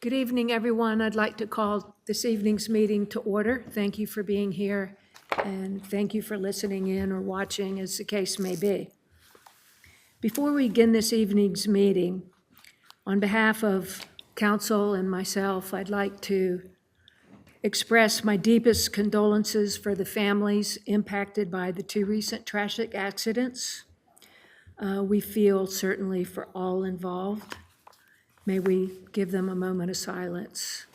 Good evening, everyone. I'd like to call this evening's meeting to order. Thank you for being here, and thank you for listening in or watching, as the case may be. Before we begin this evening's meeting, on behalf of council and myself, I'd like to express my deepest condolences for the families impacted by the two recent tragic accidents. We feel certainly for all involved. May we give them a moment of silence,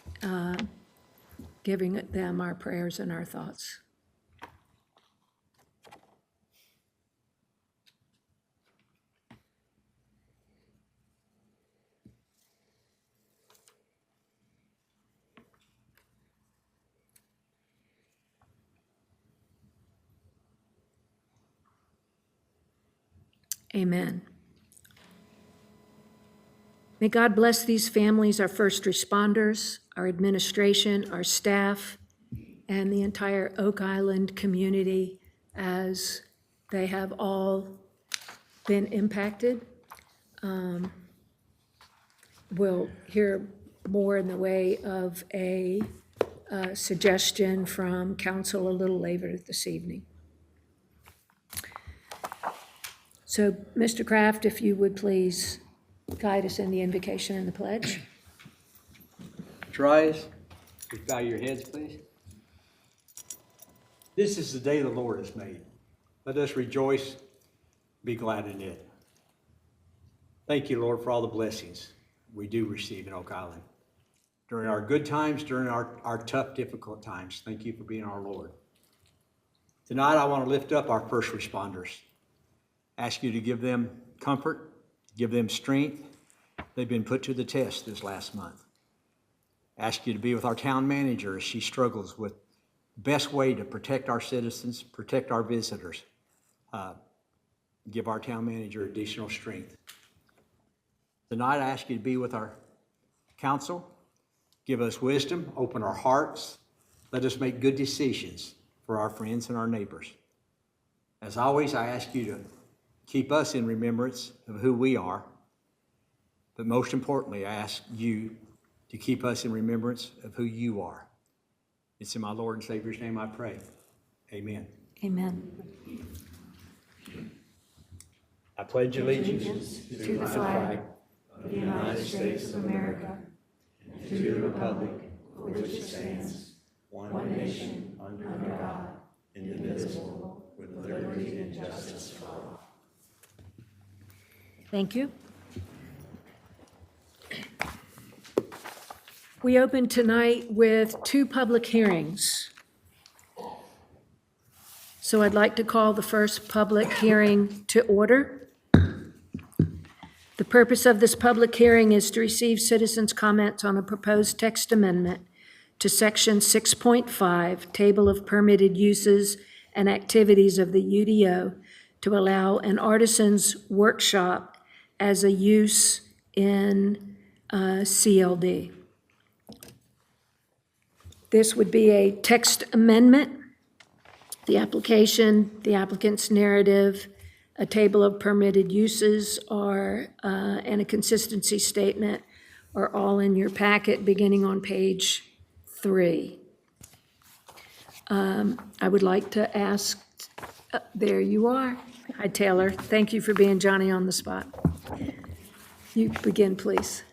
giving them our prayers and our thoughts. Amen. May God bless these families, our first responders, our administration, our staff, and the entire Oak Island community as they have all been impacted. We'll hear more in the way of a suggestion from council a little later this evening. So, Mr. Kraft, if you would please guide us in the invocation and the pledge. Your eyes, just bow your heads, please. This is the day the Lord has made. Let us rejoice, be glad in it. Thank you, Lord, for all the blessings we do receive in Oak Island. During our good times, during our tough, difficult times, thank you for being our Lord. Tonight, I want to lift up our first responders. Ask you to give them comfort, give them strength. They've been put to the test this last month. Ask you to be with our town manager as she struggles with the best way to protect our citizens, protect our visitors. Give our town manager additional strength. Tonight, I ask you to be with our council. Give us wisdom, open our hearts. Let us make good decisions for our friends and our neighbors. As always, I ask you to keep us in remembrance of who we are. But most importantly, I ask you to keep us in remembrance of who you are. It's in my Lord and Savior's name I pray. Amen. Amen. I pledge allegiance To the flag of the United States of America, and to the republic for which it stands, one nation, under God, indivisible, with liberty and justice for all. Thank you. We open tonight with two public hearings. So I'd like to call the first public hearing to order. The purpose of this public hearing is to receive citizens' comments on a proposed text amendment to Section 6.5, Table of Permitted Uses and Activities of the UDO, to allow an artisan's workshop as a use in CLD. This would be a text amendment. The application, the applicant's narrative, a table of permitted uses and a consistency statement are all in your packet beginning on page 3. I would like to ask, there you are. Hi, Taylor. Thank you for being Johnny on the spot. You begin, please.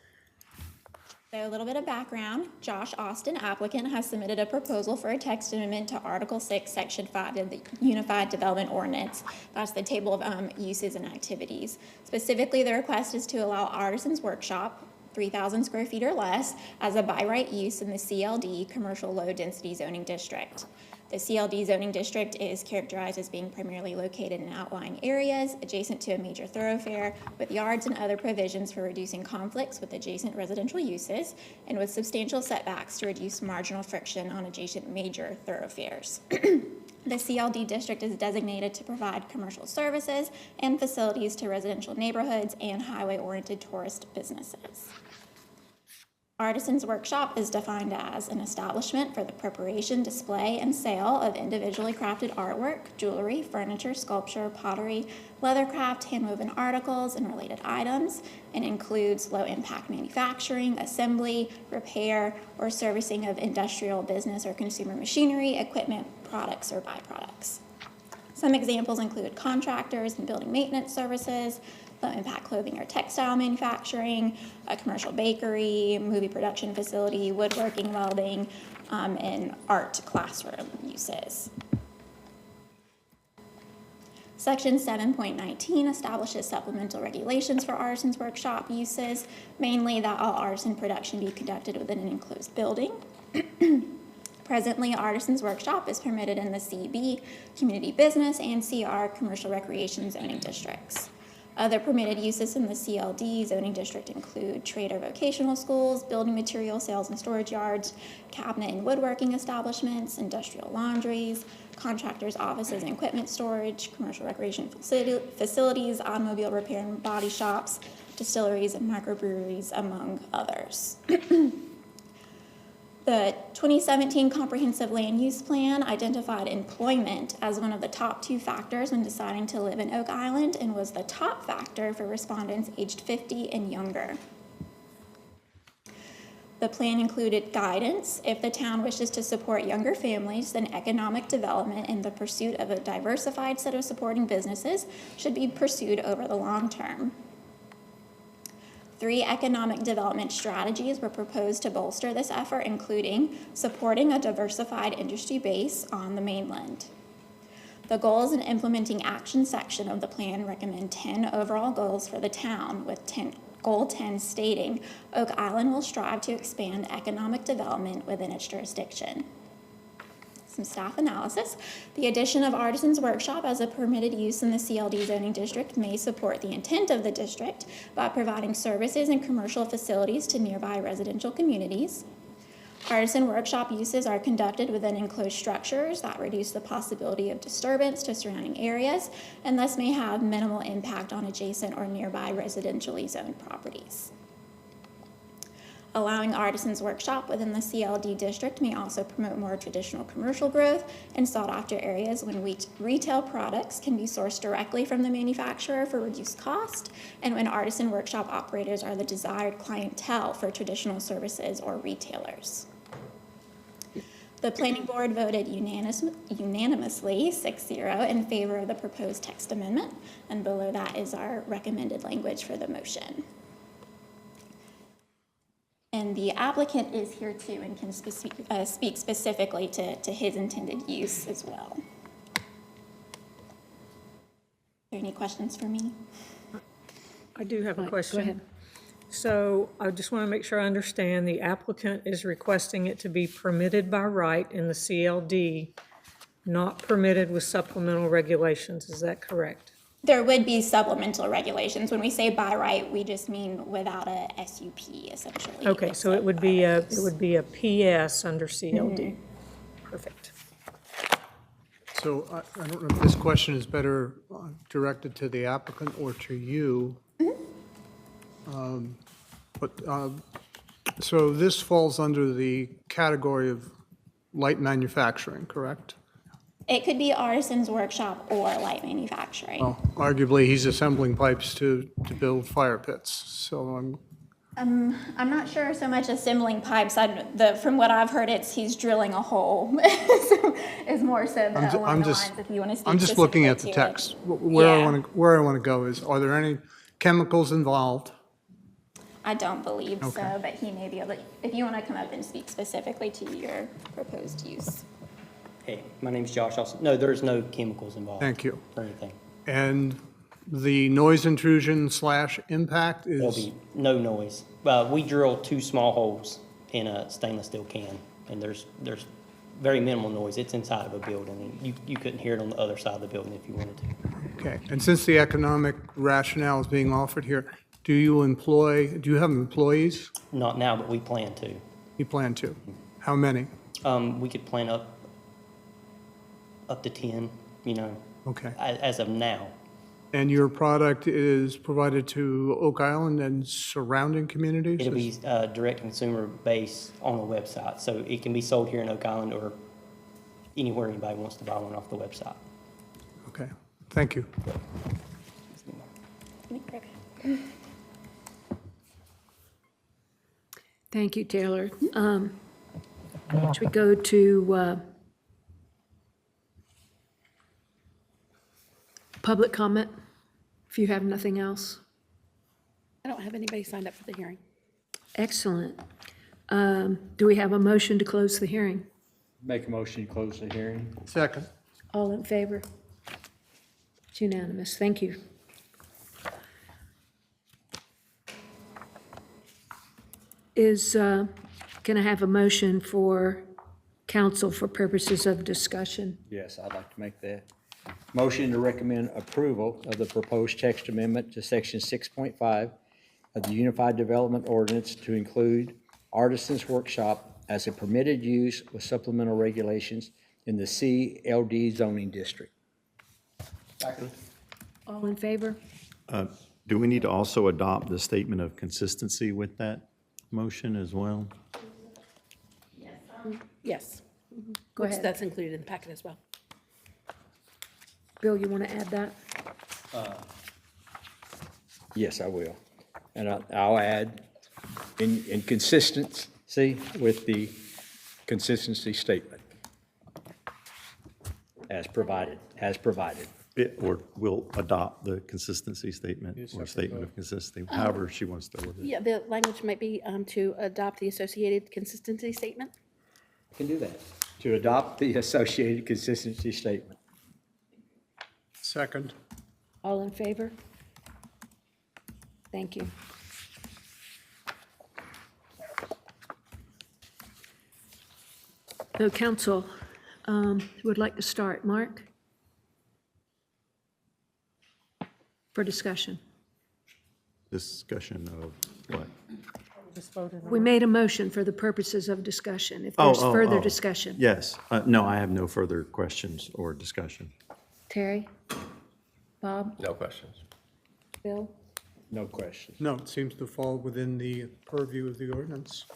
So a little bit of background. Josh Austin, applicant, has submitted a proposal for a text amendment to Article 6, Section 5 of the Unified Development Ordinance. That's the table of uses and activities. Specifically, the request is to allow artisan's workshop, 3,000 square feet or less, as a by right use in the CLD, Commercial Low Density Zoning District. The CLD zoning district is characterized as being primarily located in outlying areas adjacent to a major thoroughfare with yards and other provisions for reducing conflicts with adjacent residential uses and with substantial setbacks to reduce marginal friction on adjacent major thoroughfares. The CLD district is designated to provide commercial services and facilities to residential neighborhoods and highway-oriented tourist businesses. Artisan's Workshop is defined as an establishment for the preparation, display, and sale of individually crafted artwork, jewelry, furniture, sculpture, pottery, leathercraft, handwoven articles, and related items, and includes low-impact manufacturing, assembly, repair, or servicing of industrial, business, or consumer machinery, equipment, products, or byproducts. Some examples include contractors and building maintenance services, low-impact clothing or textile manufacturing, a commercial bakery, movie production facility, woodworking, welding, and art classroom uses. Section 7.19 establishes supplemental regulations for Artisan's Workshop uses, mainly that all artisan production be conducted within an enclosed building. Presently, Artisan's Workshop is permitted in the CB, Community Business, and CR, Commercial Recreation zoning districts. Other permitted uses in the CLD zoning district include trade or vocational schools, building material sales and storage yards, cabinet and woodworking establishments, industrial laundries, contractors' offices and equipment storage, commercial recreation facilities, automobile repair and body shops, distilleries and microbreweries, among others. The 2017 Comprehensive Land Use Plan identified employment as one of the top 2 factors when deciding to live in Oak Island and was the top factor for respondents aged 50 and younger. The plan included guidance if the town wishes to support younger families, then economic development and the pursuit of a diversified set of supporting businesses should be pursued over the long term. 3 economic development strategies were proposed to bolster this effort, including supporting a diversified industry base on the mainland. The Goals and Implementing Action section of the plan recommend 10 overall goals for the town, with Goal 10 stating Oak Island will strive to expand economic development within its jurisdiction. Some staff analysis. The addition of Artisan's Workshop as a permitted use in the CLD zoning district may support the intent of the district by providing services and commercial facilities to nearby residential communities. Artisan Workshop uses are conducted within enclosed structures that reduce the possibility of disturbance to surrounding areas and thus may have minimal impact on adjacent or nearby residentially zoned properties. Allowing Artisan's Workshop within the CLD district may also promote more traditional commercial growth in sought-after areas when retail products can be sourced directly from the manufacturer for reduced cost, and when Artisan Workshop operators are the desired clientele for traditional services or retailers. The Planning Board voted unanimously 6-0 in favor of the proposed text amendment, and below that is our recommended language for the motion. And the applicant is here too and can speak specifically to his intended use as well. Are there any questions for me? I do have a question. Go ahead. So I just want to make sure I understand, the applicant is requesting it to be permitted by right in the CLD, not permitted with supplemental regulations, is that correct? There would be supplemental regulations. When we say by right, we just mean without a SUP, essentially. Okay, so it would be a PS under CLD. Perfect. So I don't know if this question is better directed to the applicant or to you. So this falls under the category of light manufacturing, correct? It could be Artisan's Workshop or light manufacturing. Well, arguably, he's assembling pipes to build fire pits, so I'm not sure so much assembling pipes. From what I've heard, he's drilling a hole. So it's more so that along the lines, if you want to speak I'm just looking at the specifically to text. it. Where I want to go is, are there any chemicals involved? I don't believe Okay. so, but he may be able to, if you want to come up and speak specifically to your proposed use. Hey, my name's Josh Austin. No, there's no chemicals involved. Thank you. Or anything. And the noise intrusion / impact There'll is, be no noise. We drill 2 small holes in a stainless steel can, and there's very minimal noise. It's inside of a building, and you couldn't hear it on the other side of the building if you wanted to. okay. And since the economic rationale is being offered here, do you have employees? Not now, but we plan to. You plan to? How many? We could plan up to 10, Okay. as of now. And your product is provided to Oak Island and surrounding communities? It'll be direct consumer base on the website, so it can be sold here in Oak Island or anywhere anybody wants to buy one off the website. Okay, thank you. Thank you, Taylor. Should we go to public comment, if you have nothing else? I don't have anybody signed up for the hearing. Excellent. Do we have a motion to close the hearing? Make a motion to close the hearing. Second. All in favor? It's unanimous. Thank you. Can I have a motion for council for purposes of discussion? Yes, I'd like to make that. Motion to recommend approval of the proposed text amendment to section 6.5 of the Unified Development Ordinance to include Artisans Workshop as a permitted use with supplemental regulations in the CLD zoning district. All in favor? Do we need to also adopt the statement of consistency with that motion as well? Yes. Go Which ahead. that's included in the packet as well. Bill, you want to add that? Yes, I will. And I'll add in consistency with the consistency statement as provided. Or we'll adopt the consistency statement or statement of consistency, however she wants to word it. Yeah, the language might be to adopt the associated consistency statement. Can do that. To adopt the associated consistency statement. Second. All in favor? Thank you. So council would like to start. Mark? For discussion. Discussion of what? Just voted on We it. made a motion for the purposes of discussion. If there's further discussion. Yes, no, I have no further questions or discussion. Terry? Bob? No questions. Bill? No questions. No, it seems to fall within the purview of the ordinance.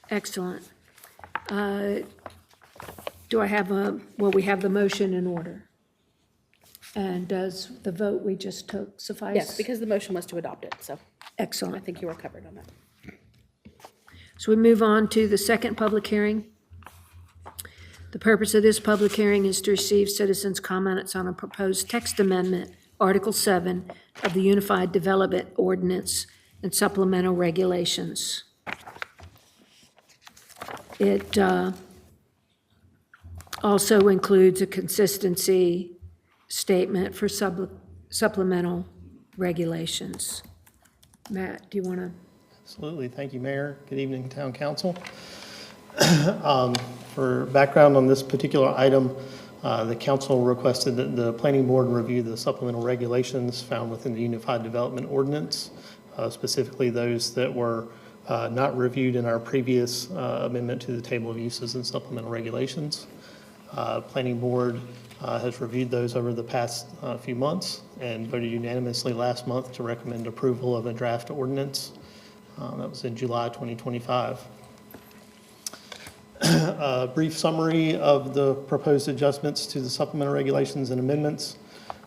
Excellent. Do I have we have the motion in order. And does the vote we just took suffice? Yes, because the motion was to adopt it, so I Excellent. think you are covered on that. So we move on to the second public hearing. The purpose of this public hearing is to receive citizens' comments on a proposed text amendment, Article 7 of the Unified Development Ordinance and supplemental regulations. It also includes a consistency statement for supplemental regulations. Matt, do you want to? Absolutely. Thank you, Mayor. Good evening, Town Council. For background on this particular item, the council requested that the planning board review the supplemental regulations found within the Unified Development Ordinance, specifically those that were not reviewed in our previous amendment to the table of uses and supplemental regulations. Planning board has reviewed those over the past few months and voted unanimously last month to recommend approval of a draft ordinance. That was in July 2025. A brief summary of the proposed adjustments to the supplemental regulations and amendments.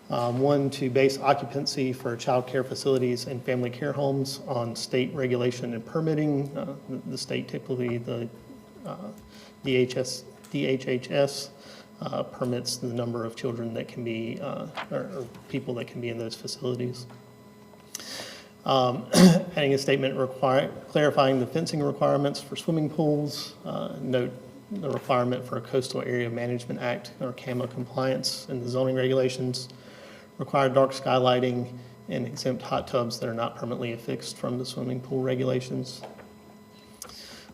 One, to base occupancy for child care facilities and family care homes on state regulation and permitting. The state, typically the DHHS, permits the number of children that can be, or people that can be in those facilities. Adding a statement clarifying the fencing requirements for swimming pools. Note the requirement for a Coastal Area Management Act or CAMA compliance in the zoning regulations. Require dark skylighting and exempt hot tubs that are not permanently affixed from the swimming pool regulations.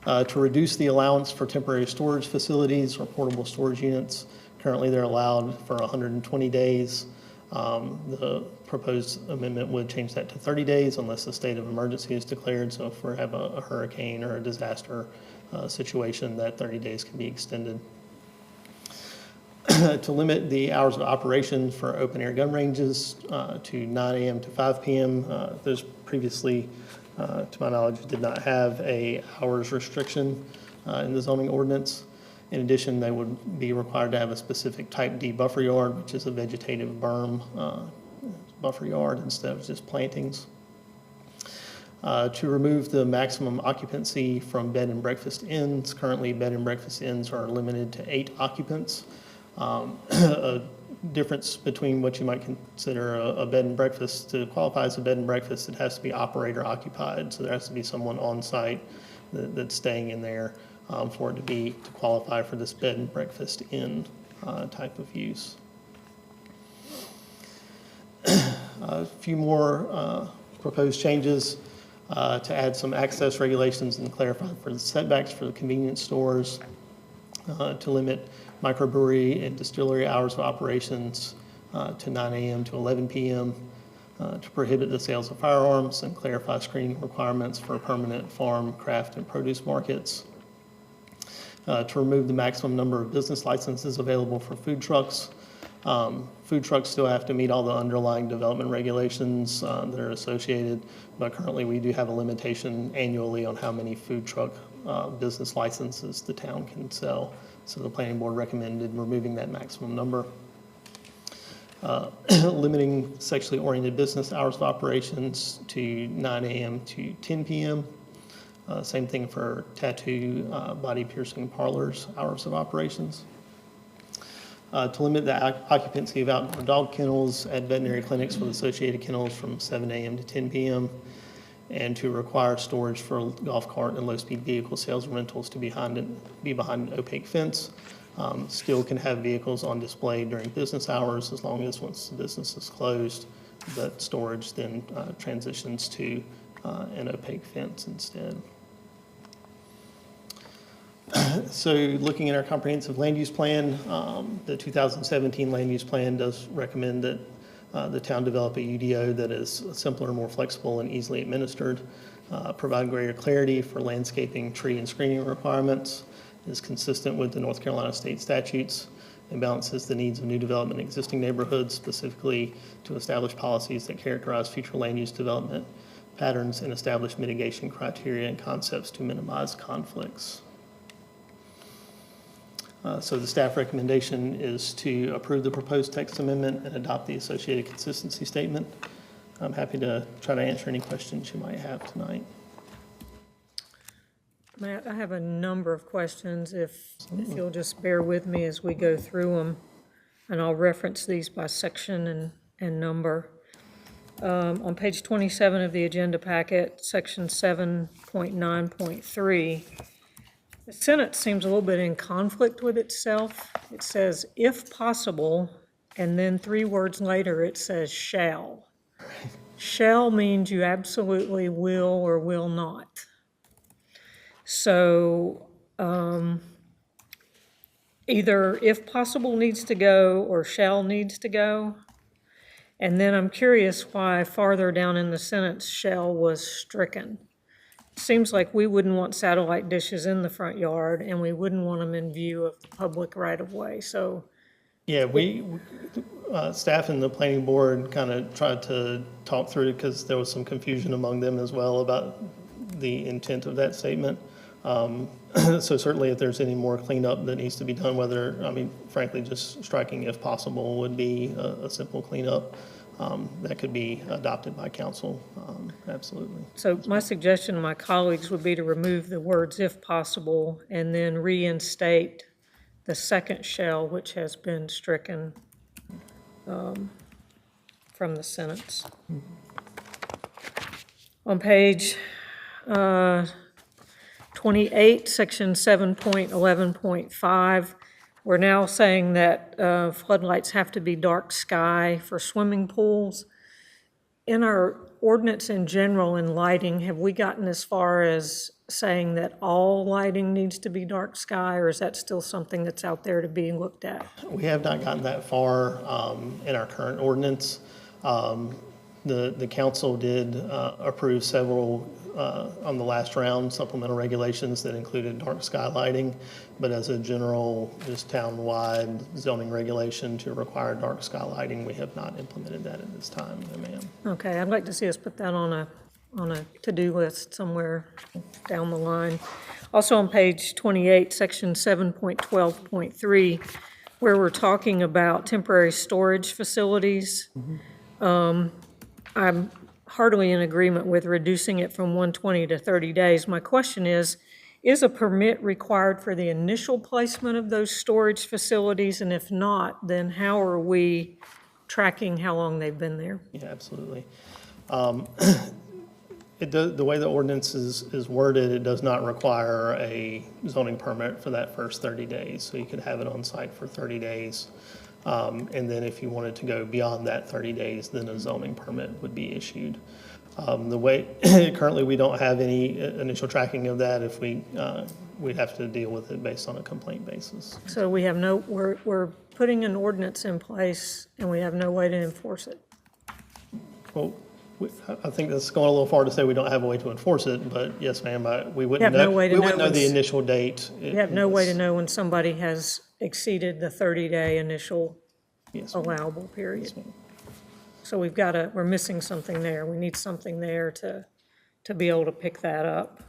To reduce the allowance for temporary storage facilities or portable storage units. Currently, they're allowed for 120 days. The proposed amendment would change that to 30 days unless a state of emergency is declared. So if we have a hurricane or a disaster situation, that 30 days can be extended. to limit the hours of operation for open-air gun ranges to 9 a.m. to 5 p.m. Those previously, to my knowledge, did not have a hours restriction in the zoning ordinance. In addition, they would be required to have a specific type D buffer yard, which is a vegetative berm buffer yard instead of just plantings. To remove the maximum occupancy from bed and breakfast inns. Currently, bed and breakfast inns are limited to 8 occupants. A difference between what you might consider a bed and breakfast. To qualify as a bed and breakfast, it has to be operator occupied. So there has to be someone on site that's staying in there for it to qualify for this bed and breakfast inn type of use. A few more proposed changes to add some access regulations and clarify for the setbacks for the convenience stores, to limit microbrewery and distillery hours of operations to 9 a.m. to 11 p.m., to prohibit the sales of firearms and clarify screening requirements for permanent farm, craft, and produce markets, to remove the maximum number of business licenses available for food trucks. Food trucks still have to meet all the underlying development regulations that are associated, but currently we do have a limitation annually on how many food truck business licenses the town can sell. So the planning board recommended removing that maximum number. Limiting sexually oriented business hours of operations to 9 a.m. to 10 p.m. Same thing for tattoo, body piercing parlors, hours of operations. To limit the occupancy of outdoor dog kennels at veterinary clinics with associated kennels from 7 a.m. to 10 p.m. and to require storage for golf cart and low-speed vehicle sales and rentals to be behind an opaque fence. Still can have vehicles on display during business hours as long as once the business is closed, but storage then transitions to an opaque fence instead. So looking at our comprehensive land use plan, the 2017 land use plan does recommend that the town develop a UDO that is simpler, more flexible, and easily administered, provide greater clarity for landscaping, tree, and screening requirements, is consistent with the North Carolina state statutes, and balances the needs of new development in existing neighborhoods, specifically to establish policies that characterize future land use development patterns and establish mitigation criteria and concepts to minimize conflicts. So the staff recommendation is to approve the proposed text amendment and adopt the associated consistency statement. I'm happy to try to answer any questions you might have tonight. Matt, I have a number of questions, if you'll just bear with me as we go through them, and I'll reference these by section and number. On page 27 of the agenda packet, section 7.9.3, the sentence seems a little bit in conflict with itself. It says, if possible, and then 3 words later it says shall. Shall means you absolutely will or will not. So either if possible needs to go or shall needs to go. And then I'm curious why farther down in the sentence shall was stricken. Seems like we wouldn't want satellite dishes in the front yard, and we wouldn't want them in view of the public right-of-way, so. Yeah, staff and the planning board kind of tried to talk through it because there was some confusion among them as well about the intent of that statement. So certainly if there's any more cleanup that needs to be done, frankly, just striking if possible would be a simple cleanup. That could be adopted by council, absolutely. So my suggestion to my colleagues would be to remove the words if possible and then reinstate the second shall, which has been stricken from the sentence. On page 28, section 7.11.5, we're now saying that floodlights have to be dark sky for swimming pools. In our ordinance in general in lighting, have we gotten as far as saying that all lighting needs to be dark sky, or is that still something that's out there to be looked at? We have not gotten that far in our current ordinance. The council did approve several on the last round, supplemental regulations that included dark sky lighting, but as a general, just town-wide zoning regulation to require dark sky lighting, we have not implemented that at this time, no ma'am. Okay, I'd like to see us put that on a to-do list somewhere down the line. Also on page 28, section 7.12.3, where we're talking about temporary storage facilities. I'm heartily in agreement with reducing it from 120 to 30 days. My question is a permit required for the initial placement of those storage facilities? And if not, then how are we tracking how long they've been there? Yeah, absolutely. The way the ordinance is worded, it does not require a zoning permit for that first 30 days. So you could have it on site for 30 days. And then if you wanted to go beyond that 30 days, then a zoning permit would be issued. The way, currently, we don't have any initial tracking of that. If we'd have to deal with it based on a complaint basis. So we have no, we're putting an ordinance in place and we have no way to enforce it. Well, I think that's going a little far to say we don't have a way to enforce it, but yes, ma'am, we You wouldn't have no know, way to we wouldn't know know the it's- initial date. We have no way to know when somebody has exceeded the 30-day initial Yes, ma'am. allowable period. Yes, ma'am. So we're missing something there. We need something there to be able to pick that up.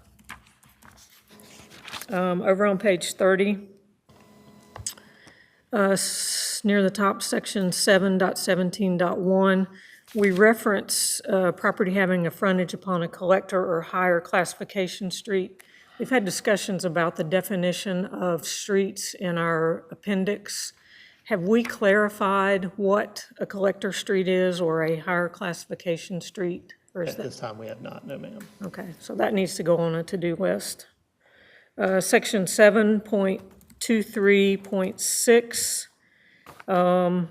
Over on page 30, near the top, section 7.17.1, we reference property having a frontage upon a collector or higher classification street. We've had discussions about the definition of streets in our appendix. Have we clarified what a collector street is or a higher classification street? Or is At that, this time, we have not, no, ma'am. okay, so that needs to go on a to-do list. Section 7.23.6,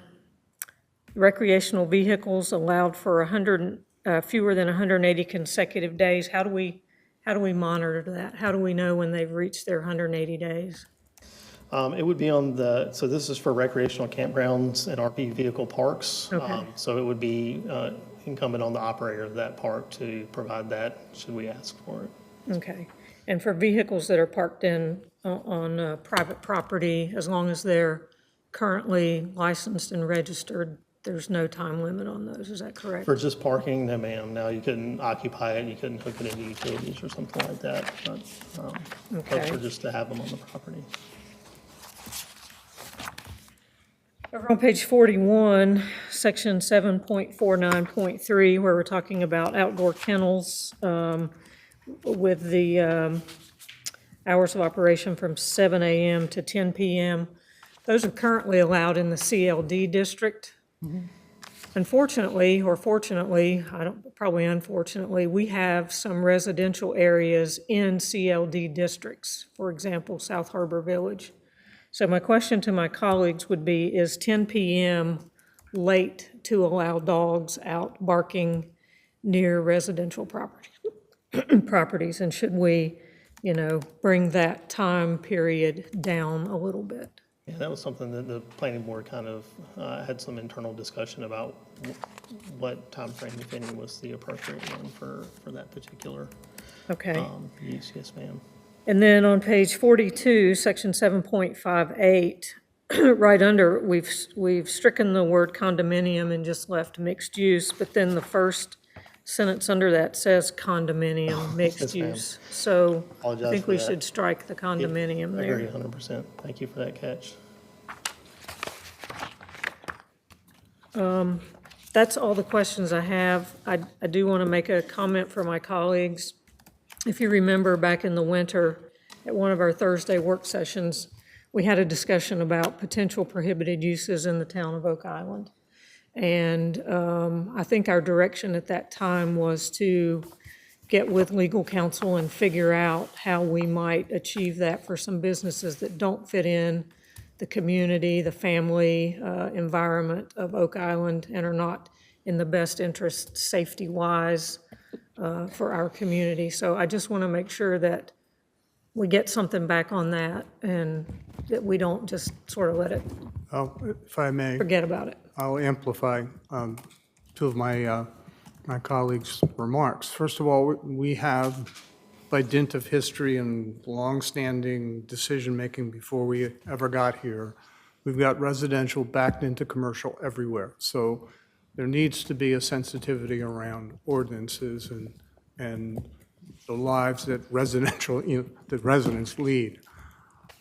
recreational vehicles allowed for fewer than 180 consecutive days. How do we monitor that? How do we know when they've reached their 180 days? It would be on so this is for recreational campgrounds and RV vehicle parks. Okay. So it would be incumbent on the operator of that park to provide that, should we ask for it. Okay. And for vehicles that are parked on private property, as long as they're currently licensed and registered, there's no time limit on those, is that correct? For just parking, no, ma'am. Now, you couldn't occupy it, you couldn't hook it into utilities or something like that, but Okay. for just to have them on the property. Over on page 41, section 7.49.3, where we're talking about outdoor kennels with the hours of operation from 7 a.m. to 10 p.m. Those are currently allowed in the CLD district. Unfortunately, or fortunately, probably unfortunately, we have some residential areas in CLD districts, for example, South Harbor Village. So my question to my colleagues would be, is 10 p.m. late to allow dogs out barking near residential properties? And should we, bring that time period down a little bit? Yeah, that was something that the planning board kind of had some internal discussion about what timeframe, if any, was the appropriate one for that particular Okay. use. Yes, ma'am. And then on page 42, section 7.58, right under, we've stricken the word condominium and just left mixed use, but then the first sentence under that says condominium, mixed Yes, ma'am. use. So I Apologize think for we that. should strike the condominium I agree there. 100%. Thank you for that catch. That's all the questions I have. I do want to make a comment for my colleagues. If you remember back in the winter, at one of our Thursday work sessions, we had a discussion about potential prohibited uses in the town of Oak Island. And I think our direction at that time was to get with legal counsel and figure out how we might achieve that for some businesses that don't fit in the community, the family environment of Oak Island, and are not in the best interest safety-wise for our community. So I just want to make sure that we get something back on that and that we don't just sort of let it, If I may, forget about it. I'll amplify two of my my colleague's remarks. First of all, we have, by dint of history and longstanding decision-making before we ever got here, we've got residential backed into commercial everywhere. So there needs to be a sensitivity around ordinances and the lives that residential, that residents lead.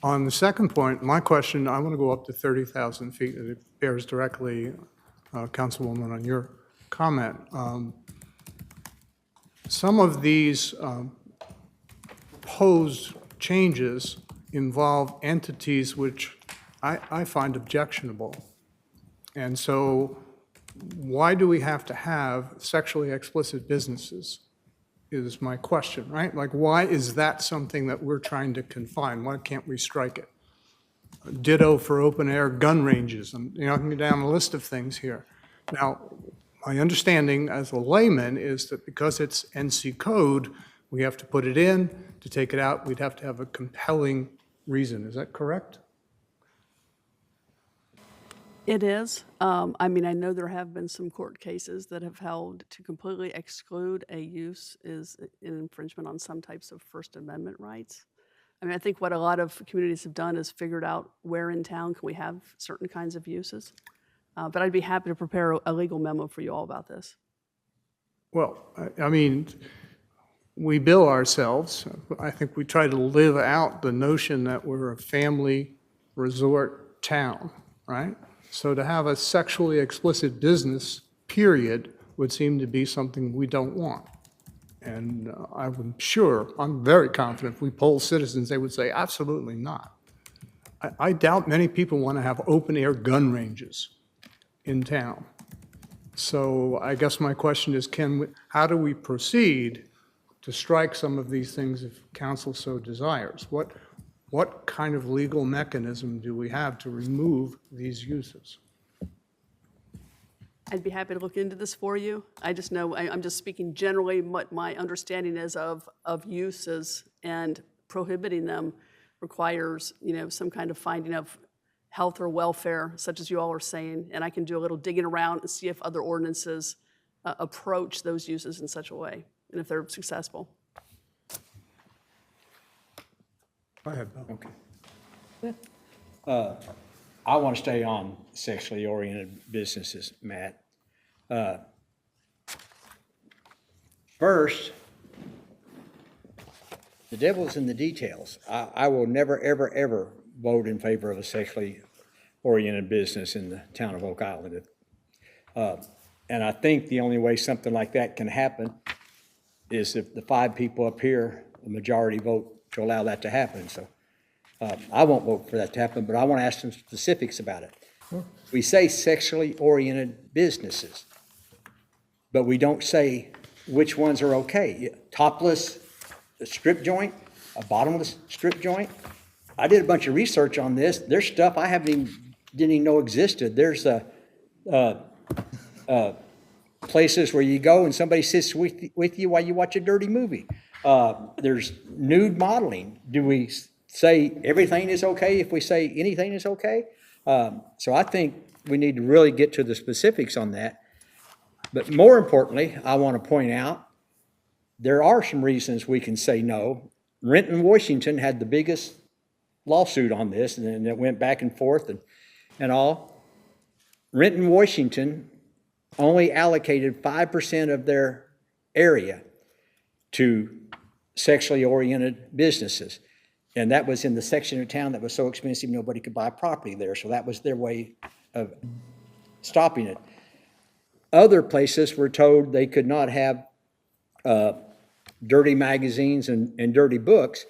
On the second point, my question, I want to go up to 30,000 feet, and it bears directly, Councilwoman, on your comment. Some of these proposed changes involve entities which I find objectionable. And so why do we have to have sexually explicit businesses is my question, right? Like, why is that something that we're trying to confine? Why can't we strike it? Ditto for open-air gun ranges, and, I can go down a list of things here. Now, my understanding as a layman is that because it's NC code, we have to put it in. To take it out, we'd have to have a compelling reason. Is that correct? It is. I mean, I know there have been some court cases that have held to completely exclude a use is an infringement on some types of First Amendment rights. I mean, I think what a lot of communities have done is figured out where in town can we have certain kinds of uses. But I'd be happy to prepare a legal memo for you all about this. Well, I mean, we bill ourselves. I think we try to live out the notion that we're a family resort town, right? So to have a sexually explicit business, period, would seem to be something we don't want. And I'm very confident if we poll citizens, they would say, absolutely not. I doubt many people want to have open-air gun ranges in town. So I guess my question is, how do we proceed to strike some of these things if council so desires? What kind of legal mechanism do we have to remove these uses? I'd be happy to look into this for you. I just know, I'm just speaking generally what my understanding is of uses, and prohibiting them requires, some kind of finding of health or welfare, such as you all are saying, and I can do a little digging around and see if other ordinances approach those uses in such a way, and if they're successful. Go ahead, Bill. Okay. I want to stay on sexually oriented businesses, Matt. First, the devil's in the details. I will never, ever, ever vote in favor of a sexually oriented business in the town of Oak Island. And I think the only way something like that can happen is if the 5 people up here, the majority vote to allow that to happen. So I won't vote for that to happen, but I want to ask some specifics about it. We say sexually oriented businesses, but we don't say which ones are okay. Topless, a strip joint, a bottomless strip joint. I did a bunch of research on this. There's stuff I didn't even know existed. There's places where you go and somebody sits with you while you watch a dirty movie. There's nude modeling. Do we say everything is okay if we say anything is okay? So I think we need to really get to the specifics on that. But more importantly, I want to point out there are some reasons we can say no. Renton, Washington had the biggest lawsuit on this, and it went back and forth and all. Renton, Washington only allocated 5% of their area to sexually oriented businesses. And that was in the section of town that was so expensive nobody could buy property there. So that was their way of stopping it. Other places were told they could not have dirty magazines and dirty books.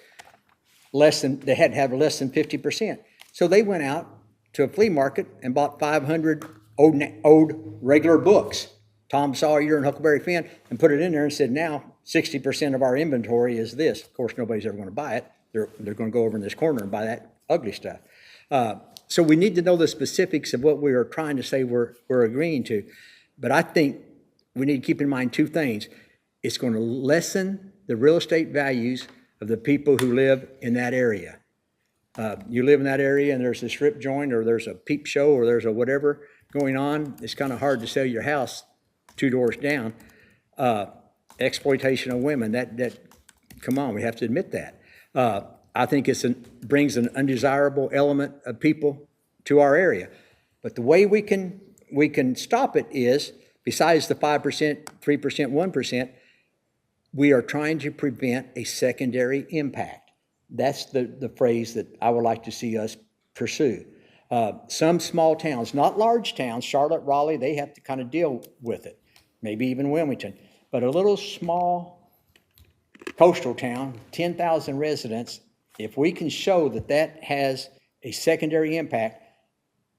They had to have less than 50%. So they went out to a flea market and bought 500 old regular books, Tom Sawyer and Huckleberry Finn, and put it in there and said, now 60% of our inventory is this. Of course, nobody's ever going to buy it. They're going to go over in this corner and buy that ugly stuff. So we need to know the specifics of what we are trying to say we're agreeing to. But I think we need to keep in mind 2 things. It's going to lessen the real estate values of the people who live in that area. You live in that area and there's a strip joint or there's a peep show or there's a whatever going on, it's kind of hard to sell your house 2 doors down. Exploitation of women, come on, we have to admit that. I think brings an undesirable element of people to our area. But the way we can stop it is, besides the 5%, 3%, 1%, we are trying to prevent a secondary impact. That's the phrase that I would like to see us pursue. Some small towns, not large towns, Charlotte, Raleigh, they have to kind of deal with it, maybe even Wilmington. But a little small coastal town, 10,000 residents, if we can show that that has a secondary impact,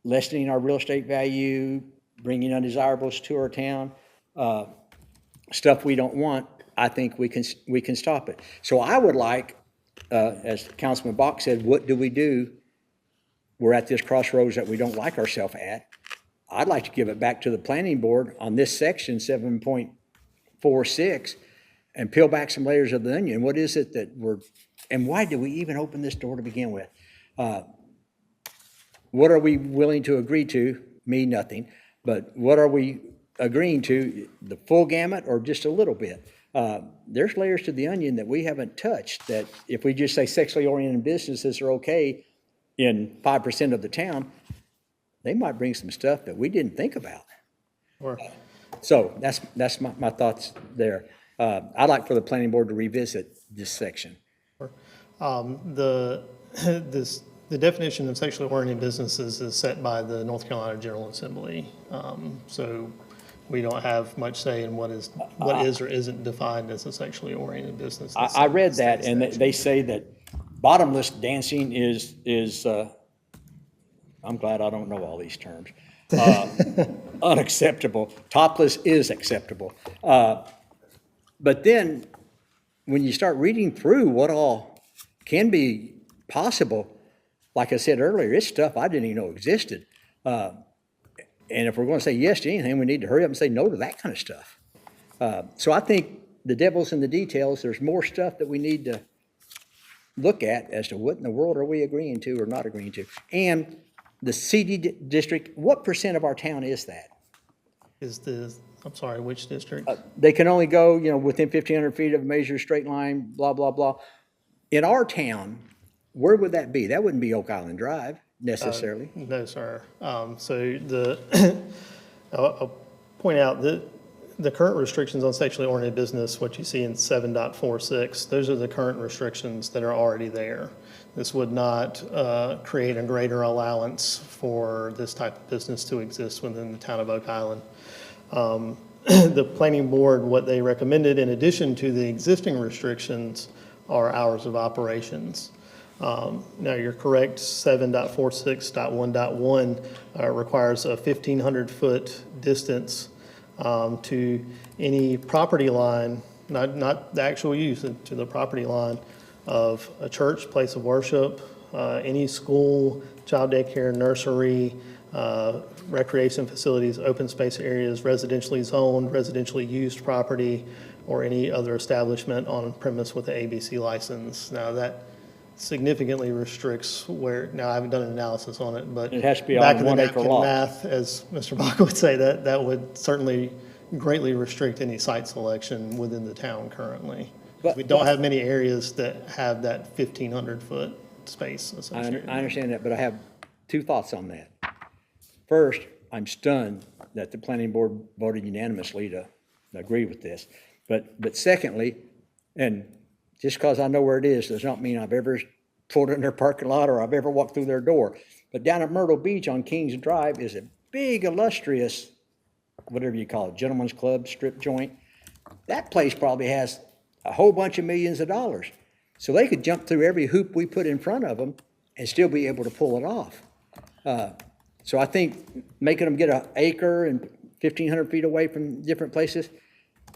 lessening our real estate value, bringing undesirables to our town, stuff we don't want, I think we can stop it. So I would like, as Councilman Bach said, what do we do? We're at this crossroads that we don't like ourselves at. I'd like to give it back to the planning board on this section, 7.46, and peel back some layers of the onion. What is it that and why do we even open this door to begin with? What are we willing to agree to? Me, nothing. But what are we agreeing to? The full gamut or just a little bit? There's layers to the onion that we haven't touched, that if we just say sexually oriented businesses are okay in 5% of the town, they might bring some stuff that we didn't think about. Or So that's my thoughts there. I'd like for the planning board to revisit this section. The definition of sexually oriented businesses is set by the North Carolina General Assembly. So we don't have much say in what is or isn't defined as a sexually oriented business. I read that, and they say that bottomless dancing is I'm glad I don't know all these terms. Unacceptable. Topless is acceptable. But then, when you start reading through what all can be possible, like I said earlier, it's stuff I didn't even know existed. And if we're going to say yes to anything, we need to hurry up and say no to that kind of stuff. So I think the devil's in the details. There's more stuff that we need to look at as to what in the world are we agreeing to or not agreeing to. And the CD district, what percent of our town is that? I'm sorry, which district? They can only go, within 1,500 feet of a major straight line, blah, blah, blah. In our town, where would that be? That wouldn't be Oak Island Drive necessarily. No, sir. So I'll point out that the current restrictions on sexually oriented business, what you see in 7.46, those are the current restrictions that are already there. This would not create a greater allowance for this type of business to exist within the town of Oak Island. The planning board, what they recommended in addition to the existing restrictions are hours of operations. Now, you're correct, 7.46.1.1 requires a 1,500-foot distance to any property line, not the actual use, to the property line of a church, place of worship, any school, child daycare, nursery, recreation facilities, open space areas, residentially zoned, residentially used property, or any other establishment on premise with an ABC license. Now, that significantly restricts now I haven't done an analysis on it, but It has to be back on in the 1 acre napkin lot. math, as Mr. Bach would say, that would certainly greatly restrict any site selection within the town currently. But- We don't have many areas that have that 1,500-foot space I associated. understand that, but I have two thoughts on that. First, I'm stunned that the planning board voted unanimously to agree with this. But secondly, and just because I know where it is does not mean I've ever pulled in their parking lot or I've ever walked through their door. But down at Myrtle Beach on Kings Drive is a big, illustrious, whatever you call it, gentleman's club, strip joint. That place probably has a whole bunch of millions of dollars. So they could jump through every hoop we put in front of them and still be able to pull it off. So I think making them get an acre and 1,500 feet away from different places,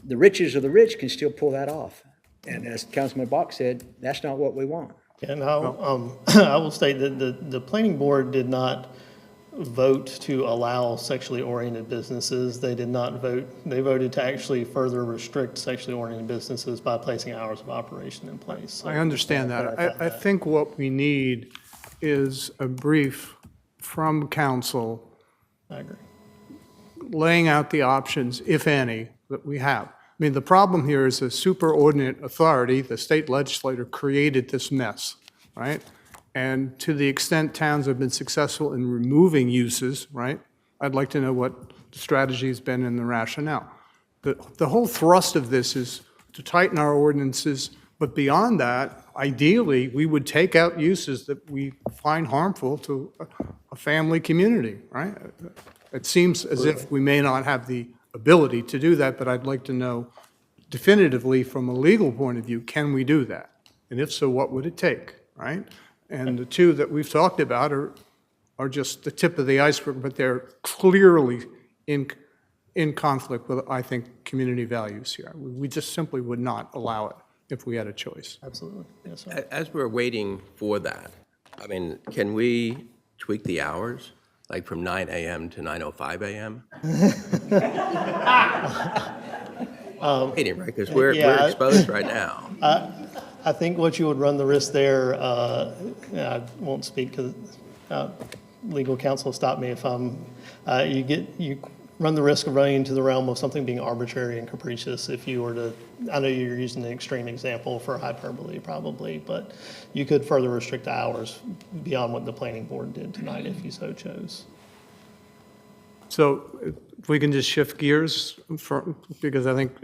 the riches of the rich can still pull that off. And as Councilman Bach said, that's not what we want. And I will state that the planning board did not vote to allow sexually oriented businesses. They did not vote, they voted to actually further restrict sexually oriented businesses by placing hours of operation in place. So I understand that. I think what we need is a brief from council I agree. laying out the options, if any, that we have. mean, the problem here is a superordinate authority, the state legislature created this mess, right? And to the extent towns have been successful in removing uses, right? I'd like to know what the strategy has been and the rationale. The whole thrust of this is to tighten our ordinances, but beyond that, ideally, we would take out uses that we find harmful to a family community, right? It seems as if we may not have the ability to do that, but I'd like to know definitively from a legal point of view, can we do that? And if so, what would it take, right? And the two that we've talked about are just the tip of the iceberg, but they're clearly in conflict with, I think, community values here. We just simply would not allow it if we had a choice. Absolutely. Yes, sir. As we're waiting for that, I mean, can we tweak the hours, like from 9 a.m. to 9:05 a.m.? Waiting, right, because we're exposed right now. I think what you would run the risk there, I won't speak because legal counsel stop me if you run the risk of running into the realm of something being arbitrary and capricious if you were to, I know you're using an extreme example for hyperbole probably, but you could further restrict the hours beyond what the planning board did tonight if you so chose. So if we can just shift gears, because I think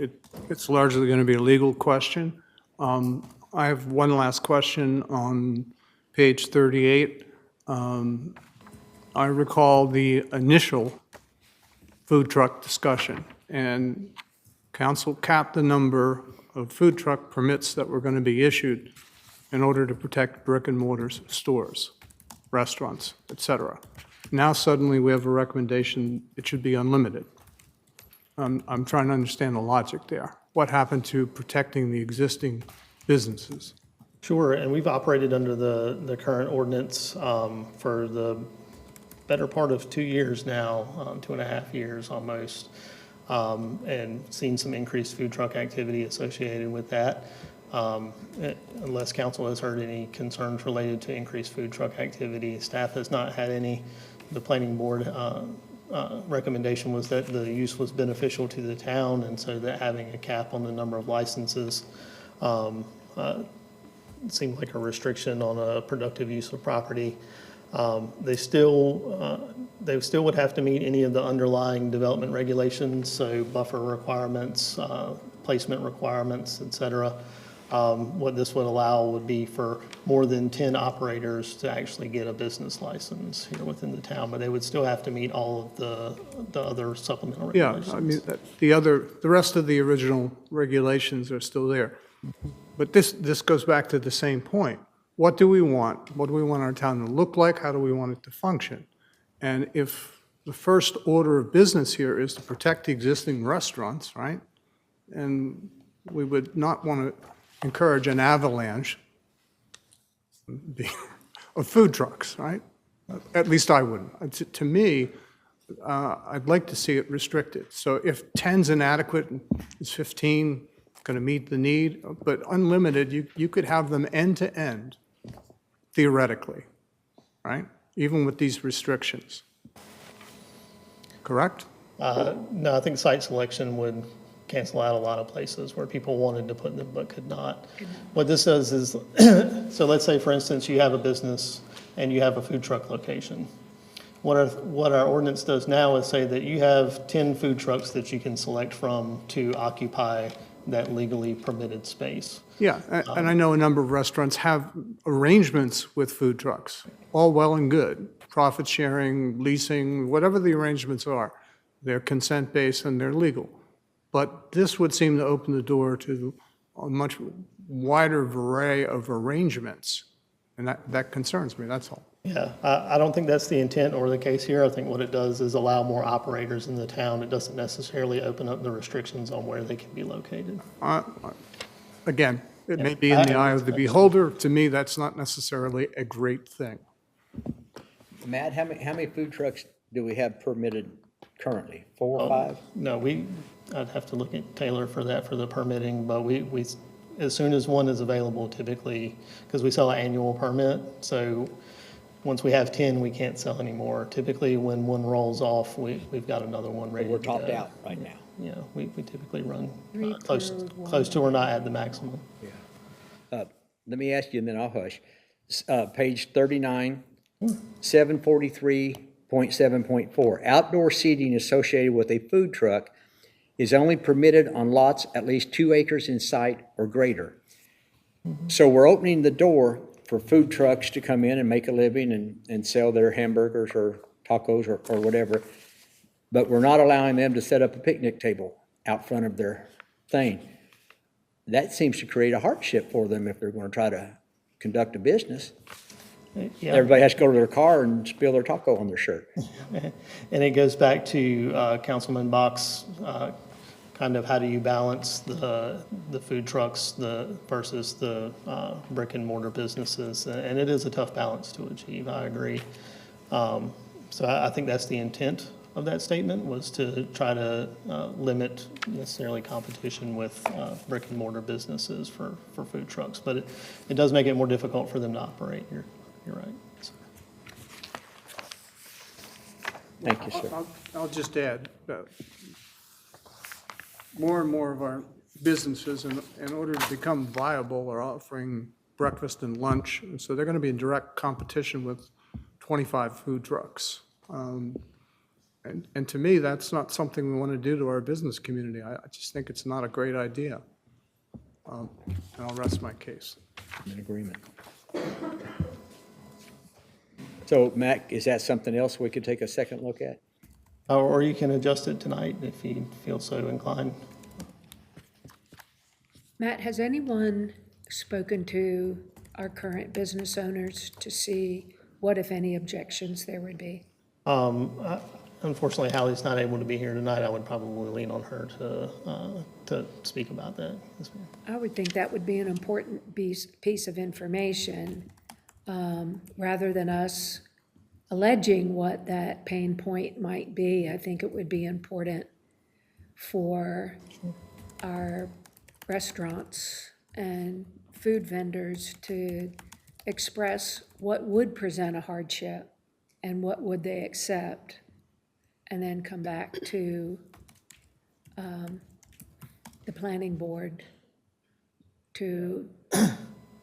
it's largely going to be a legal question. I have one last question on page 38. I recall the initial food truck discussion, and council capped the number of food truck permits that were going to be issued in order to protect brick and mortar stores, restaurants, et cetera. Now suddenly we have a recommendation it should be unlimited. I'm trying to understand the logic there. What happened to protecting the existing businesses? Sure, and we've operated under the current ordinance for the better part of 2 years now, 2.5 years almost, and seen some increased food truck activity associated with that. Unless council has heard any concerns related to increased food truck activity, staff has not had any. The planning board recommendation was that the use was beneficial to the town, and so that having a cap on the number of licenses seemed like a restriction on a productive use of property. They still would have to meet any of the underlying development regulations, so buffer requirements, placement requirements, et cetera. What this would allow would be for more than 10 operators to actually get a business license here within the town, but they would still have to meet all of the other supplemental Yeah, regulations. I mean, the rest of the original regulations are still there. But this goes back to the same point. What do we want? What do we want our town to look like? How do we want it to function? And if the first order of business here is to protect the existing restaurants, right? And we would not want to encourage an avalanche of food trucks, right? At least I wouldn't. To me, I'd like to see it restricted. So if 10's inadequate, is 15 going to meet the need? But unlimited, you could have them end to end, theoretically, right? Even with these restrictions. Correct? No, I think site selection would cancel out a lot of places where people wanted to put them but could not. What this does is, so let's say, for instance, you have a business and you have a food truck location. What our ordinance does now is say that you have 10 food trucks that you can select from to occupy that legally permitted space. Yeah, and I know a number of restaurants have arrangements with food trucks, all well and good, profit sharing, leasing, whatever the arrangements are. They're consent-based and they're legal. But this would seem to open the door to a much wider array of arrangements, and that concerns me, that's all. Yeah, I don't think that's the intent or the case here. I think what it does is allow more operators in the town. It doesn't necessarily open up the restrictions on where they can be located. Again, it may be in the eye of the beholder. To me, that's not necessarily a great thing. Matt, how many food trucks do we have permitted currently? 4 or 5? No, I'd have to look at Taylor for that, for the permitting, but we as soon as one is available, typically, because we sell an annual permit, so once we have 10, we can't sell anymore. Typically, when one rolls off, we've got another one ready to go. We're topped out right now. you know, we typically run Three close per one. close to or not at the maximum. Let me ask you, and then I'll hush. Page 39, 743.7.4. Outdoor seating associated with a food truck is only permitted on lots at least 2 acres in site or greater. So we're opening the door for food trucks to come in and make a living and sell their hamburgers or tacos or whatever, but we're not allowing them to set up a picnic table out front of their thing. That seems to create a hardship for them if they're going to try to conduct a business. Yeah. Everybody has to go to their car and spill their taco on their shirt. And it goes back to Councilman Box, kind of how do you balance the food trucks versus the brick and mortar businesses? And it is a tough balance to achieve, I agree. So I think that's the intent of that statement, was to try to limit necessarily competition with brick and mortar businesses for food trucks. But it does make it more difficult for them to operate. You're right. So, Thank you, sir. I'll just add, more and more of our businesses, in order to become viable, are offering breakfast and lunch, and so they're going to be in direct competition with 25 food trucks. And to me, that's not something we want to do to our business community. I just think it's not a great idea. And I'll rest my case. I'm in agreement. So, Mac, is that something else we could take a second look at? or you can adjust it tonight if you feel so inclined. Matt, has anyone spoken to our current business owners to see what, if any, objections there would be? Unfortunately, Hallie's not able to be here tonight. I would probably lean on her to speak about that. Yes, ma'am. I would think that would be an important piece of information, rather than us alleging what that pain point might be. I think it would be important for our restaurants and food vendors to express what would present a hardship and what would they accept, and then come back to the planning board to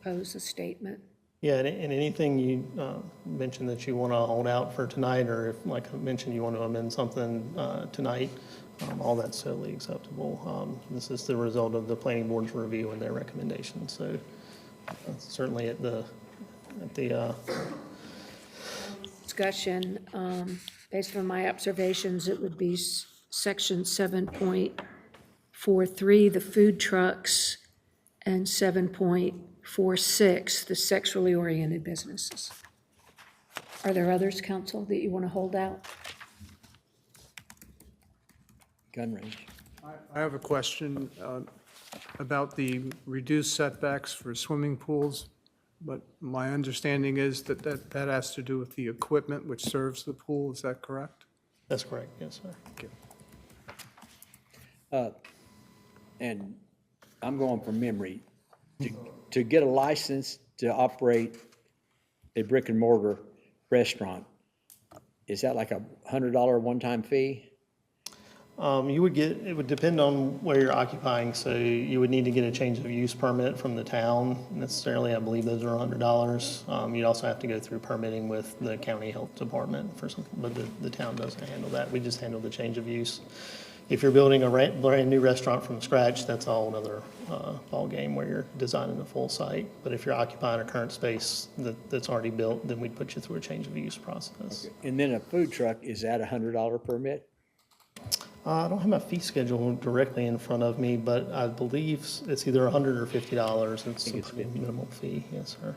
pose a statement. Yeah, and anything you mentioned that you want to hold out for tonight, or if, like I mentioned, you want to amend something tonight, all that's totally acceptable. This is the result of the planning board's review and their recommendations. So certainly at the Discussion, based on my observations, it would be section 7.43, the food trucks, and 7.46, the sexually oriented businesses. Are there others, council, that you want to hold out? Gun range. I have a question about the reduced setbacks for swimming pools, but my understanding is that has to do with the equipment which serves the pool. Is that correct? That's correct, yes, sir. And I'm going from memory. To get a license to operate a brick and mortar restaurant, is that like a $100 one-time fee? It would depend on where you're occupying, so you would need to get a change of use permit from the town. Necessarily, I believe those are $100. You'd also have to go through permitting with the county health department for something, but the town doesn't handle that. We just handle the change of use. If you're building a brand new restaurant from scratch, that's a whole other ballgame where you're designing the full site. But if you're occupying a current space that's already built, then we'd put you through a change of use process. And then a food truck, is that a $100 permit? I don't have my fee schedule directly in front of me, but I believe it's either $100 or $50. It's a pretty minimal fee, yes, sir.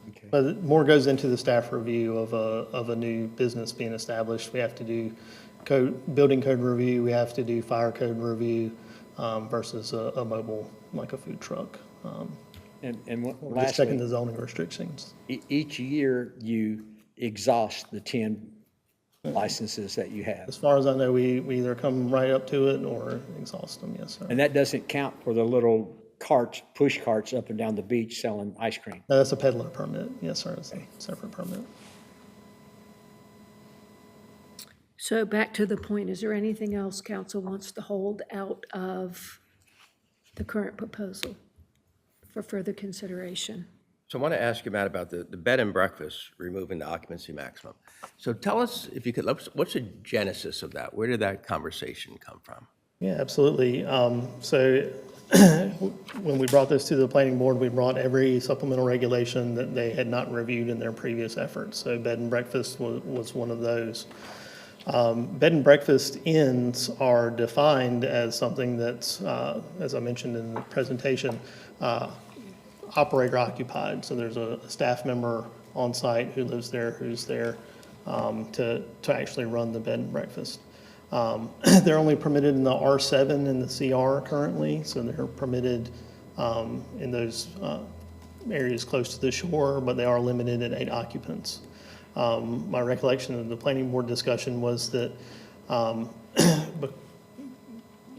Okay. But more goes into the staff review of a new business being established. We have to do building code review, we have to do fire code review versus a mobile, like a food truck. And We're just checking lastly, the zoning restrictions. each year you exhaust the 10 licenses that you have. As far as I know, we either come right up to it or exhaust them, yes, sir. And that doesn't count for the little carts, push carts up and down the beach selling ice cream. No, that's a peddler permit, yes, sir, it's a separate permit. So back to the point, is there anything else council wants to hold out of the current proposal for further consideration? So I want to ask you, Matt, about the bed and breakfast, removing the occupancy maximum. So tell us, if you could, what's the genesis of that? Where did that conversation come from? Yeah, absolutely. So when we brought this to the planning board, we brought every supplemental regulation that they had not reviewed in their previous efforts. So bed and breakfast was one of those. Bed and breakfast inns are defined as something that's, as I mentioned in the presentation, operator occupied. So there's a staff member on site who lives there, who's there to actually run the bed and breakfast. They're only permitted in the R7 and the CR currently, so they're permitted in those areas close to the shore, but they are limited at 8 occupants. My recollection of the planning board discussion was that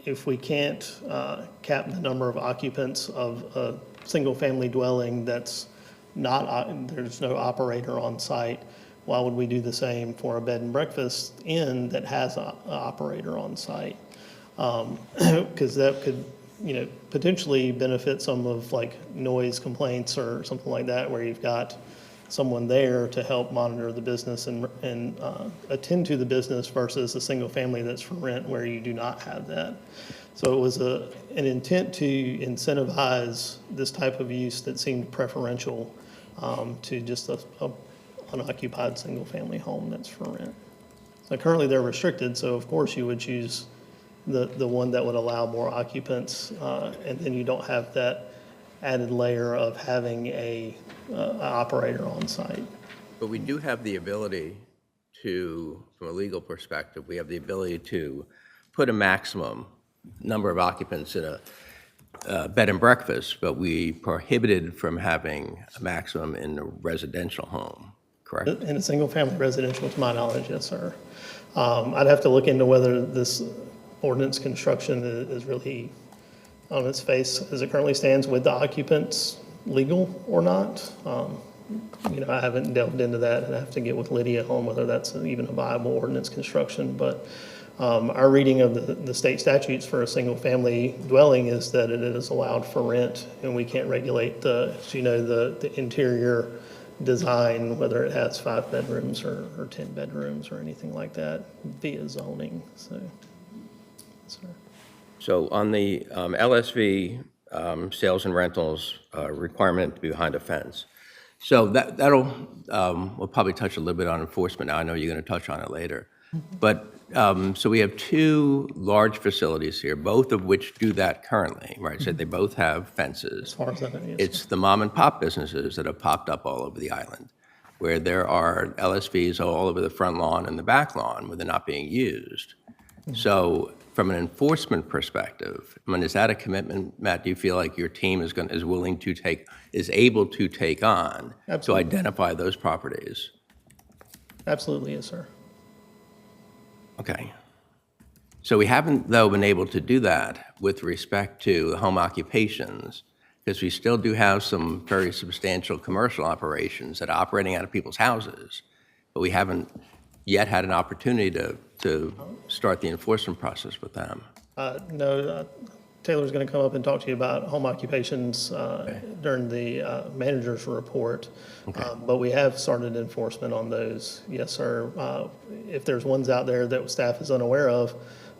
if we can't cap the number of occupants of a single-family dwelling that's not, there's no operator on site, why would we do the same for a bed and breakfast inn that has an operator on site? Because that could, potentially benefit some of like noise complaints or something like that, where you've got someone there to help monitor the business and attend to the business versus a single family that's for rent where you do not have that. So it was an intent to incentivize this type of use that seemed preferential to just an unoccupied single family home that's for rent. So currently they're restricted, so of course you would choose the one that would allow more occupants, and then you don't have that added layer of having an operator on site. But we do have the ability to, from a legal perspective, we have the ability to put a maximum number of occupants in a bed and breakfast, but we prohibited from having a maximum in a residential home, correct? In a single-family residential, to my knowledge, yes, sir. I'd have to look into whether this ordinance construction is really on its face as it currently stands with the occupants legal or not. I haven't delved into that, and I have to get with Lydia on whether that's even a viable ordinance construction. But our reading of the state statutes for a single-family dwelling is that it is allowed for rent, and we can't regulate the interior design, whether it has 5 bedrooms or 10 bedrooms or anything like that via zoning. So, sir. So on the LSV sales and rentals requirement to be behind a fence, so that'll, we'll probably touch a little bit on enforcement now. I know you're going to touch on it later. But, so we have 2 large facilities here, both of which do that currently, right? So they both have fences. As far as that, yes, It's the mom and pop businesses that have popped up all over the island, where there are LSVs all over the front lawn and the back lawn where they're not being used. So from an enforcement perspective, is that a commitment, Matt, do you feel like your team is able to take on to Absolutely. identify those properties? Absolutely, yes, sir. Okay. So we haven't, though, been able to do that with respect to home occupations, because we still do have some very substantial commercial operations that are operating out of people's houses, but we haven't yet had an opportunity to start the enforcement process with them. No, Taylor's going to come up and talk to you about home occupations during the manager's report. But we have started enforcement on those, yes, sir. If there's ones out there that staff is unaware of,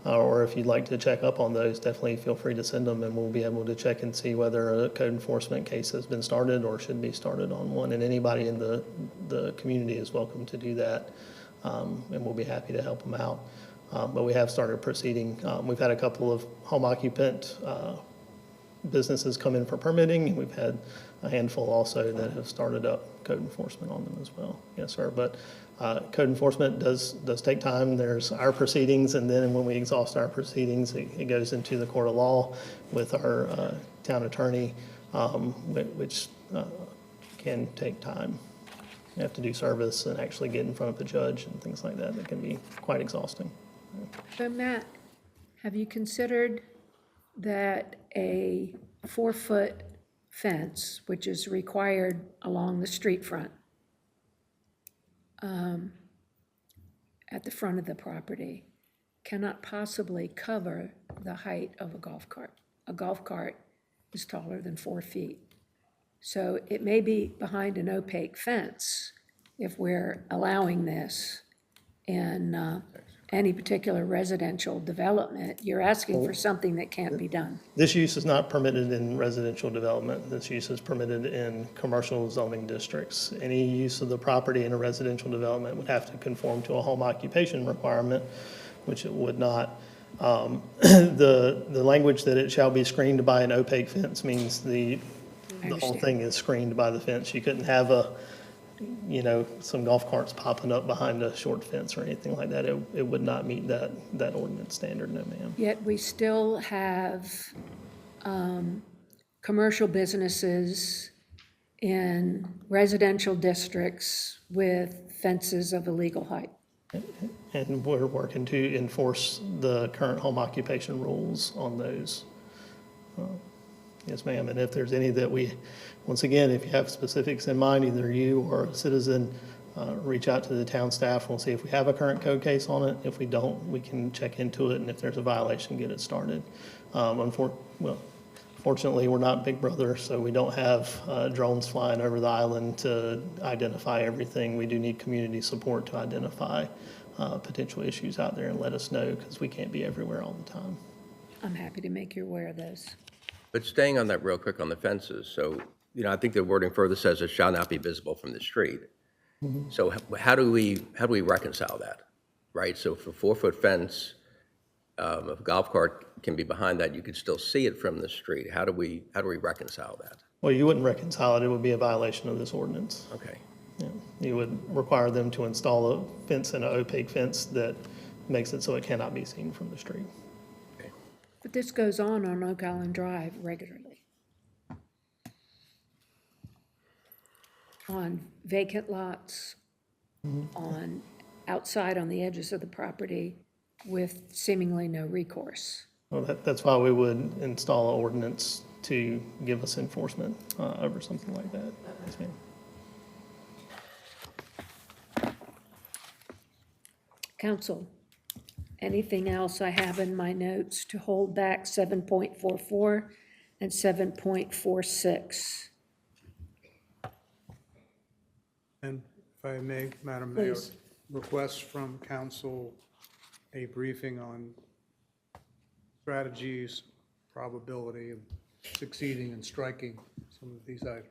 or if you'd like to check up on those, definitely feel free to send them, and we'll be able to check and see whether a code enforcement case has been started or should be started on one. And anybody in the community is welcome to do that, and we'll be happy to help them out. But we have started proceeding. We've had a couple of home occupant businesses come in for permitting, and we've had a handful also that have started up code enforcement on them as well. Yes, sir. But code enforcement does take time. There's our proceedings, and then when we exhaust our proceedings, it goes into the court of law with our town attorney, which can take time. You have to do service and actually get in front of a judge and things like that. That can be quite exhausting. But Matt, have you considered that a 4-foot fence, which is required along the street front, at the front of the property cannot possibly cover the height of a golf cart. A golf cart is taller than 4 feet. So it may be behind an opaque fence if we're allowing this in any particular residential development. You're asking for something that can't be done. This use is not permitted in residential development. This use is permitted in commercial zoning districts. Any use of the property in a residential development would have to conform to a home occupation requirement, which it would not. The language that it shall be screened by an opaque fence means the whole understand. thing is screened by the fence. You couldn't have some golf carts popping up behind a short fence or anything like that. It would not meet that ordinance standard, no ma'am. Yet we still have commercial businesses in residential districts with fences of illegal height. And we're working to enforce the current home occupation rules on those. Yes, ma'am. And if there's any that once again, if you have specifics in mind, either you or a citizen, reach out to the town staff. We'll see if we have a current code case on it. If we don't, we can check into it, and if there's a violation, get it started. Fortunately, we're not Big Brother, so we don't have drones flying over the island to identify everything. We do need community support to identify potential issues out there and let us know, because we can't be everywhere all the time. I'm happy to make you aware of those. But staying on that real quick on the fences, so, I think the wording further says it shall not be visible from the street. So how do we reconcile that, right? So if a 4-foot fence, if a golf cart can be behind that, you could still see it from the street. How do we reconcile that? Well, you wouldn't reconcile it. It would be a violation of this ordinance. Okay. Yeah. You would require them to install a fence, and an opaque fence that makes it so it cannot be seen from the street. But this goes on Oak Island Drive regularly. On vacant lots, on outside on the edges of the property with seemingly no recourse. Well, that's why we would install an ordinance to give us enforcement over something like that. Yes, ma'am. Council, anything else I have in my notes to hold back 7.44 and 7.46? And if I may, Madam Mayor, Please. request from council a briefing on strategies, probability of succeeding in striking some of these items.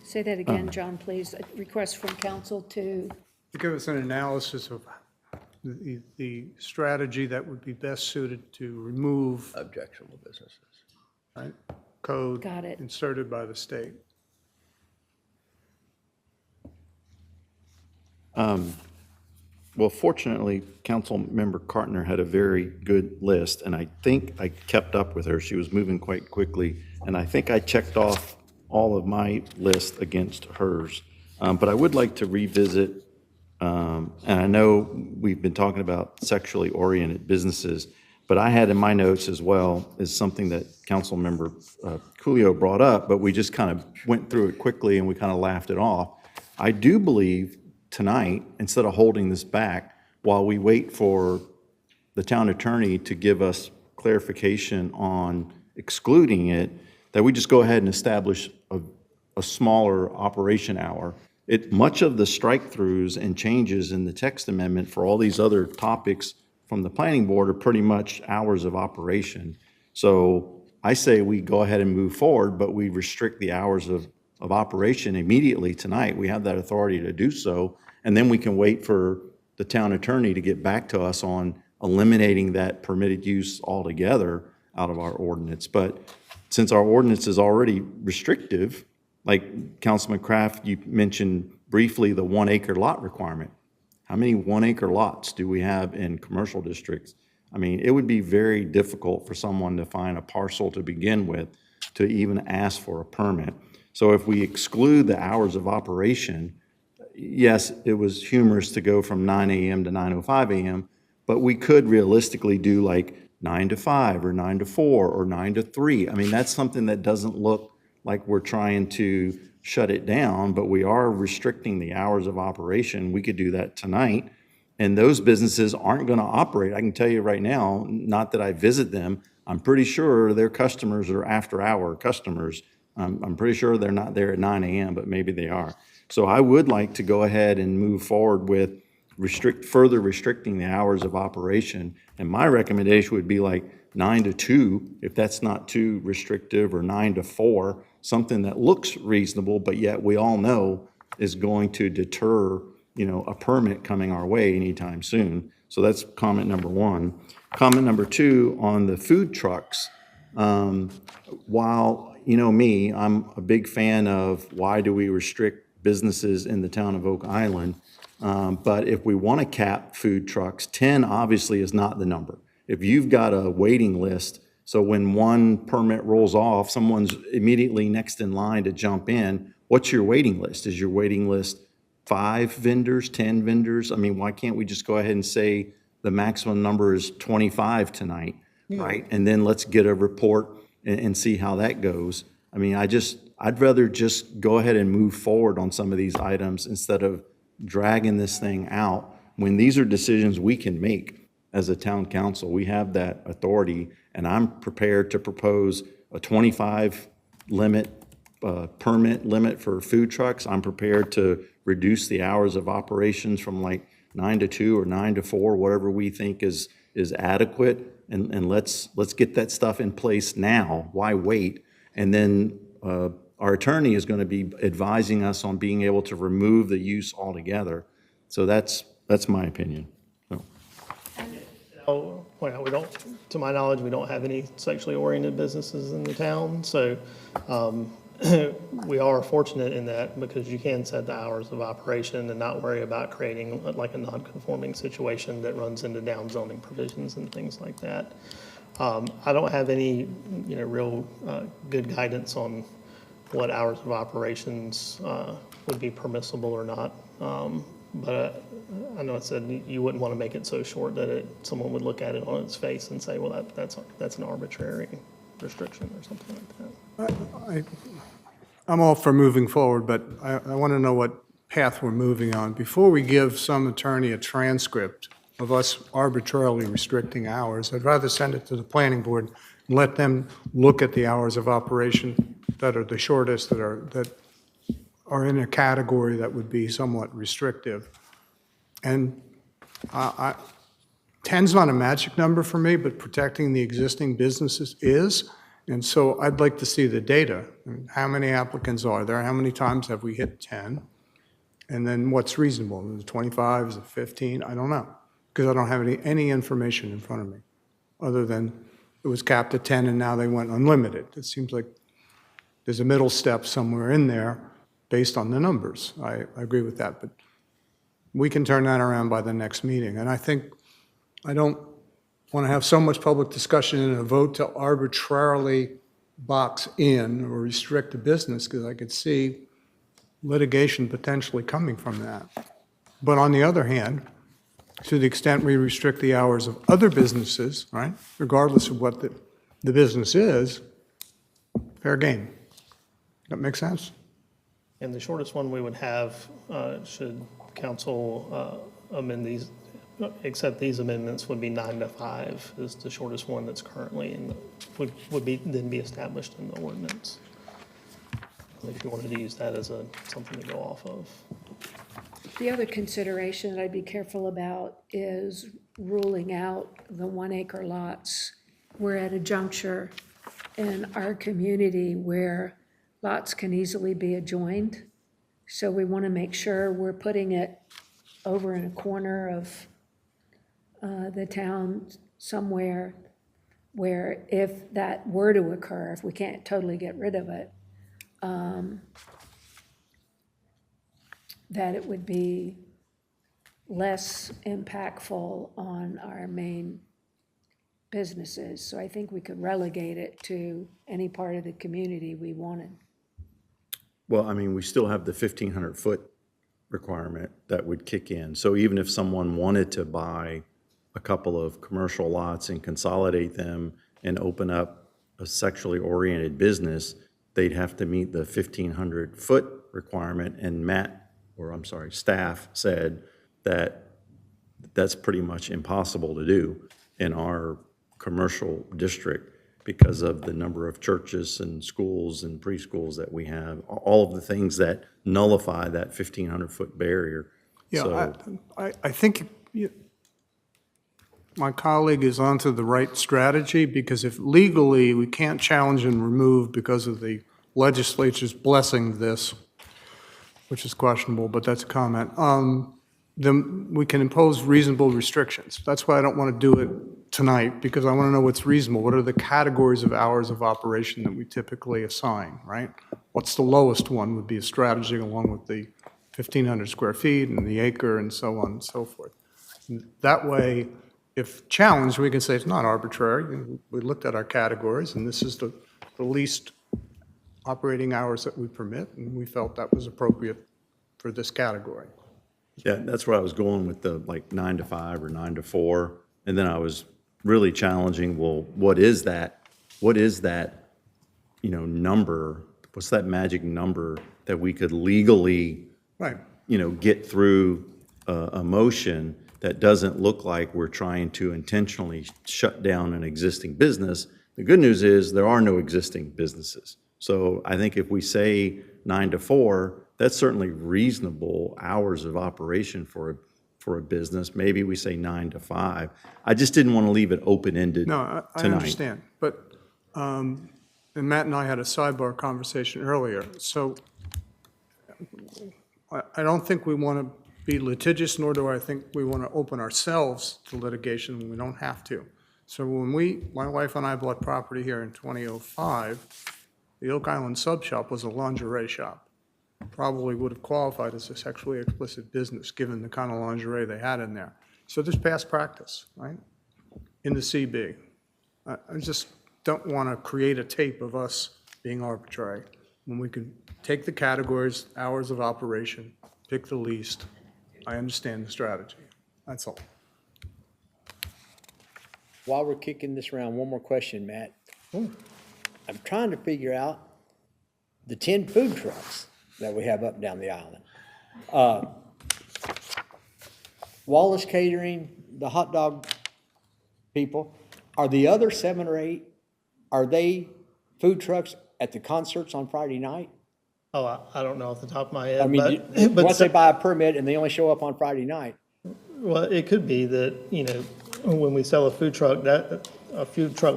Say that again, John, please. A request from council to, To give us an analysis of the strategy that would be best suited to remove, Objectionable businesses. right, code Got it. inserted by the state. Well, fortunately, Councilmember Cartner had a very good list, and I think I kept up with her. She was moving quite quickly, and I think I checked off all of my list against hers. But I would like to revisit, and I know we've been talking about sexually oriented businesses, but I had in my notes as well is something that Councilmember Coolio brought up, but we just kind of went through it quickly and we kind of laughed it off. I do believe tonight, instead of holding this back, while we wait for the town attorney to give us clarification on excluding it, that we just go ahead and establish a smaller operation hour. Much of the strike-throughs and changes in the text amendment for all these other topics from the planning board are pretty much hours of operation. So I say we go ahead and move forward, but we restrict the hours of operation immediately tonight. We have that authority to do so, and then we can wait for the town attorney to get back to us on eliminating that permitted use altogether out of our ordinance. But since our ordinance is already restrictive, like Councilman Kraft, you mentioned briefly the 1 acre lot requirement. How many 1 acre lots do we have in commercial districts? I mean, it would be very difficult for someone to find a parcel to begin with to even ask for a permit. So if we exclude the hours of operation, yes, it was humorous to go from 9 a.m. to 9:05 a.m., but we could realistically do like 9 to 5 or 9 to 4 or 9 to 3. I mean, that's something that doesn't look like we're trying to shut it down, but we are restricting the hours of operation. We could do that tonight, and those businesses aren't going to operate. I can tell you right now, not that I visit them, I'm pretty sure their customers are after-hour customers. I'm pretty sure they're not there at 9 a.m., but maybe they are. So I would like to go ahead and move forward with further restricting the hours of operation. And my recommendation would be like 9 to 2, if that's not too restrictive, or 9 to 4, something that looks reasonable, but yet we all know is going to deter, a permit coming our way anytime soon. So that's comment number one. Comment number two, on the food trucks, while, me, I'm a big fan of why do we restrict businesses in the town of Oak Island? But if we want to cap food trucks, 10 obviously is not the number. If you've got a waiting list, so when one permit rolls off, someone's immediately next in line to jump in, what's your waiting list? Is your waiting list 5 vendors, 10 vendors? I mean, why can't we just go ahead and say the maximum number is 25 tonight, right? And then let's get a report and see how that goes. I mean, I'd rather just go ahead and move forward on some of these items instead of dragging this thing out, when these are decisions we can make as a town council. We have that authority, and I'm prepared to propose a 25 permit limit for food trucks. I'm prepared to reduce the hours of operations from like 9 to 2 or 9 to 4, whatever we think is adequate. And let's get that stuff in place now. Why wait? And then our attorney is going to be advising us on being able to remove the use altogether. So that's my opinion. So. I'll point out, to my knowledge, we don't have any sexually oriented businesses in the town. So we are fortunate in that, because you can set the hours of operation and not worry about creating like a non-conforming situation that runs into downzoning provisions and things like that. I don't have any, real good guidance on what hours of operations would be permissible or not. But I know it said you wouldn't want to make it so short that someone would look at it on its face and say, well, that's an arbitrary restriction or something like that. I'm all for moving forward, but I want to know what path we're moving on. Before we give some attorney a transcript of us arbitrarily restricting hours, I'd rather send it to the planning board and let them look at the hours of operation that are the shortest, that are in a category that would be somewhat restrictive. And 10's not a magic number for me, but protecting the existing businesses is. And so I'd like to see the data. How many applicants are there? How many times have we hit 10? And then what's reasonable? Is it 25? Is it 15? I don't know, because I don't have any information in front of me, other than it was capped at 10 and now they went unlimited. It seems like there's a middle step somewhere in there based on the numbers. I agree with that, but we can turn that around by the next meeting. And I think I don't want to have so much public discussion and a vote to arbitrarily box in or restrict a business, because I could see litigation potentially coming from that. But on the other hand, to the extent we restrict the hours of other businesses, right, regardless of what the business is, fair game. That make sense? And the shortest one we would have, should council amend these, accept these amendments, would be 9 to 5 is the shortest one that's currently would be established in the ordinance. If you wanted to use that as something to go off of. The other consideration that I'd be careful about is ruling out the 1-acre lots. We're at a juncture in our community where lots can easily be adjoined. So we want to make sure we're putting it over in a corner of the town somewhere where, if that were to occur, if we can't totally get rid of it, that it would be less impactful on our main businesses. So I think we could relegate it to any part of the community we wanted. Well, I mean, we still have the 1,500-foot requirement that would kick in. So even if someone wanted to buy a couple of commercial lots and consolidate them and open up a sexually oriented business, they'd have to meet the 1,500-foot requirement, and staff said that that's pretty much impossible to do in our commercial district because of the number of churches and schools and preschools that we have, all of the things that nullify that 1,500-foot barrier. Yeah, So- I think my colleague is onto the right strategy, because if legally we can't challenge and remove because of the legislature's blessing this, which is questionable, but that's a comment, then we can impose reasonable restrictions. That's why I don't want to do it tonight, because I want to know what's reasonable. What are the categories of hours of operation that we typically assign, right? What's the lowest one would be a strategy, along with the 1,500 square feet and the acre and so on and so forth. That way, if challenged, we can say it's not arbitrary. We looked at our categories, and this is the least operating hours that we permit, and we felt that was appropriate for this category. Yeah, that's where I was going with the 9 to 5 or 9 to 4. And then I was really challenging, well, what is that, number? What's that magic number that we could legally, Right. get through a motion that doesn't look like we're trying to intentionally shut down an existing business? The good news is there are no existing businesses. So I think if we say 9 to 4, that's certainly reasonable hours of operation for a business. Maybe we say 9 to 5. I just didn't want to leave it open-ended No, I tonight. understand, but, and Matt and I had a sidebar conversation earlier, so I don't think we want to be litigious, nor do I think we want to open ourselves to litigation when we don't have to. So when my wife and I bought property here in 2005, the Oak Island Sub Shop was a lingerie shop. Probably would have qualified as a sexually explicit business, given the kind of lingerie they had in there. So there's past practice, right, in the CB. I just don't want to create a tape of us being arbitrary, when we can take the categories, hours of operation, pick the least. I understand the strategy. That's all. While we're kicking this around, one more question, Matt. I'm trying to figure out the 10 food trucks that we have up and down the island. Wallace Catering, the hot dog people, are the other 7 or 8, are they food trucks at the concerts on Friday night? Oh, I don't know off the top of my head. I mean, but once they buy a permit and they only show up on Friday night, Well, it could be that, when we sell a food truck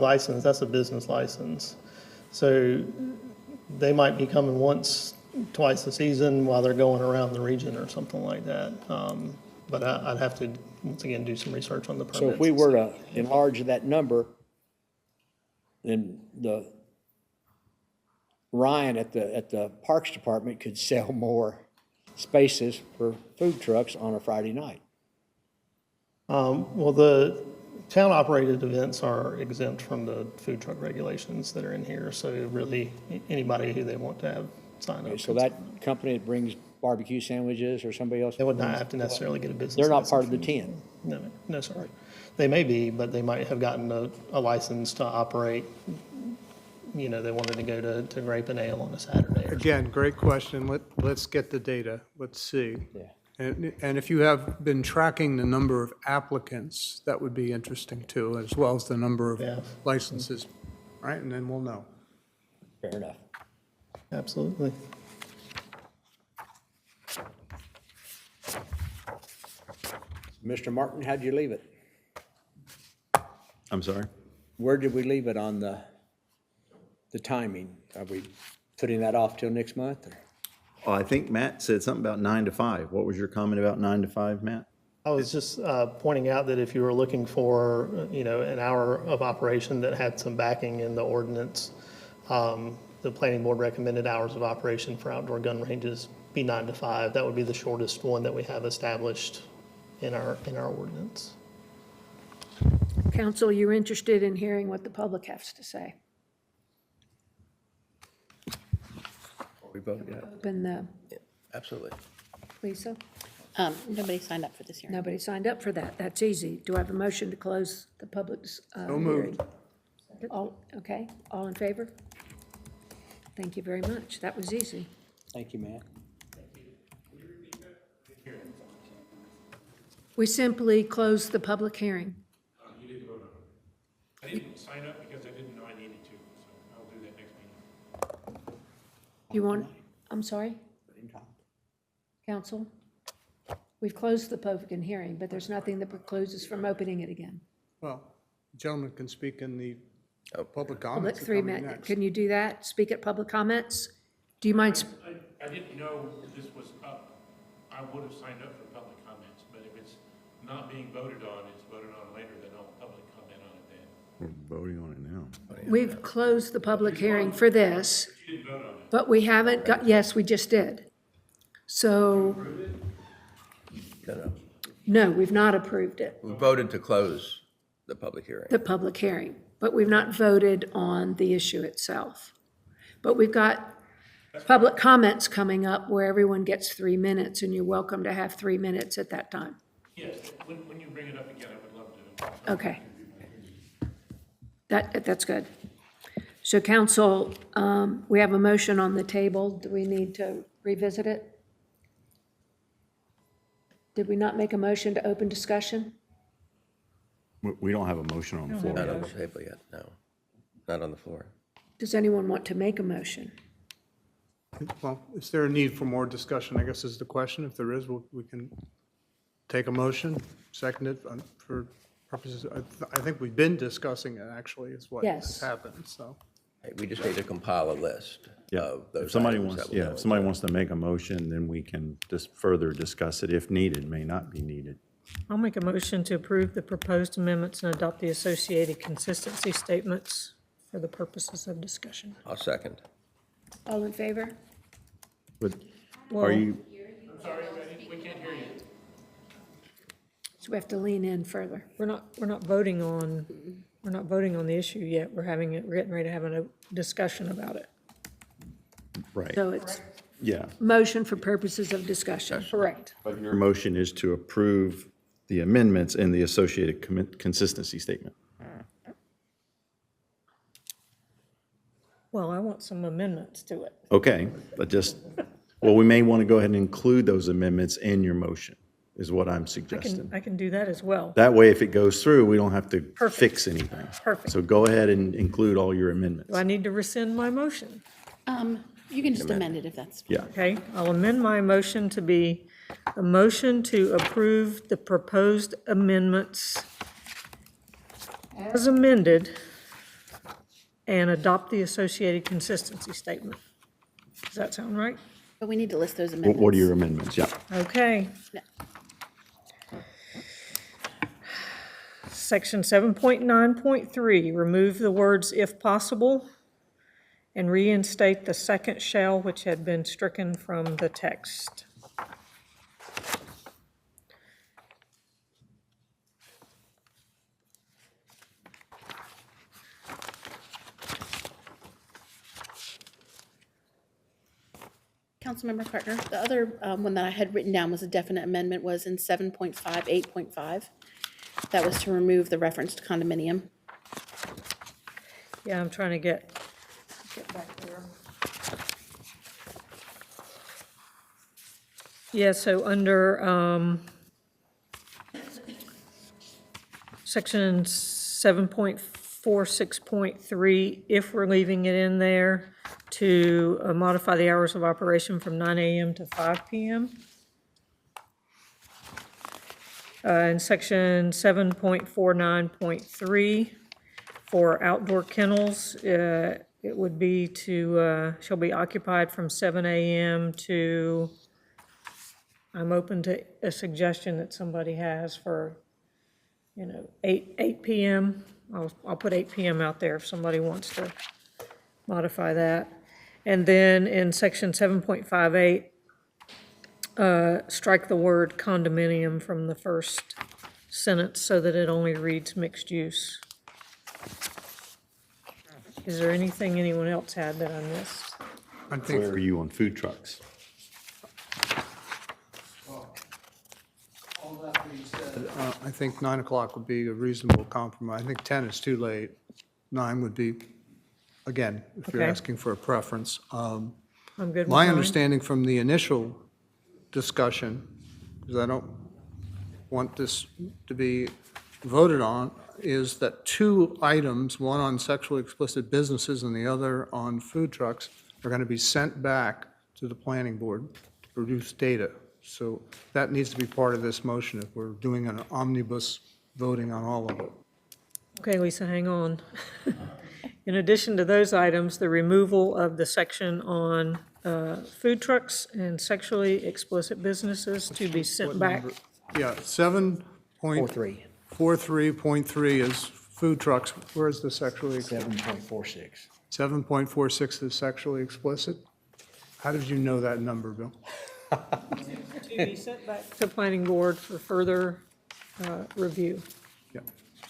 license, that's a business license. So they might be coming once, twice a season while they're going around the region or something like that. But I'd have to, once again, do some research on the permits. so if we were to enlarge that number, then the Ryan at the Parks Department could sell more spaces for food trucks on a Friday night. Well, the town-operated events are exempt from the food truck regulations that are in here, so really, anybody who they want to have sign up. So that company that brings barbecue sandwiches or somebody else? They would not have to necessarily get a business. They're not part of license. the 10. No, no, sir. They may be, but they might have gotten a license to operate. They wanted to go to Grape and Ale on a Saturday. Again, great question. Let's get the data. Let's see. Yeah. And if you have been tracking the number of applicants, that would be interesting too, as well as the number of Yeah. licenses, right? And then we'll know. Fair enough. Absolutely. Mr. Martin, how'd you leave it? I'm sorry? Where did we leave it on the timing? Are we putting that off till next month? Or? Well, I think Matt said something about 9 to 5. What was your comment about 9 to 5, Matt? I was just pointing out that if you were looking for, an hour of operation that had some backing in the ordinance, the planning board recommended hours of operation for outdoor gun ranges be 9 to 5. That would be the shortest one that we have established in our ordinance. Council, you're interested in hearing what the public has to say. We vote, yeah, Open the, absolutely. Lisa? Nobody signed up for this hearing. Nobody signed up for that. That's easy. Do I have a motion to close the public's So moved. hearing? All in favor? Thank you very much. That was easy. Thank you, Matt. We simply closed the public hearing. You didn't vote on it. I didn't sign up because I didn't know I needed to, so I'll do that next meeting. You want, I'm sorry, counsel? We've closed the public hearing, but there's nothing that precludes us from opening it again. Well, the gentleman can speak in the public Public comments. 3 minutes. Can you do that? Speak at public comments? Do you mind? I didn't know this was up. I would have signed up for public comments, but if it's not being voted on, it's voted on later, then I'll public comment on it then. We're voting on it now. We've closed the public hearing for this, You didn't vote on it. but we haven't got, yes, we just did. So, No. no, we've not approved it, We voted to close the public hearing. the public hearing, but we've not voted on the issue itself. But we've got public comments coming up where everyone gets 3 minutes, and you're welcome to have 3 minutes at that time. Yes, when you bring it up again, I would love to. Okay. That's good. So council, we have a motion on the table. Do we need to revisit it? Did we not make a motion to open discussion? We don't have a motion on the floor. Not on the table yet, no. Not on the floor. Does anyone want to make a motion? Well, is there a need for more discussion, I guess is the question. If there is, we can take a motion, second it for purposes, I think we've been discussing it, actually, is what has Yes. happened, so. Hey, we just need to compile a list Yeah, of those if somebody items wants, that we'll yeah, go if somebody into. wants to make a motion, then we can just further discuss it if needed, may not be needed. I'll make a motion to approve the proposed amendments and adopt the associated consistency statements for the purposes of discussion. I'll second. All in favor? But Well- are you, I'm sorry, we can't hear you. So we have to lean in further. We're not voting on the issue yet. We're getting ready to have a discussion about it. right, So it's yeah. motion for purposes of discussion. Correct. But your motion is to approve the amendments and the associated consistency statement. Well, I want some amendments to it. Okay, but well, we may want to go ahead and include those amendments in your motion, is what I'm suggesting. I can do that as well. That way, if it goes through, we don't have to Perfect. fix anything. Perfect. So go ahead and include all your amendments. Do I need to rescind my motion? You can just amend it if that's. Yeah, Okay, I'll amend my motion to be a motion to approve the proposed amendments as amended and adopt the associated consistency statement. Does that sound right? But we need to list those amendments. what are your amendments? Yeah. Okay. Yeah. Section 7.9.3, remove the words "if possible" and reinstate the second "shall," which had been stricken from the text. Councilmember Carter, the other one that I had written down was a definite amendment was in 7.58.5. That was to remove the reference to condominium. Yeah, I'm trying to get back there. Yeah, so under section 7.46.3, if we're leaving it in there, to modify the hours of operation from 9 a.m. to 5 p.m. In section 7.49.3, for outdoor kennels, it would be shall be occupied from 7 a.m. to, I'm open to a suggestion that somebody has for, 8 p.m. I'll put 8 p.m. out there if somebody wants to modify that. And then in section 7.58, strike the word condominium from the first sentence so that it only reads mixed use. Is there anything anyone else had that I missed? I think, Where are you on food trucks? I think 9 o'clock would be a reasonable compromise. I think 10 is too late. 9 would be again, if you're Okay. asking for a preference. I'm good with My mine. understanding from the initial discussion, because I don't want this to be voted on, is that two items, one on sexually explicit businesses and the other on food trucks, are going to be sent back to the planning board to produce data. So that needs to be part of this motion if we're doing an omnibus voting on all of it. Okay, Lisa, hang on. In addition to those items, the removal of the section on food trucks and sexually explicit businesses to be sent What back. number? Yeah, 7.43.3 is food trucks. Where is the sexually? 7.46. 7.46 is sexually explicit? How did you know that number, Bill? To be sent back to planning board for further review. Yeah.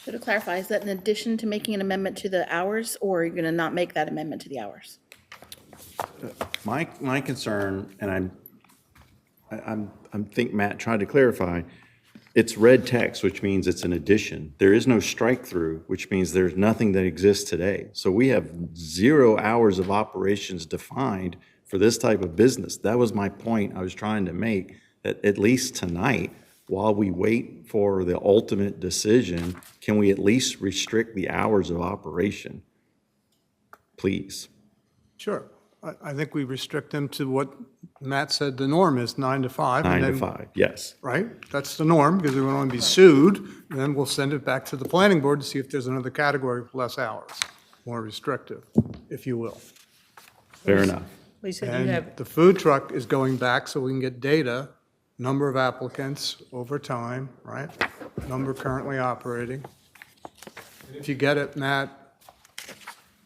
So to clarify, is that in addition to making an amendment to the hours, or are you going to not make that amendment to the hours? My concern, and I'm think Matt tried to clarify, it's red text, which means it's an addition. There is no strike through, which means there's nothing that exists today. So we have 0 hours of operations defined for this type of business. That was my point I was trying to make, that at least tonight, while we wait for the ultimate decision, can we at least restrict the hours of operation? Please. Sure. I think we restrict them to what Matt said the norm is, 9 to 5. and 9 to then- 5, yes. Right? That's the norm, because we don't want to be sued. And then we'll send it back to the planning board to see if there's another category with less hours, more restrictive, if you will. Fair enough. Lisa, do you And have, the food truck is going back so we can get data, number of applicants over time, right? Number currently operating. If you get it, Matt,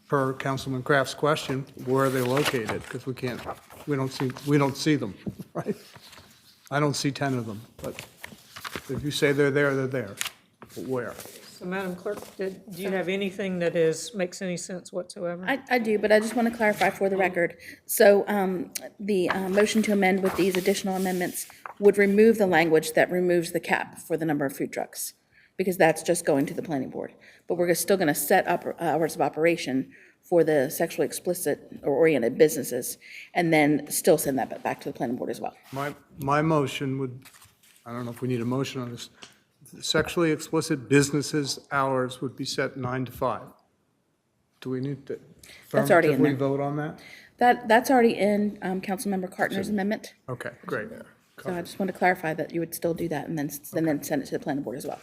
per Councilman Kraft's question, where are they located? Because we don't see them, right? I don't see 10 of them, but if you say they're there, they're there. But where? so Madam Clerk, do you have anything that makes any sense whatsoever? I do, but I just want to clarify for the record. So the motion to amend with these additional amendments would remove the language that removes the cap for the number of food trucks, because that's just going to the planning board. But we're still going to set up hours of operation for the sexually explicit or oriented businesses, and then still send that back to the planning board as well. My motion would, I don't know if we need a motion on this, sexually explicit businesses' hours would be set 9 to 5. Do we need to That's already in affirmatively there. vote on that? That's already in Councilmember Cartner's amendment. Okay, great. So I just want to clarify that you would still do that and then send it to the planning board as well.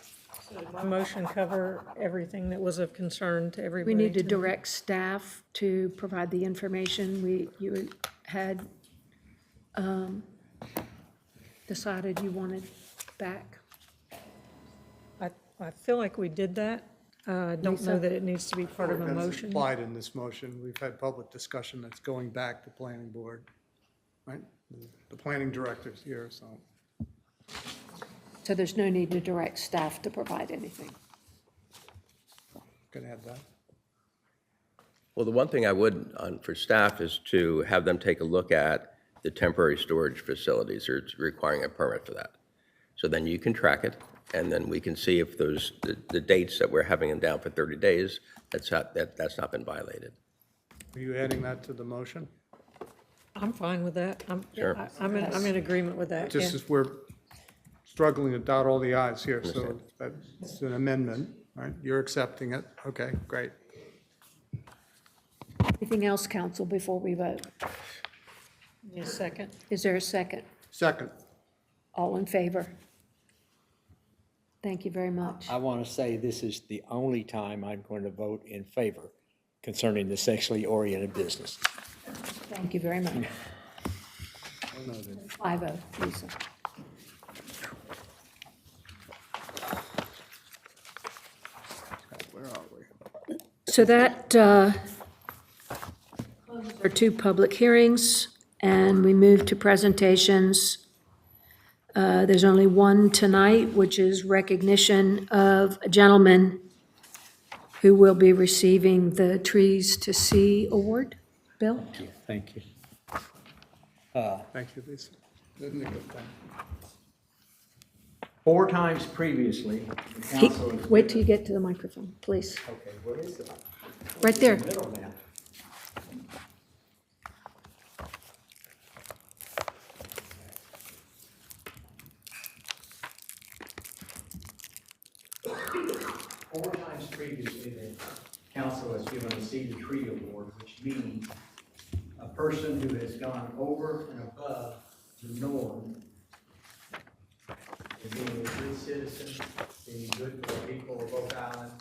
Did my motion cover everything that was of concern to everybody? We need to tonight? direct staff to provide the information you had decided you wanted back. I feel like we did that. I don't know that it needs to be part of a That's motion. implied in this motion. We've had public discussion that's going back to planning board, right? The planning director's here, so. So there's no need to direct staff to provide anything. Can add that. Well, the one thing I would, for staff, is to have them take a look at the temporary storage facilities, or it's requiring a permit for that. So then you can track it, and then we can see if those, the dates that we're having them down for 30 days, that's not been violated. Are you adding that to the motion? I'm fine with that. Sure. I'm in agreement with that, yeah. Just as we're struggling to dot all the i's here, so that's an amendment, right? You're accepting it. Okay, great. Anything else, council, before we vote? Need a second? Is there a second? Second. All in favor? Thank you very much. I want to say this is the only time I'm going to vote in favor concerning the sexually oriented business. Thank you very much. 5-0, Lisa. Where are we? So that are two public hearings, and we move to presentations. There's only one tonight, which is recognition of a gentleman who will be receiving the Trees to Sea Award. Bill? Thank you. Thank you, Lisa. Isn't it a good thing? 4 times previously, the council has... Wait till you get to the microphone, please. Okay, what is it? Right there. Middle now. 4 times previously, the council has given a seeded tree award, which means a person who has gone over and above the norm in being a good citizen, being good for the people of Oak Island,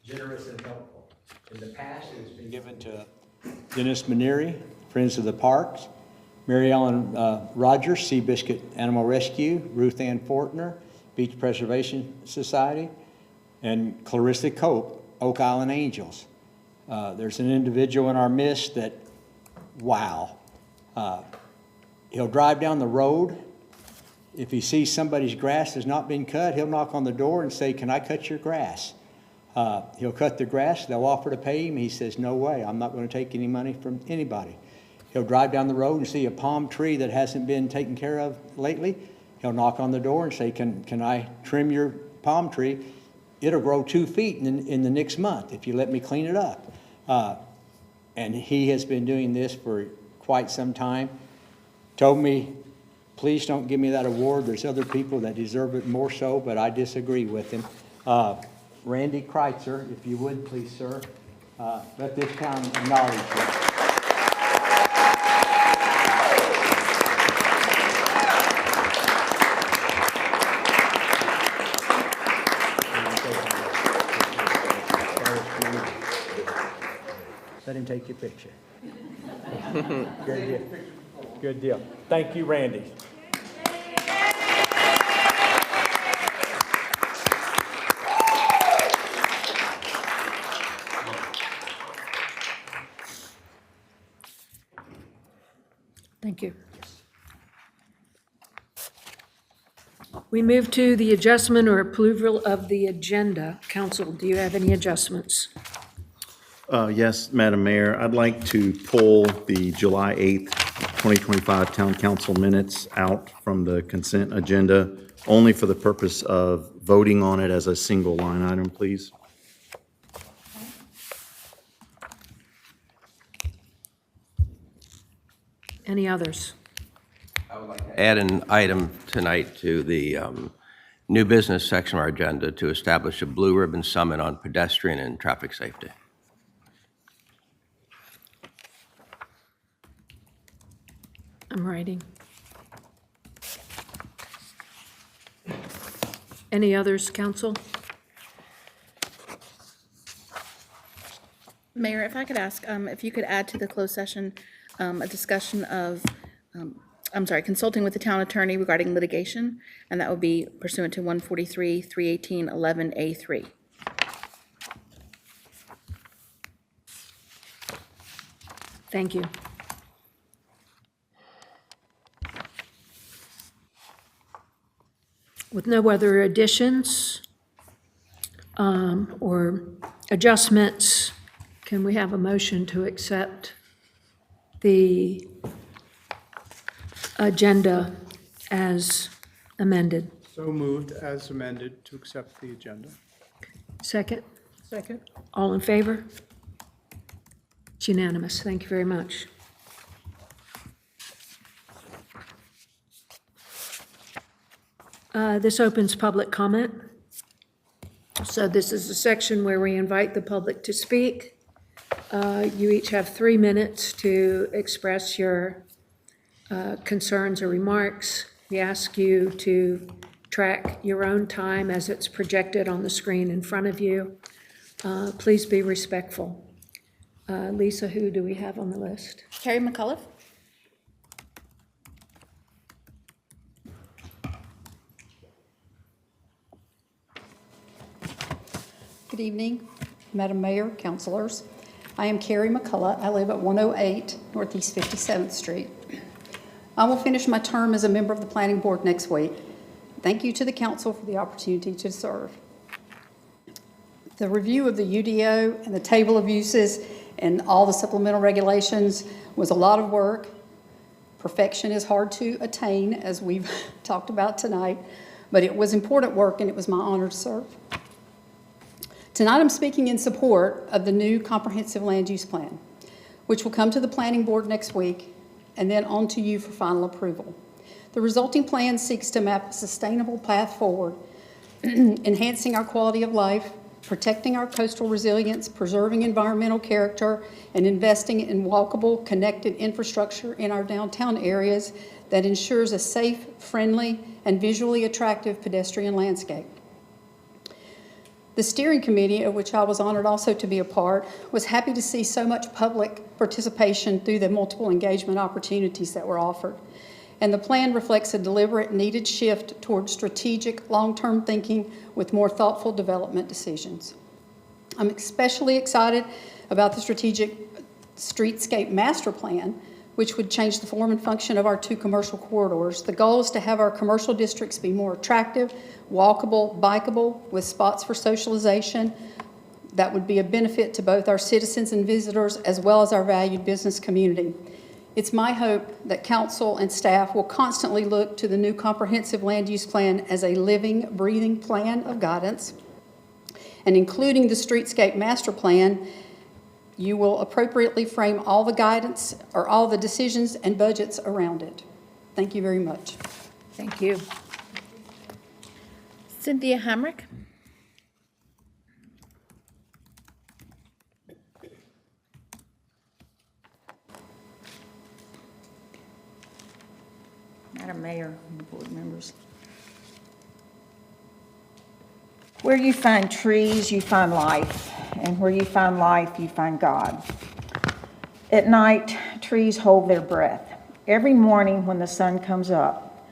generous and helpful. In the past, it has been given to Dennis Maneri, Friends of the Parks, Mary Ellen Rogers, Seabiscuit Animal Rescue, Ruth Ann Fortner, Beach Preservation Society, and Clarissa Cope, Oak Island Angels. There's an individual in our midst that, wow, he'll drive down the road. If he sees somebody's grass has not been cut, he'll knock on the door and say, "Can I cut your grass?" He'll cut the grass, they'll offer to pay him. He says, "No way, I'm not going to take any money from anybody." He'll drive down the road and see a palm tree that hasn't been taken care of lately. He'll knock on the door and say, can I trim your palm tree? It'll grow 2 feet in the next month if you let me clean it up. And he has been doing this for quite some time. Told me, please don't give me that award. There's other people that deserve it more so, but I disagree with him. Randy Kreitzer, if you would, please, sir, let this town acknowledge you. Let him take your picture. Good deal. Good deal. Thank you, Randy. Thank you. We move to the adjustment or approval of the agenda. Council, do you have any adjustments? Yes, Madam Mayor, I'd like to pull the July 8th, 2025 Town Council minutes out from the consent agenda, only for the purpose of voting on it as a single line item, please. Any others? I would like to add an item tonight to the new business section of our agenda to establish a Blue Ribbon Summit on pedestrian and traffic safety. I'm writing. Any others, council? Mayor, if I could ask, if you could add to the closed session a discussion of, consulting with the town attorney regarding litigation, and that would be pursuant to 143, 318, 11A3. Thank you. With no other additions or adjustments, can we have a motion to accept the agenda as amended? So moved as amended to accept the agenda. Second? Second. All in favor? It's unanimous. Thank you very much. This opens public comment. So this is a section where we invite the public to speak. You each have 3 minutes to express your concerns or remarks. We ask you to track your own time as it's projected on the screen in front of you. Please be respectful. Lisa, who do we have on the list? Carrie McCullough? Good evening, Madam Mayor, councilors. I am Carrie McCullough. I live at 108 Northeast 57th Street. I will finish my term as a member of the Planning Board next week. Thank you to the council for the opportunity to serve. The review of the UDO and the table of uses and all the supplemental regulations was a lot of work. Perfection is hard to attain, as we've talked about tonight, but it was important work and it was my honor to serve. Tonight I'm speaking in support of the new comprehensive land use plan, which will come to the Planning Board next week and then on to you for final approval. The resulting plan seeks to map a sustainable path forward enhancing our quality of life, protecting our coastal resilience, preserving environmental character, and investing in walkable, connected infrastructure in our downtown areas that ensures a safe, friendly, and visually attractive pedestrian landscape. The steering committee, of which I was honored also to be a part, was happy to see so much public participation through the multiple engagement opportunities that were offered. And the plan reflects a deliberate, needed shift toward strategic, long-term thinking with more thoughtful development decisions. I'm especially excited about the strategic streetscape master plan, which would change the form and function of our 2 commercial corridors. The goal is to have our commercial districts be more attractive, walkable, bikeable, with spots for socialization. That would be a benefit to both our citizens and visitors, as well as our valued business community. It's my hope that council and staff will constantly look to the new comprehensive land use plan as a living, breathing plan of guidance. And including the streetscape master plan, you will appropriately frame all the guidance or all the decisions and budgets around it. Thank you very much. Thank you. Cynthia Hamrick? Madam Mayor and board members. Where you find trees, you find life, and where you find life, you find God. At night, trees hold their breath. Every morning when the sun comes up,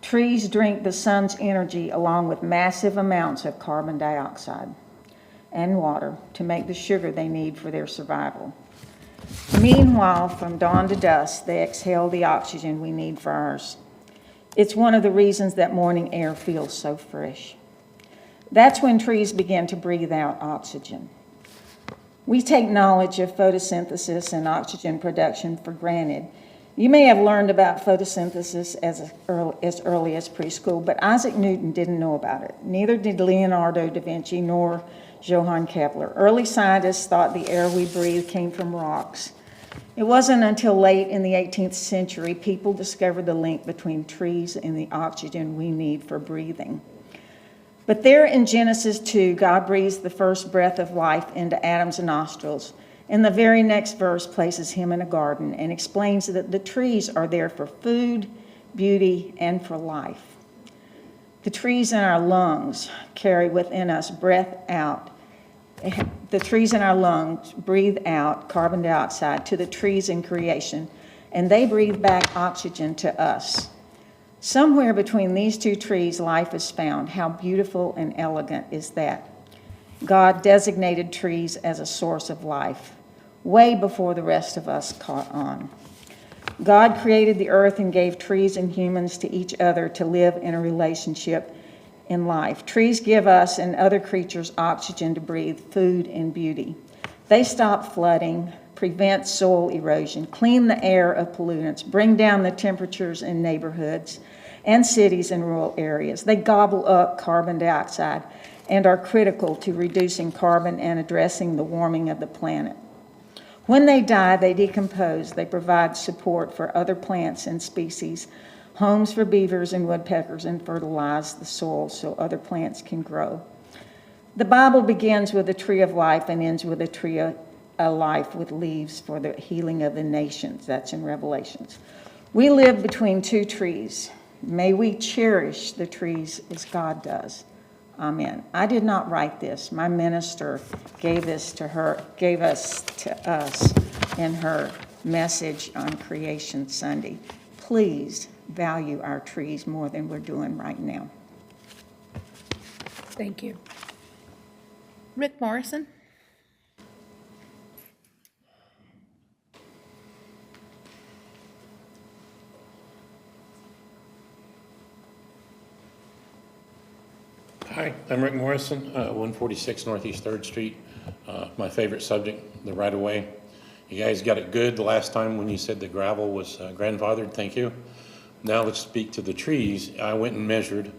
trees drink the sun's energy along with massive amounts of carbon dioxide and water to make the sugar they need for their survival. Meanwhile, from dawn to dusk, they exhale the oxygen we need for ours. It's one of the reasons that morning air feels so fresh. That's when trees begin to breathe out oxygen. We take knowledge of photosynthesis and oxygen production for granted. You may have learned about photosynthesis as early as preschool, but Isaac Newton didn't know about it. Neither did Leonardo da Vinci nor Johann Kepler. Early scientists thought the air we breathe came from rocks. It wasn't until late in the 18th century people discovered the link between trees and the oxygen we need for breathing. But there in Genesis 2, God breathes the first breath of life into Adam's nostrils. And the very next verse places him in a garden and explains that the trees are there for food, beauty, and for life. The trees in our lungs carry within us breath out. The trees in our lungs breathe out carbon dioxide to the trees in creation, and they breathe back oxygen to us. Somewhere between these 2 trees, life is found. How beautiful and elegant is that? God designated trees as a source of life, way before the rest of us caught on. God created the earth and gave trees and humans to each other to live in a relationship in life. Trees give us and other creatures oxygen to breathe, food, and beauty. They stop flooding, prevent soil erosion, clean the air of pollutants, bring down the temperatures in neighborhoods and cities and rural areas. They gobble up carbon dioxide and are critical to reducing carbon and addressing the warming of the planet. When they die, they decompose. They provide support for other plants and species, homes for beavers and woodpeckers, and fertilize the soil so other plants can grow. The Bible begins with a tree of life and ends with a tree of life with leaves for the healing of the nations. That's in Revelations. We live between 2 trees. May we cherish the trees as God does. Amen. I did not write this. My minister gave us to us in her message on Creation Sunday. Please value our trees more than we're doing right now. Thank you. Rick Morrison? Hi, I'm Rick Morrison, 146 Northeast 3rd Street. My favorite subject, the right-of-way. You guys got it good the last time when you said the gravel was grandfathered. Thank you. Now let's speak to the trees. I went and measured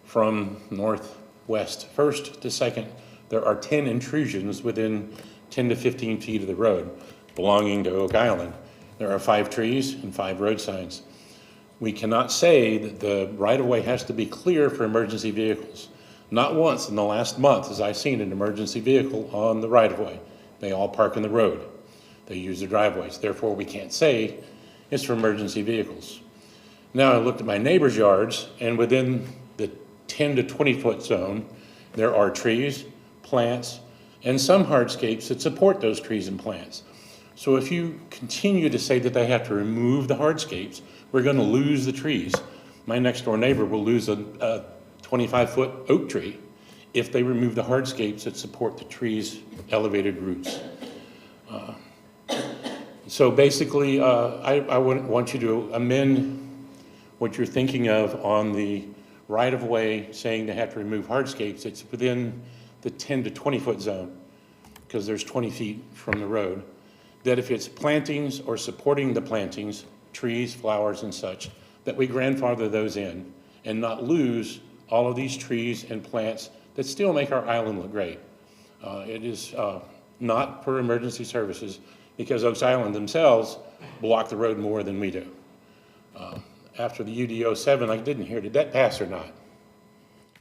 from northwest 1st to 2nd. There are 10 intrusions within 10 to 15 feet of the road belonging to Oak Island. There are 5 trees and 5 road signs. We cannot say that the right-of-way has to be clear for emergency vehicles. Not once in the last month has I seen an emergency vehicle on the right-of-way. They all park in the road. They use the driveways. Therefore, we can't say it's for emergency vehicles. Now, I looked at my neighbors' yards, and within the 10 to 20-foot zone, there are trees, plants, and some hardscapes that support those trees and plants. So if you continue to say that they have to remove the hardscapes, we're going to lose the trees. My next door neighbor will lose a 25-foot oak tree if they remove the hardscapes that support the tree's elevated roots. So basically, I would want you to amend what you're thinking of on the right-of-way, saying they have to remove hardscapes. It's within the 10 to 20-foot zone, because there's 20 feet from the road. That if it's plantings or supporting the plantings, trees, flowers, and such, that we grandfather those in and not lose all of these trees and plants that still make our island look great. It is not per emergency services, because Oaks Island themselves block the road more than we do. After the UDO 7, I didn't hear, did that pass or not?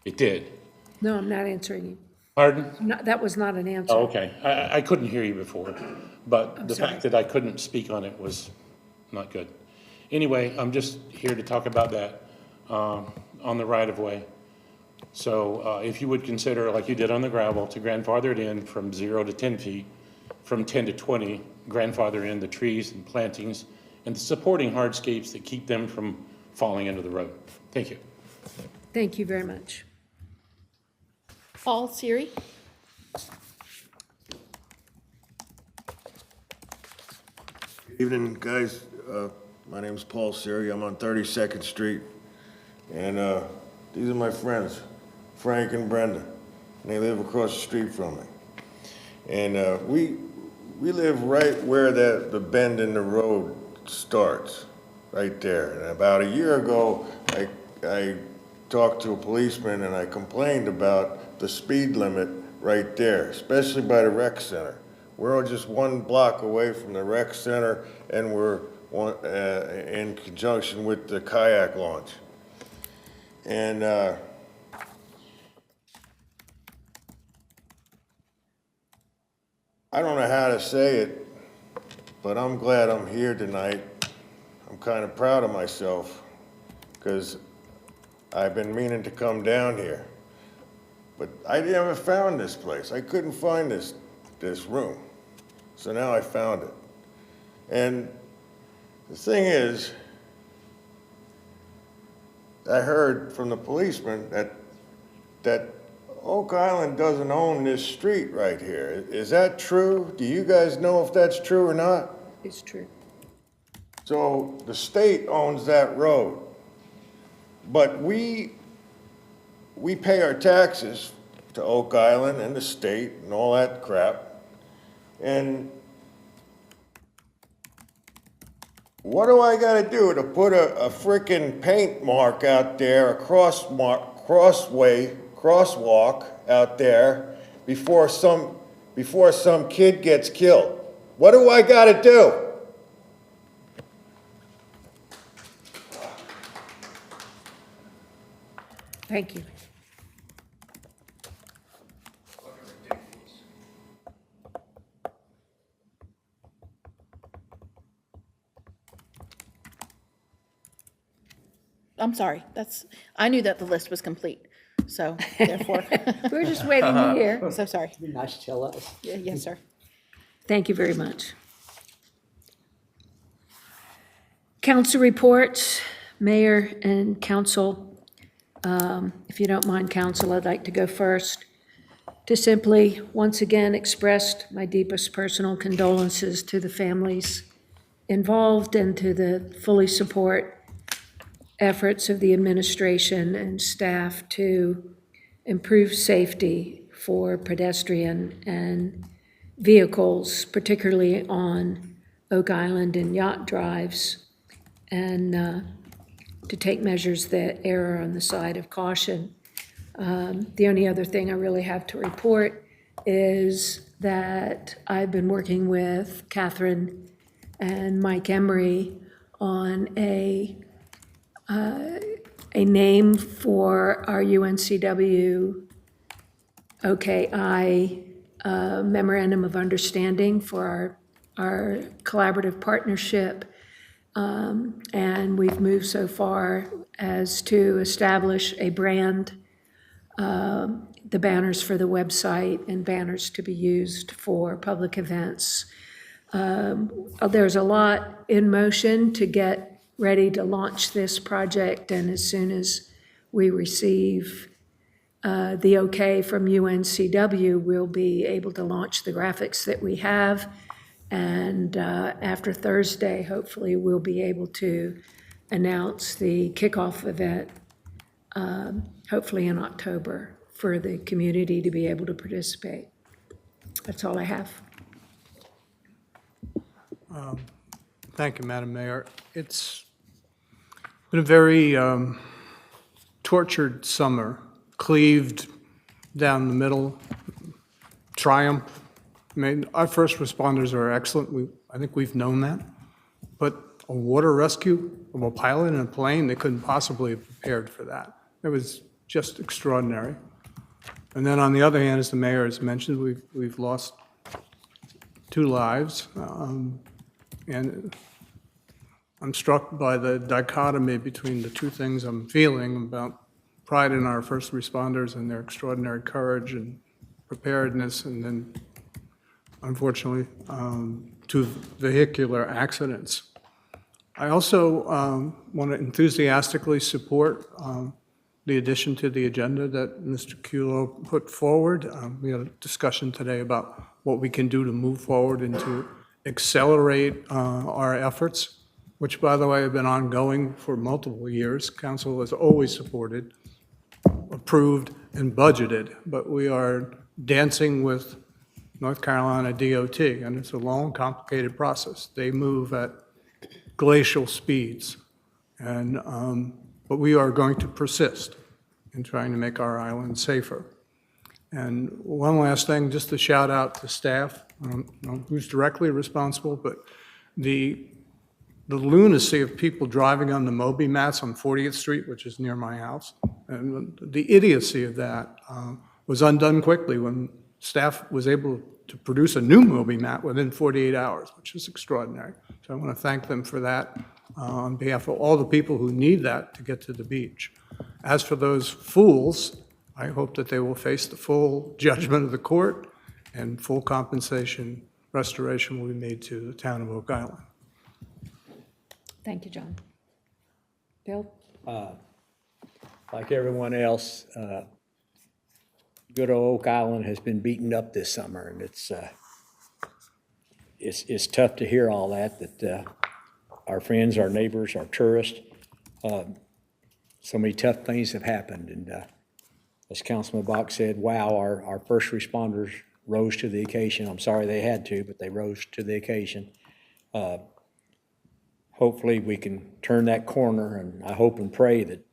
It did. No, I'm not answering you. Pardon? That was not an answer. Oh, okay. I couldn't hear you before, but the sorry. fact that I couldn't speak on it was not good. Anyway, I'm just here to talk about that on the right-of-way. So if you would consider, like you did on the gravel, to grandfather it in from 0 to 10 feet, from 10 to 20, grandfather in the trees and plantings and the supporting hardscapes that keep them from falling into the road. Thank you. Thank you very much. Paul Siri? Evening, guys. My name's Paul Siri. I'm on 32nd Street. And these are my friends, Frank and Brenda. And they live across the street from me. And we live right where the bend in the road starts, right there. And about a year ago, I talked to a policeman and I complained about the speed limit right there, especially by the rec center. We're just one block away from the rec center, and we're in conjunction with the kayak launch. And I don't know how to say it, but I'm glad I'm here tonight. I'm kind of proud of myself, because I've been meaning to come down here. But I never found this place. I couldn't find this room. So now I found it. And the thing is, I heard from the policeman that Oak Island doesn't own this street right here. Is that true? Do you guys know if that's true or not? It's true. So the state owns that road. But we pay our taxes to Oak Island and the state and all that crap. And what do I gotta do to put a frickin' paint mark out there, a crosswalk out there before some kid gets killed? What do I gotta do? Thank you. I'm sorry, I knew that the list was complete, so therefore. We're just waiting to hear. So sorry. It'd be nice to tell us. Yes, sir. Thank you very much. Council reports, mayor and council. If you don't mind, council, I'd like to go first to simply, once again, express my deepest personal condolences to the families involved and to the fully support efforts of the administration and staff to improve safety for pedestrian and vehicles, particularly on Oak Island and yacht drives, and to take measures that err on the side of caution. The only other thing I really have to report is that I've been working with Catherine and Mike Emery on a name for our UNCW OKI memorandum of understanding for our collaborative partnership. And we've moved so far as to establish a brand, the banners for the website and banners to be used for public events. There's a lot in motion to get ready to launch this project, and as soon as we receive the okay from UNCW, we'll be able to launch the graphics that we have. And after Thursday, hopefully, we'll be able to announce the kickoff event, hopefully in October, for the community to be able to participate. That's all I have. Thank you, Madam Mayor. It's been a very tortured summer, cleaved down the middle, triumph. I mean, our first responders are excellent. I think we've known that. But a water rescue of a pilot in a plane, they couldn't possibly have prepared for that. It was just extraordinary. And then on the other hand, as the mayor has mentioned, we've lost 2 lives. And I'm struck by the dichotomy between the 2 things I'm feeling about pride in our first responders and their extraordinary courage and preparedness, and then, unfortunately, 2 vehicular accidents. I also want to enthusiastically support the addition to the agenda that Mr. Culo put forward. We had a discussion today about what we can do to move forward and to accelerate our efforts, which, by the way, have been ongoing for multiple years. Council has always supported, approved, and budgeted, but we are dancing with North Carolina DOT, and it's a long, complicated process. They move at glacial speeds, and but we are going to persist in trying to make our island safer. And one last thing, just a shout out to staff. I don't know who's directly responsible, but the lunacy of people driving on the Moby mats on 40th Street, which is near my house, and the idiocy of that was undone quickly when staff was able to produce a new Moby mat within 48 hours, which is extraordinary. So I want to thank them for that on behalf of all the people who need that to get to the beach. As for those fools, I hope that they will face the full judgment of the court and full compensation restoration will be made to the town of Oak Island. Thank you, John. Bill? Like everyone else, good old Oak Island has been beaten up this summer, and it's tough to hear all that our friends, our neighbors, our tourists, so many tough things have happened. And as Councilman Bach said, wow, our first responders rose to the occasion. I'm sorry they had to, but they rose to the occasion. Hopefully we can turn that corner, and I hope and pray that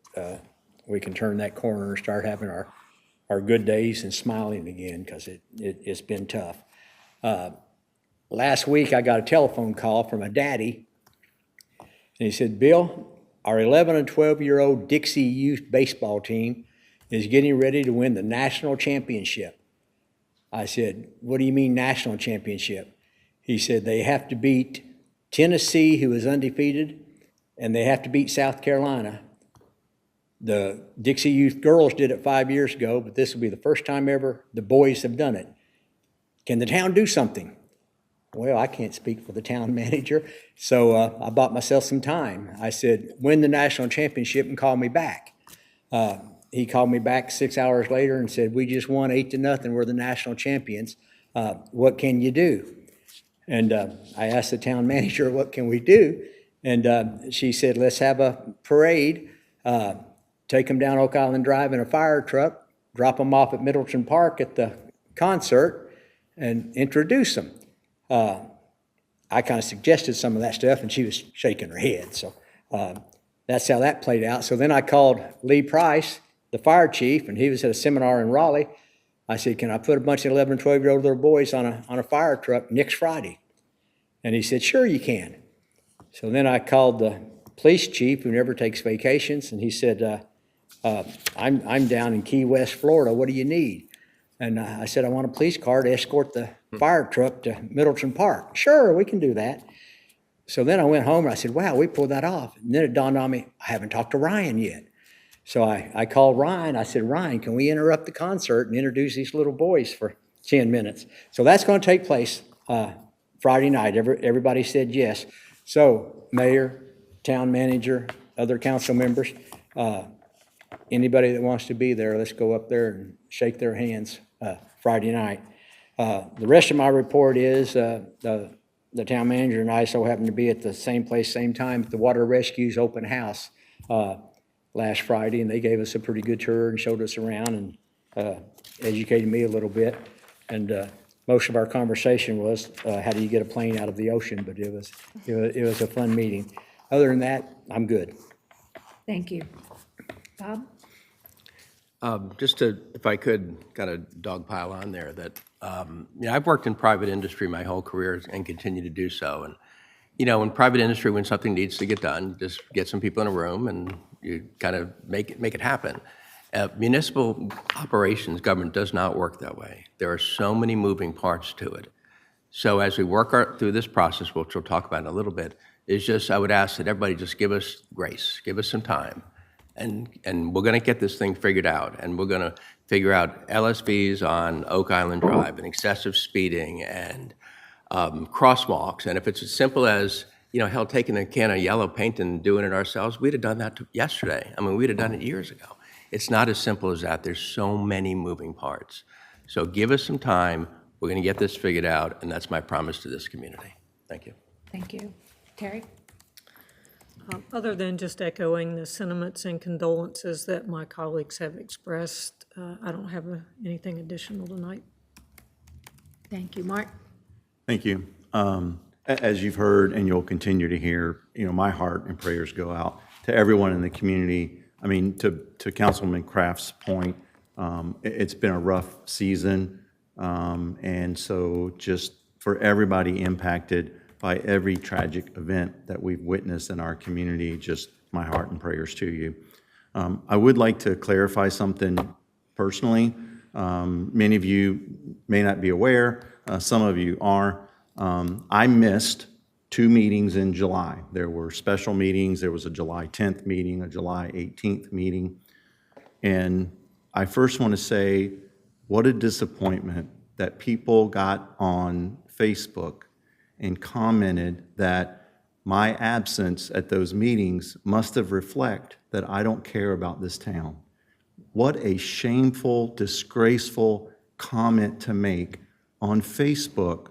we can turn that corner and start having our good days and smiling again, because it's been tough. Last week I got a telephone call from a daddy, and he said, Bill, our 11 and 12-year-old Dixie Youth baseball team is getting ready to win the national championship. I said, what do you mean national championship? He said they have to beat Tennessee, who is undefeated, and they have to beat South Carolina. The Dixie Youth girls did it 5 years ago, but this will be the first time ever the boys have done it. Can the town do something? Well, I can't speak for the town manager, so I bought myself some time. I said, win the national championship and call me back. He called me back 6 hours later and said, we just won 8-0, we're the national champions. What can you do? And I asked the town manager, what can we do? And she said, let's have a parade, take them down Oak Island Drive in a fire truck, drop them off at Middleton Park at the concert, and introduce them. I kind of suggested some of that stuff, and she was shaking her head. So that's how that played out. So then I called Lee Price, the fire chief, and he was at a seminar in Raleigh. I said, can I put a bunch of 11 and 12-year-old little boys on a fire truck next Friday? And he said, sure you can. So then I called the police chief, who never takes vacations, and he said, I'm down in Key West, Florida. What do you need? And I said, I want a police car to escort the fire truck to Middleton Park. Sure, we can do that. So then I went home and I said, wow, we pulled that off. And then it dawned on me, I haven't talked to Ryan yet. So I called Ryan. I said, Ryan, can we interrupt the concert and introduce these little boys for 10 minutes? So that's going to take place Friday night. Everybody said yes. So mayor, town manager, other council members, anybody that wants to be there, let's go up there and shake their hands Friday night. The rest of my report is the town manager and I so happened to be at the same place, same time, at the Water Rescue's open house last Friday, and they gave us a pretty good tour and showed us around and educated me a little bit. And most of our conversation was, how do you get a plane out of the ocean? But it was a fun meeting. Other than that, I'm good. Thank you. Bob? Just to, if I could, kind of dogpile on there, that, I've worked in private industry my whole career and continue to do so. And, in private industry, when something needs to get done, just get some people in a room and you kind of make it happen. Municipal operations, government does not work that way. There are so many moving parts to it. So as we work through this process, which we'll talk about in a little bit, is just, I would ask that everybody just give us grace, give us some time. And we're going to get this thing figured out, and we're going to figure out LSVs on Oak Island Drive and excessive speeding and crosswalks. And if it's as simple as, hell, taking a can of yellow paint and doing it ourselves, we'd have done that yesterday. I mean, we'd have done it years ago. It's not as simple as that. There's so many moving parts. So give us some time. We're going to get this figured out, and that's my promise to this community. Thank you. Thank you. Terry? Other than just echoing the sentiments and condolences that my colleagues have expressed, I don't have anything additional tonight. Thank you. Mark? Thank you. As you've heard and you'll continue to hear, my heart and prayers go out to everyone in the community. I mean, to Councilman Kraft's point, it's been a rough season. And so just for everybody impacted by every tragic event that we've witnessed in our community, just my heart and prayers to you. I would like to clarify something personally. Many of you may not be aware, some of you are. I missed 2 meetings in July. There were special meetings. There was a July 10th meeting, a July 18th meeting. And I first want to say, what a disappointment that people got on Facebook and commented that my absence at those meetings must have reflected that I don't care about this town. What a shameful, disgraceful comment to make on Facebook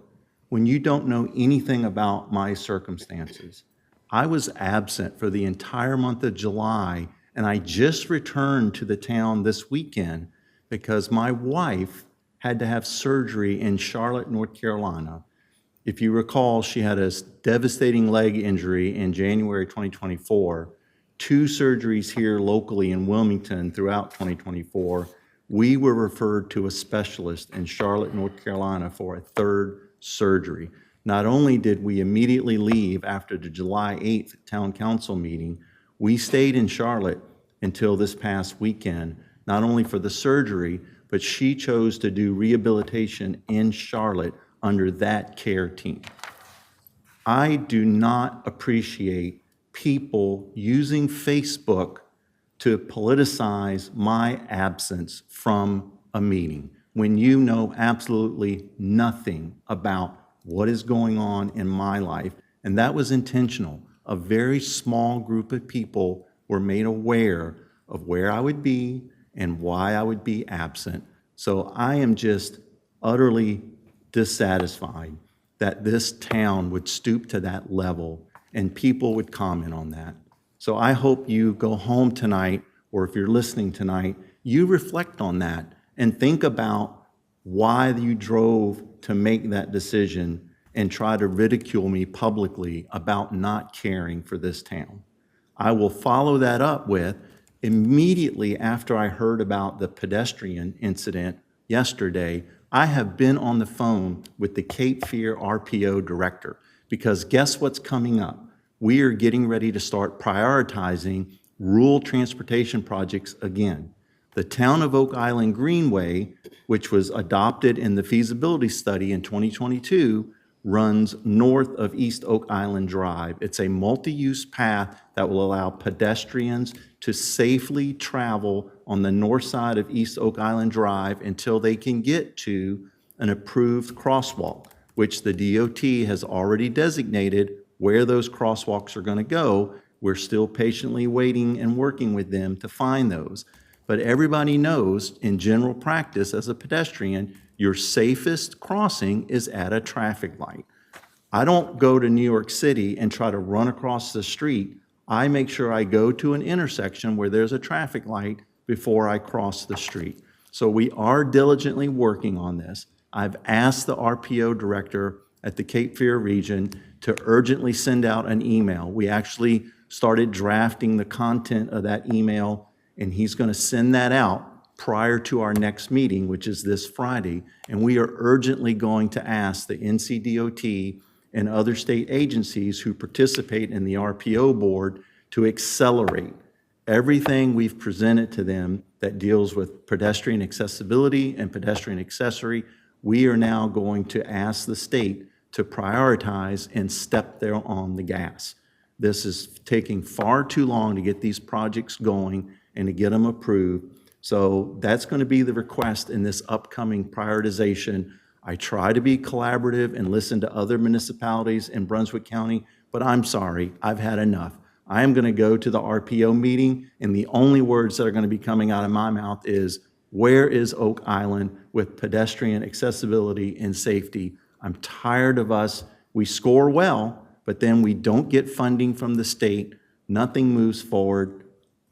when you don't know anything about my circumstances. I was absent for the entire month of July, and I just returned to the town this weekend because my wife had to have surgery in Charlotte, North Carolina. If you recall, she had a devastating leg injury in January 2024, 2 surgeries here locally in Wilmington throughout 2024. We were referred to a specialist in Charlotte, North Carolina for a 3rd surgery. Not only did we immediately leave after the July 8th town council meeting, we stayed in Charlotte until this past weekend, not only for the surgery, but she chose to do rehabilitation in Charlotte under that care team. I do not appreciate people using Facebook to politicize my absence from a meeting when you know absolutely nothing about what is going on in my life. And that was intentional. A very small group of people were made aware of where I would be and why I would be absent. So I am just utterly dissatisfied that this town would stoop to that level and people would comment on that. So I hope you go home tonight, or if you're listening tonight, you reflect on that and think about why you drove to make that decision and try to ridicule me publicly about not caring for this town. I will follow that up with, immediately after I heard about the pedestrian incident yesterday, I have been on the phone with the Cape Fear RPO director, because guess what's coming up? We are getting ready to start prioritizing rural transportation projects again. The town of Oak Island Greenway, which was adopted in the feasibility study in 2022, runs north of East Oak Island Drive. It's a multi-use path that will allow pedestrians to safely travel on the north side of East Oak Island Drive until they can get to an approved crosswalk, which the DOT has already designated where those crosswalks are going to go. We're still patiently waiting and working with them to find those. But everybody knows in general practice as a pedestrian, your safest crossing is at a traffic light. I don't go to New York City and try to run across the street. I make sure I go to an intersection where there's a traffic light before I cross the street. So we are diligently working on this. I've asked the RPO director at the Cape Fear region to urgently send out an email. We actually started drafting the content of that email, and he's going to send that out prior to our next meeting, which is this Friday. And we are urgently going to ask the NCDOT and other state agencies who participate in the RPO board to accelerate everything we've presented to them that deals with pedestrian accessibility and pedestrian accessory. We are now going to ask the state to prioritize and step there on the gas. This is taking far too long to get these projects going and to get them approved. So that's going to be the request in this upcoming prioritization. I try to be collaborative and listen to other municipalities in Brunswick County, but I'm sorry, I've had enough. I am going to go to the RPO meeting, and the only words that are going to be coming out of my mouth is, where is Oak Island with pedestrian accessibility and safety? I'm tired of us. We score well, but then we don't get funding from the state. Nothing moves forward.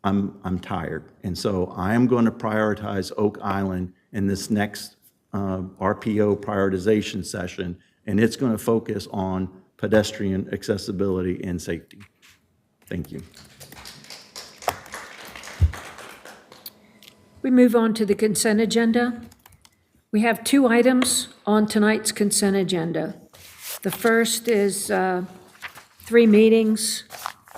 I'm tired. And so I am going to prioritize Oak Island in this next RPO prioritization session, and it's going to focus on pedestrian accessibility and safety. Thank you. We move on to the consent agenda. We have 2 items on tonight's consent agenda. The first is 3 meetings,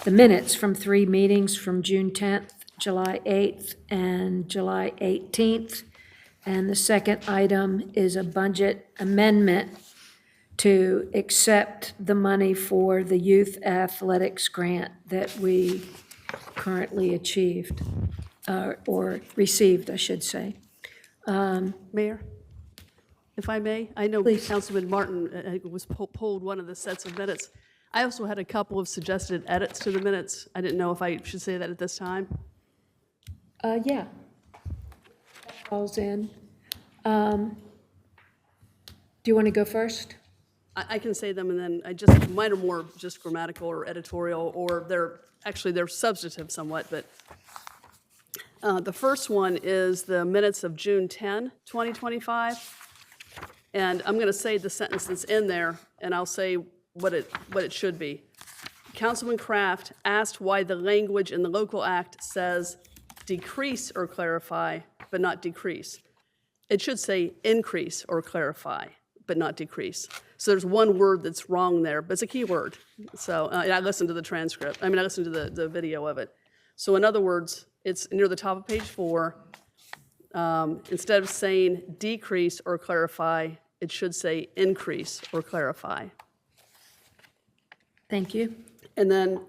the minutes from 3 meetings from June 10th, July 8th, and July 18th. And the second item is a budget amendment to accept the money for the youth athletics grant that we currently achieved, or received, I should say. Mayor, if I may, I know Please. Councilman Martin was pulled one of the sets of minutes. I also had a couple of suggested edits to the minutes. I didn't know if I should say that at this time. Yeah. Falls in. Do you want to go first? I can say them, and then mine are more just grammatical or editorial, or they're substantive somewhat, but the first one is the minutes of June 10, 2025. And I'm going to say the sentence that's in there, and I'll say what it should be. Councilman Kraft asked why the language in the local act says decrease or clarify, but not decrease. It should say increase or clarify, but not decrease. So there's one word that's wrong there, but it's a key word. So and I listened to the transcript. I listened to the video of it. So in other words, it's near the top of page 4. Instead of saying decrease or clarify, it should say increase or clarify. Thank you. And then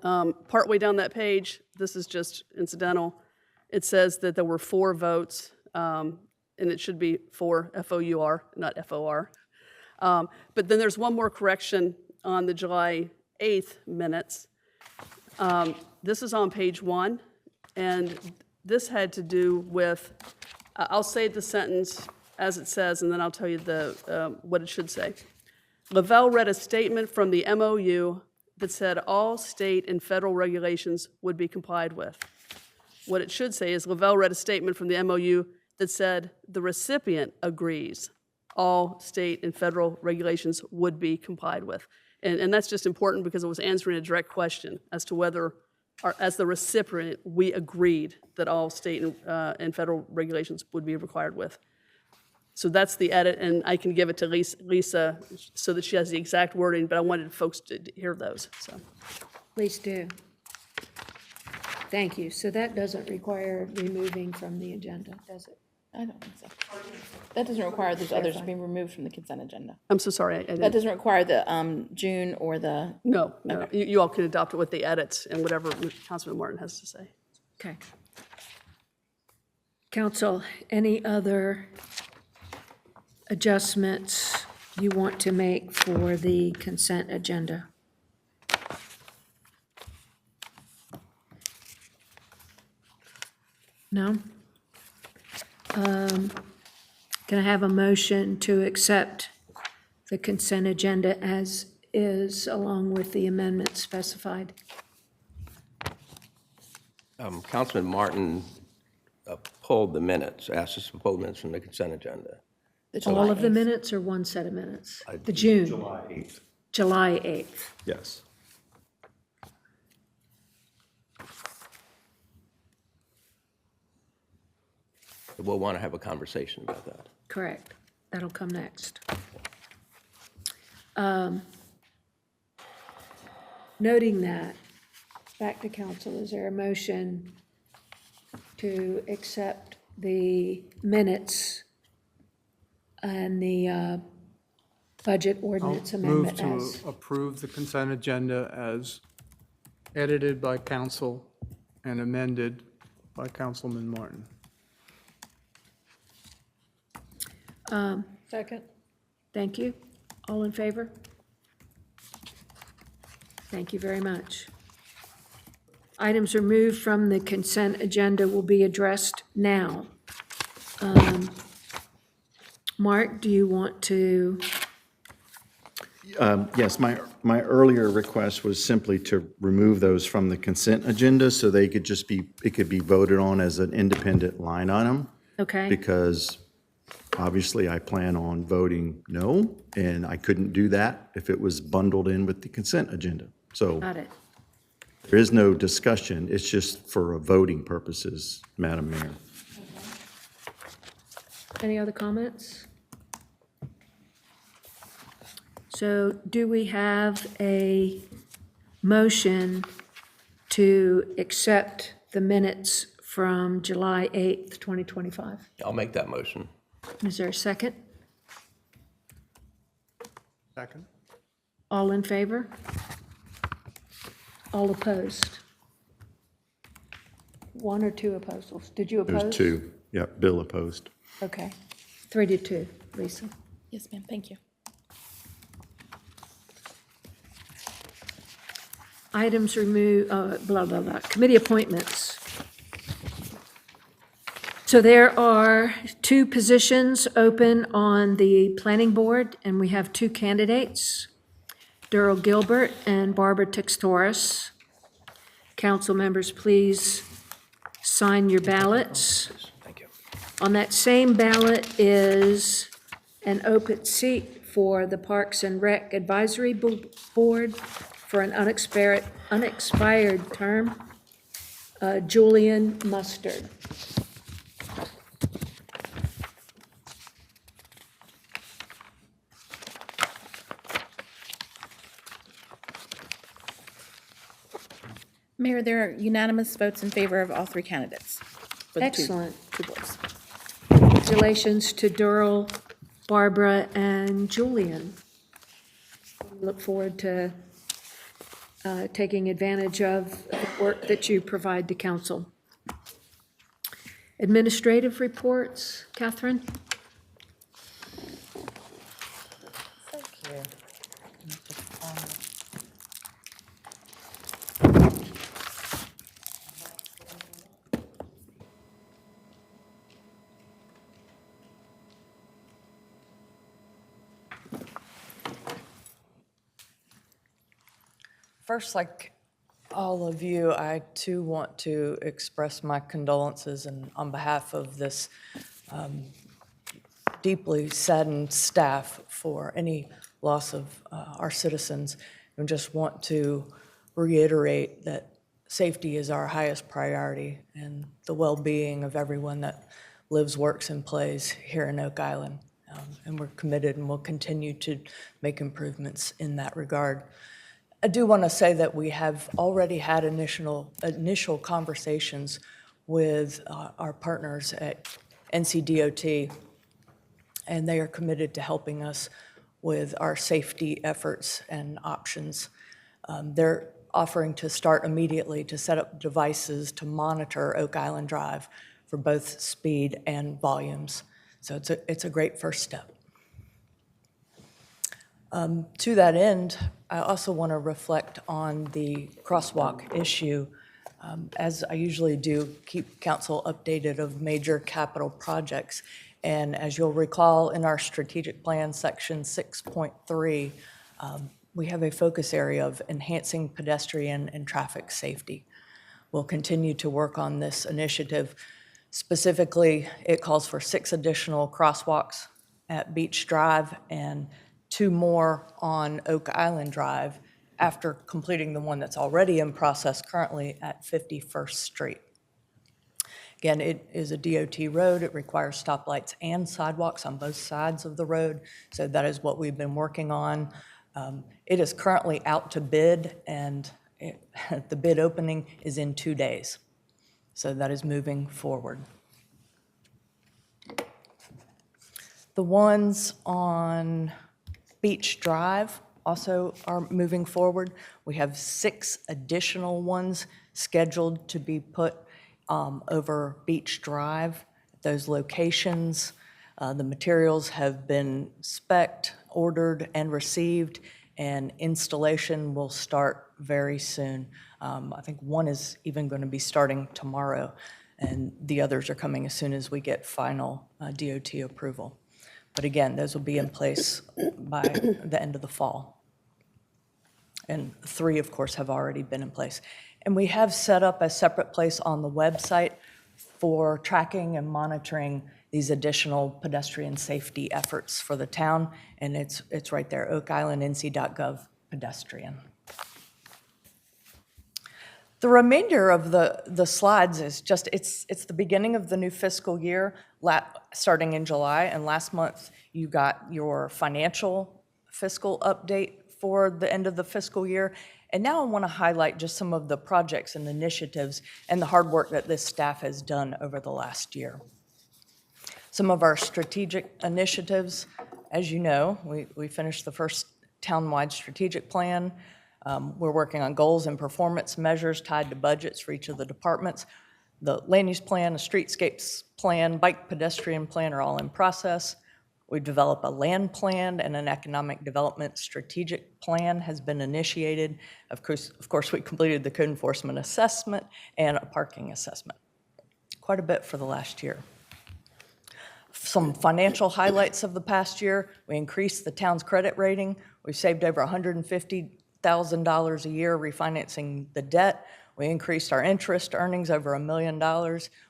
partway down that page, this is just incidental, it says that there were 4 votes, and it should be 4, F-O-U-R, not F-O-R. But then there's one more correction on the July 8th minutes. This is on page 1, and this had to do with, I'll say the sentence as it says, and then I'll tell you what it should say. Lavelle read a statement from the MOU that said all state and federal regulations would be complied with. What it should say is Lavelle read a statement from the MOU that said the recipient agrees all state and federal regulations would be complied with. And that's just important because it was answering a direct question as to whether, as the recipient, we agreed that all state and federal regulations would be required with. So that's the edit, and I can give it to Lisa so that she has the exact wording, but I wanted folks to hear those. So, Please do. thank you. So that doesn't require removing from the agenda, does it? I don't think so. That doesn't require those others being removed from the consent agenda. I'm so sorry. I That didn't, doesn't require the June or the, no. You all can adopt it with the edits and whatever Councilman Martin has to say. Okay. Council, any other adjustments you want to make for the consent agenda? No? Can I have a motion to accept the consent agenda as is, along with the amendments specified? Councilman Martin pulled the minutes, asked us to pull the minutes from the consent agenda. All of the minutes or one set of minutes? The June? July 8th. July 8th. Yes. We'll want to have a conversation about that. Correct. That'll come next. Noting that, back to council, is there a motion to accept the minutes and the budget ordinance Move amendment to as? approve the consent agenda as edited by council and amended by Councilman Martin. Second. Thank you. All in favor? Thank you very much. Items removed from the consent agenda will be addressed now. Mark, do you want to? Yes, my earlier request was simply to remove those from the consent agenda so they could just be, it could be voted on as an independent line item. Okay, Because obviously I plan on voting no, and I couldn't do that if it was bundled in with the consent agenda. So got it. there is no discussion, it's just for voting purposes, Madam Mayor. Any other comments? So do we have a motion to accept the minutes from July 8th, 2025? I'll make that motion. Is there a second? Second? All in favor? All opposed? One or two opposals? Did you It oppose? was two, yep, Bill opposed. Okay, 3-2. Lisa? yes, ma'am, thank you. Items removed, blah, blah, blah, committee appointments. So there are two positions open on the planning board, and we have two candidates, Daryl Gilbert and Barbara Textoris. Council members, please sign your ballots. Thank you. On that same ballot is an open seat for the Parks and Rec Advisory Board for an unexpired term, Julian Mustard. Mayor, there are unanimous votes in favor of all three candidates. for the two- Excellent. Two boards. Congratulations to Daryl, Barbara, and Julian. We look forward to taking advantage of the work that you provide to council. Administrative reports, Catherine? First, like all of you, I too want to express my condolences and on behalf of this deeply saddened staff for any loss of our citizens, and just want to reiterate that safety is our highest priority and the well-being of everyone that lives, works, and plays here in Oak Island. And we're committed and will continue to make improvements in that regard. I do want to say that we have already had initial conversations with our partners at NCDOT, and they are committed to helping us with our safety efforts and options. They're offering to start immediately to set up devices to monitor Oak Island Drive for both speed and volumes. So it's a great first step. To that end, I also want to reflect on the crosswalk issue. As I usually do, keep council updated of major capital projects. And as you'll recall, in our strategic plan, section 6.3, we have a focus area of enhancing pedestrian and traffic safety. We'll continue to work on this initiative. Specifically, it calls for 6 additional crosswalks at Beach Drive and 2 more on Oak Island Drive after completing the one that's already in process currently at 51st Street. Again, it is a DOT road. It requires stoplights and sidewalks on both sides of the road. So that is what we've been working on. It is currently out to bid, and the bid opening is in 2 days. So that is moving forward. The ones on Beach Drive also are moving forward. We have 6 additional ones scheduled to be put over Beach Drive. Those locations, the materials have been spec'd, ordered, and received, and installation will start very soon. I think one is even going to be starting tomorrow, and the others are coming as soon as we get final DOT approval. But again, those will be in place by the end of the fall. And 3, of course, have already been in place. And we have set up a separate place on the website for tracking and monitoring these additional pedestrian safety efforts for the town, and it's right there, oakislandnc.gov pedestrian. The remainder of the slides is just, it's the beginning of the new fiscal year, starting in July, and last month you got your financial fiscal update for the end of the fiscal year. And now I want to highlight just some of the projects and initiatives and the hard work that this staff has done over the last year. Some of our strategic initiatives, as you know, we finished the first townwide strategic plan. We're working on goals and performance measures tied to budgets for each of the departments. The land use plan, a streetscapes plan, bike pedestrian plan are all in process. We've developed a land plan, and an economic development strategic plan has been initiated. Of course, we completed the code enforcement assessment and a parking assessment. Quite a bit for the last year. Some financial highlights of the past year: we increased the town's credit rating. We've saved over $150,000 a year refinancing the debt. We increased our interest earnings over $1 million.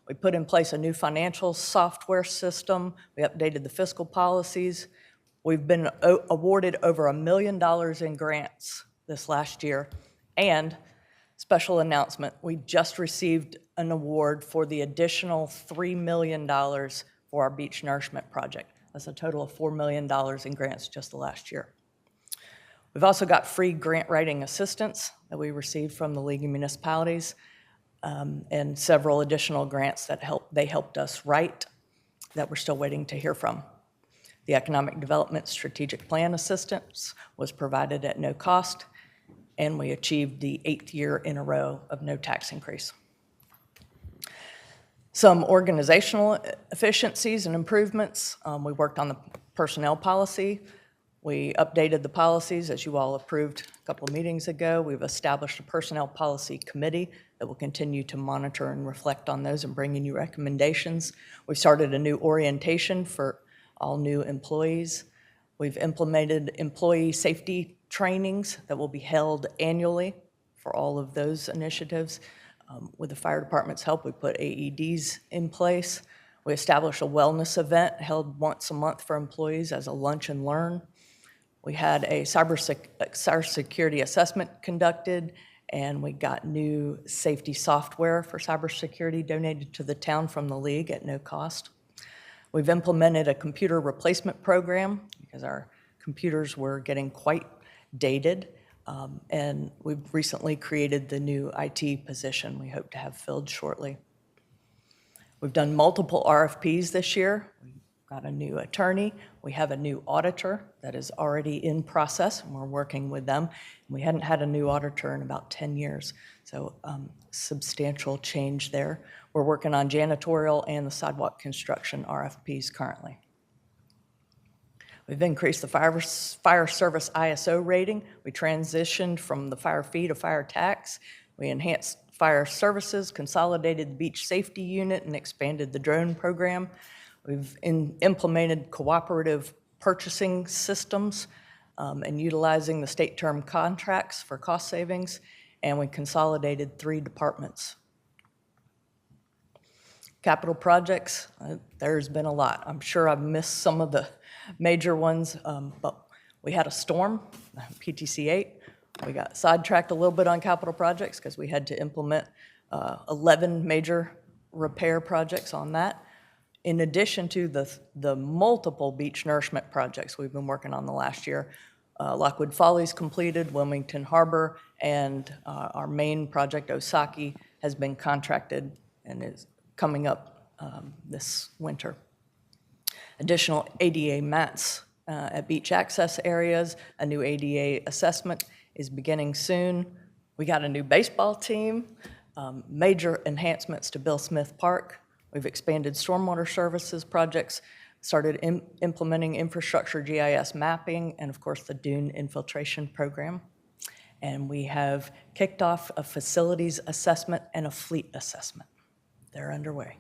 We put in place a new financial software system. We updated the fiscal policies. We've been awarded over $1 million in grants this last year. And special announcement, we just received an award for the additional $3 million for our beach nourishment project. That's a total of $4 million in grants just the last year. We've also got free grant writing assistance that we received from the League of Municipalities, and several additional grants that they helped us write that we're still waiting to hear from. The Economic Development Strategic Plan assistance was provided at no cost, and we achieved the 8th year in a row of no tax increase. Some organizational efficiencies and improvements. We worked on the personnel policy. We updated the policies, as you all approved a couple of meetings ago. We've established a personnel policy committee that will continue to monitor and reflect on those and bring in new recommendations. We've started a new orientation for all new employees. We've implemented employee safety trainings that will be held annually for all of those initiatives. With the fire department's help, we put AEDs in place. We established a wellness event held once a month for employees as a lunch and learn. We had a cybersecurity assessment conducted, and we got new safety software for cybersecurity donated to the town from the league at no cost. We've implemented a computer replacement program because our computers were getting quite dated. And we've recently created the new IT position we hope to have filled shortly. We've done multiple RFPs this year. We've got a new attorney. We have a new auditor that is already in process, and we're working with them. We hadn't had a new auditor in about 10 years, so substantial change there. We're working on janitorial and the sidewalk construction RFPs currently. We've increased the fire service ISO rating. We transitioned from the fire fee to fire tax. We enhanced fire services, consolidated the beach safety unit, and expanded the drone program. We've implemented cooperative purchasing systems and utilizing the state term contracts for cost savings, and we consolidated 3 departments. Capital projects, there's been a lot. I'm sure I've missed some of the major ones, but we had a storm, PTC 8. We got sidetracked a little bit on capital projects because we had to implement 11 major repair projects on that, in addition to the multiple beach nourishment projects we've been working on the last year. Lockwood Follies completed, Wilmington Harbor, and our main project, Osaki, has been contracted and is coming up this winter. Additional ADA mats at beach access areas. A new ADA assessment is beginning soon. We got a new baseball team, major enhancements to Bill Smith Park. We've expanded stormwater services projects, started implementing infrastructure GIS mapping, and of course the dune infiltration program. And we have kicked off a facilities assessment and a fleet assessment. They're underway.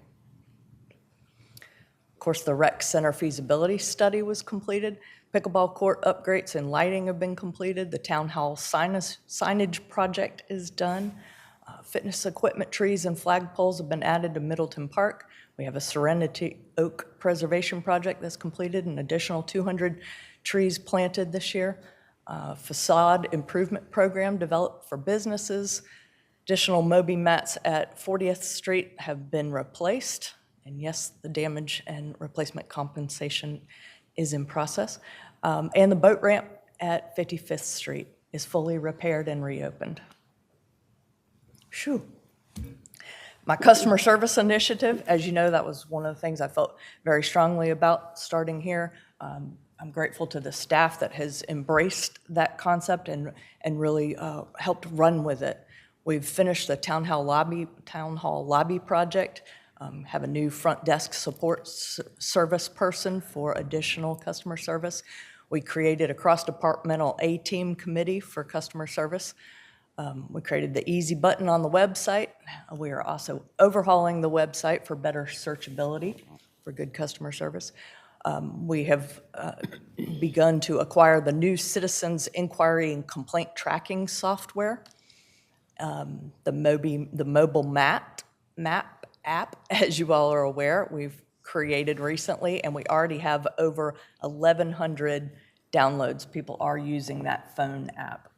Of course, the rec center feasibility study was completed. Pickleball court upgrades and lighting have been completed. The town hall signage project is done. Fitness equipment, trees, and flagpoles have been added to Middleton Park. We have a Serenity Oak preservation project that's completed, an additional 200 trees planted this year. Facade improvement program developed for businesses. Additional Moby mats at 40th Street have been replaced. And yes, the damage and replacement compensation is in process. And the boat ramp at 55th Street is fully repaired and reopened. Phew. My customer service initiative, as you know, that was one of the things I felt very strongly about starting here. I'm grateful to the staff that has embraced that concept and really helped run with it. We've finished the town hall lobby project. Have a new front desk support service person for additional customer service. We created a cross-departmental A-team committee for customer service. We created the easy button on the website. We are also overhauling the website for better searchability for good customer service. We have begun to acquire the new Citizens Inquiry and Complaint Tracking software, the mobile map app, as you all are aware, we've created recently, and we already have over 1,100 downloads. People are using that phone app.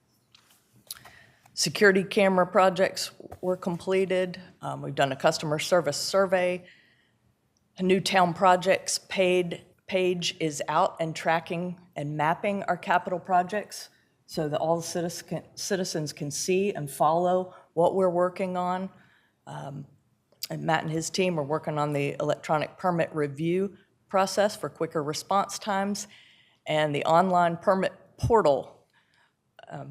Security camera projects were completed. We've done a customer service survey. A new town projects page is out and tracking and mapping our capital projects so that all the citizens can see and follow what we're working on. And Matt and his team are working on the electronic permit review process for quicker response times, and the online permit portal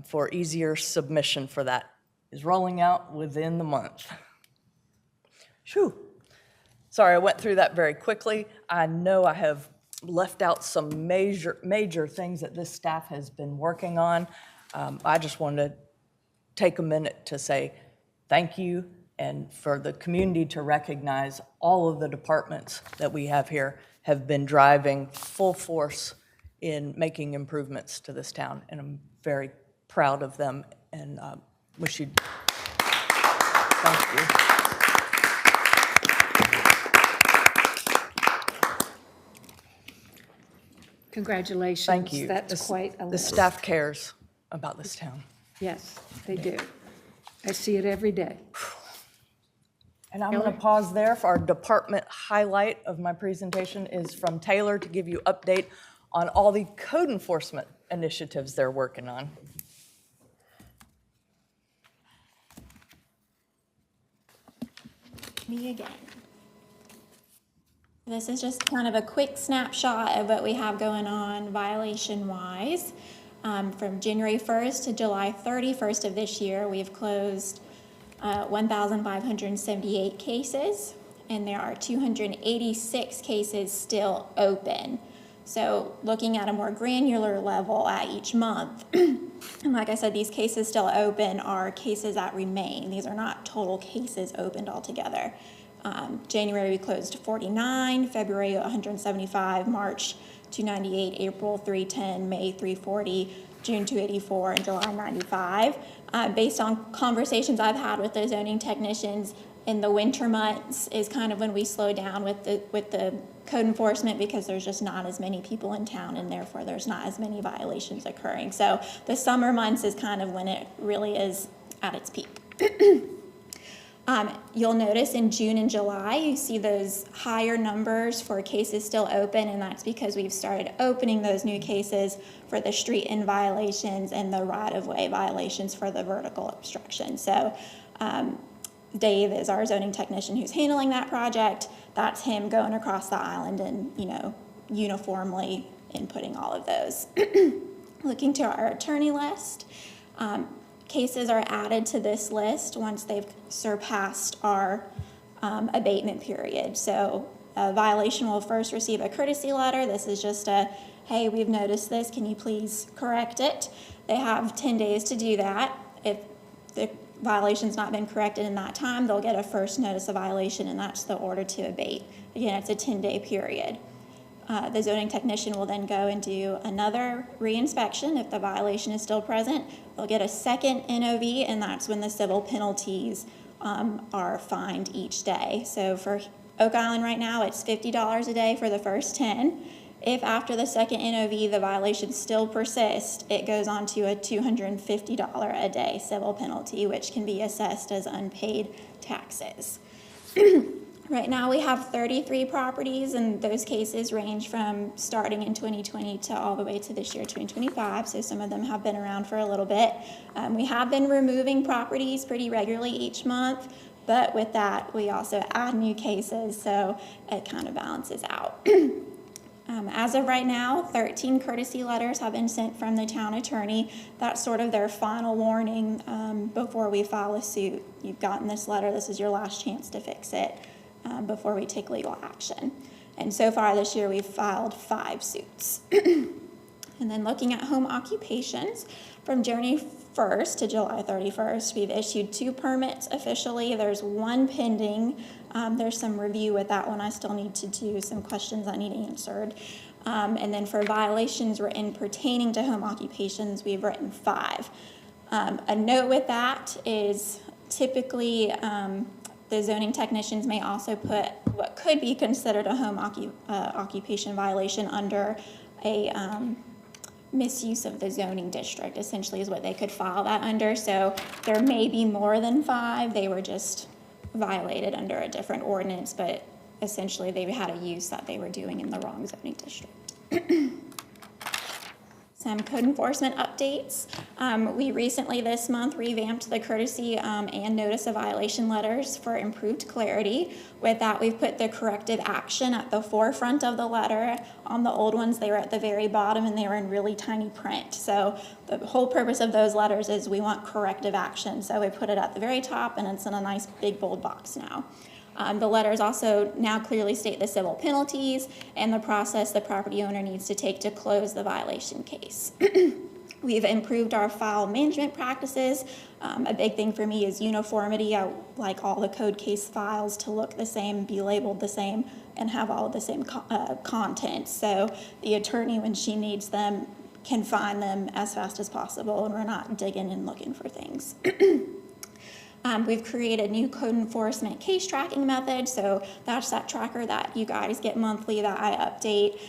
for easier submission for that is rolling out within the month. Phew. Sorry, I went through that very quickly. I know I have left out some major things that this staff has been working on. I just wanted to take a minute to say thank you, and for the community to recognize all of the departments that we have here have been driving full force in making improvements to this town. And I'm very proud of them and wish you, thank you. Congratulations. Thank you. That's quite a The list. staff cares about this town. Yes, they do. I see it every day. And I'm going to pause there for our department highlight of my presentation is from Taylor to give you update on all the code enforcement initiatives they're working on. Me again. This is just kind of a quick snapshot of what we have going on violation-wise. From January 1st to July 31st of this year, we've closed 1,578 cases, and there are 286 cases still open. So looking at a more granular level at each month, and like I said, these cases still open are cases that remain. These are not total cases opened altogether. January we closed 49, February 175, March 298, April 310, May 340, June 284, and July 95. Based on conversations I've had with the zoning technicians, in the winter months is kind of when we slow down with the code enforcement, because there's just not as many people in town, and therefore there's not as many violations occurring. So the summer months is kind of when it really is at its peak. You'll notice in June and July, you see those higher numbers for cases still open, and that's because we've started opening those new cases for the street end violations and the right-of-way violations for the vertical obstruction. So Dave is our zoning technician who's handling that project. That's him going across the island and, uniformly inputting all of those. Looking to our attorney list, cases are added to this list once they've surpassed our abatement period. So a violation will first receive a courtesy letter. This is just a, hey, we've noticed this, can you please correct it? They have 10 days to do that. If the violation's not been corrected in that time, they'll get a first notice of violation, and that's the order to abate. Again, it's a 10-day period. The zoning technician will then go and do another reinspection. If the violation is still present, they'll get a second NOV, and that's when the civil penalties are fined each day. So for Oak Island right now, it's $50 a day for the first 10. If after the second NOV the violation still persists, it goes on to a $250 a day civil penalty, which can be assessed as unpaid taxes. Right now we have 33 properties, and those cases range from starting in 2020 to all the way to this year, 2025, so some of them have been around for a little bit. We have been removing properties pretty regularly each month, but with that we also add new cases, so it kind of balances out. As of right now, 13 courtesy letters have been sent from the town attorney. That's sort of their final warning before we file a suit. You've gotten this letter, this is your last chance to fix it before we take legal action. And so far this year, we've filed 5 suits. And then looking at home occupations, from January 1st to July 31st, we've issued 2 permits officially. There's 1 pending. There's some review with that one. I still need to do some questions I need answered. And then for violations written pertaining to home occupations, we've written 5. A note with that is typically the zoning technicians may also put what could be considered a home occupation violation under a misuse of the zoning district, essentially is what they could file that under. So there may be more than 5. They were just violated under a different ordinance, but essentially they had a use that they were doing in the wrong zoning district. Some code enforcement updates. We recently this month revamped the courtesy and notice of violation letters for improved clarity. With that, we've put the corrective action at the forefront of the letter. On the old ones, they were at the very bottom and they were in really tiny print. So the whole purpose of those letters is we want corrective action. So we put it at the very top, and it's in a nice big bold box now. The letters also now clearly state the civil penalties and the process the property owner needs to take to close the violation case. We've improved our file management practices. A big thing for me is uniformity. I like all the code case files to look the same, be labeled the same, and have all the same content. So the attorney, when she needs them, can find them as fast as possible, and we're not digging and looking for things. We've created a new code enforcement case tracking method, so that's that tracker that you guys get monthly that I update.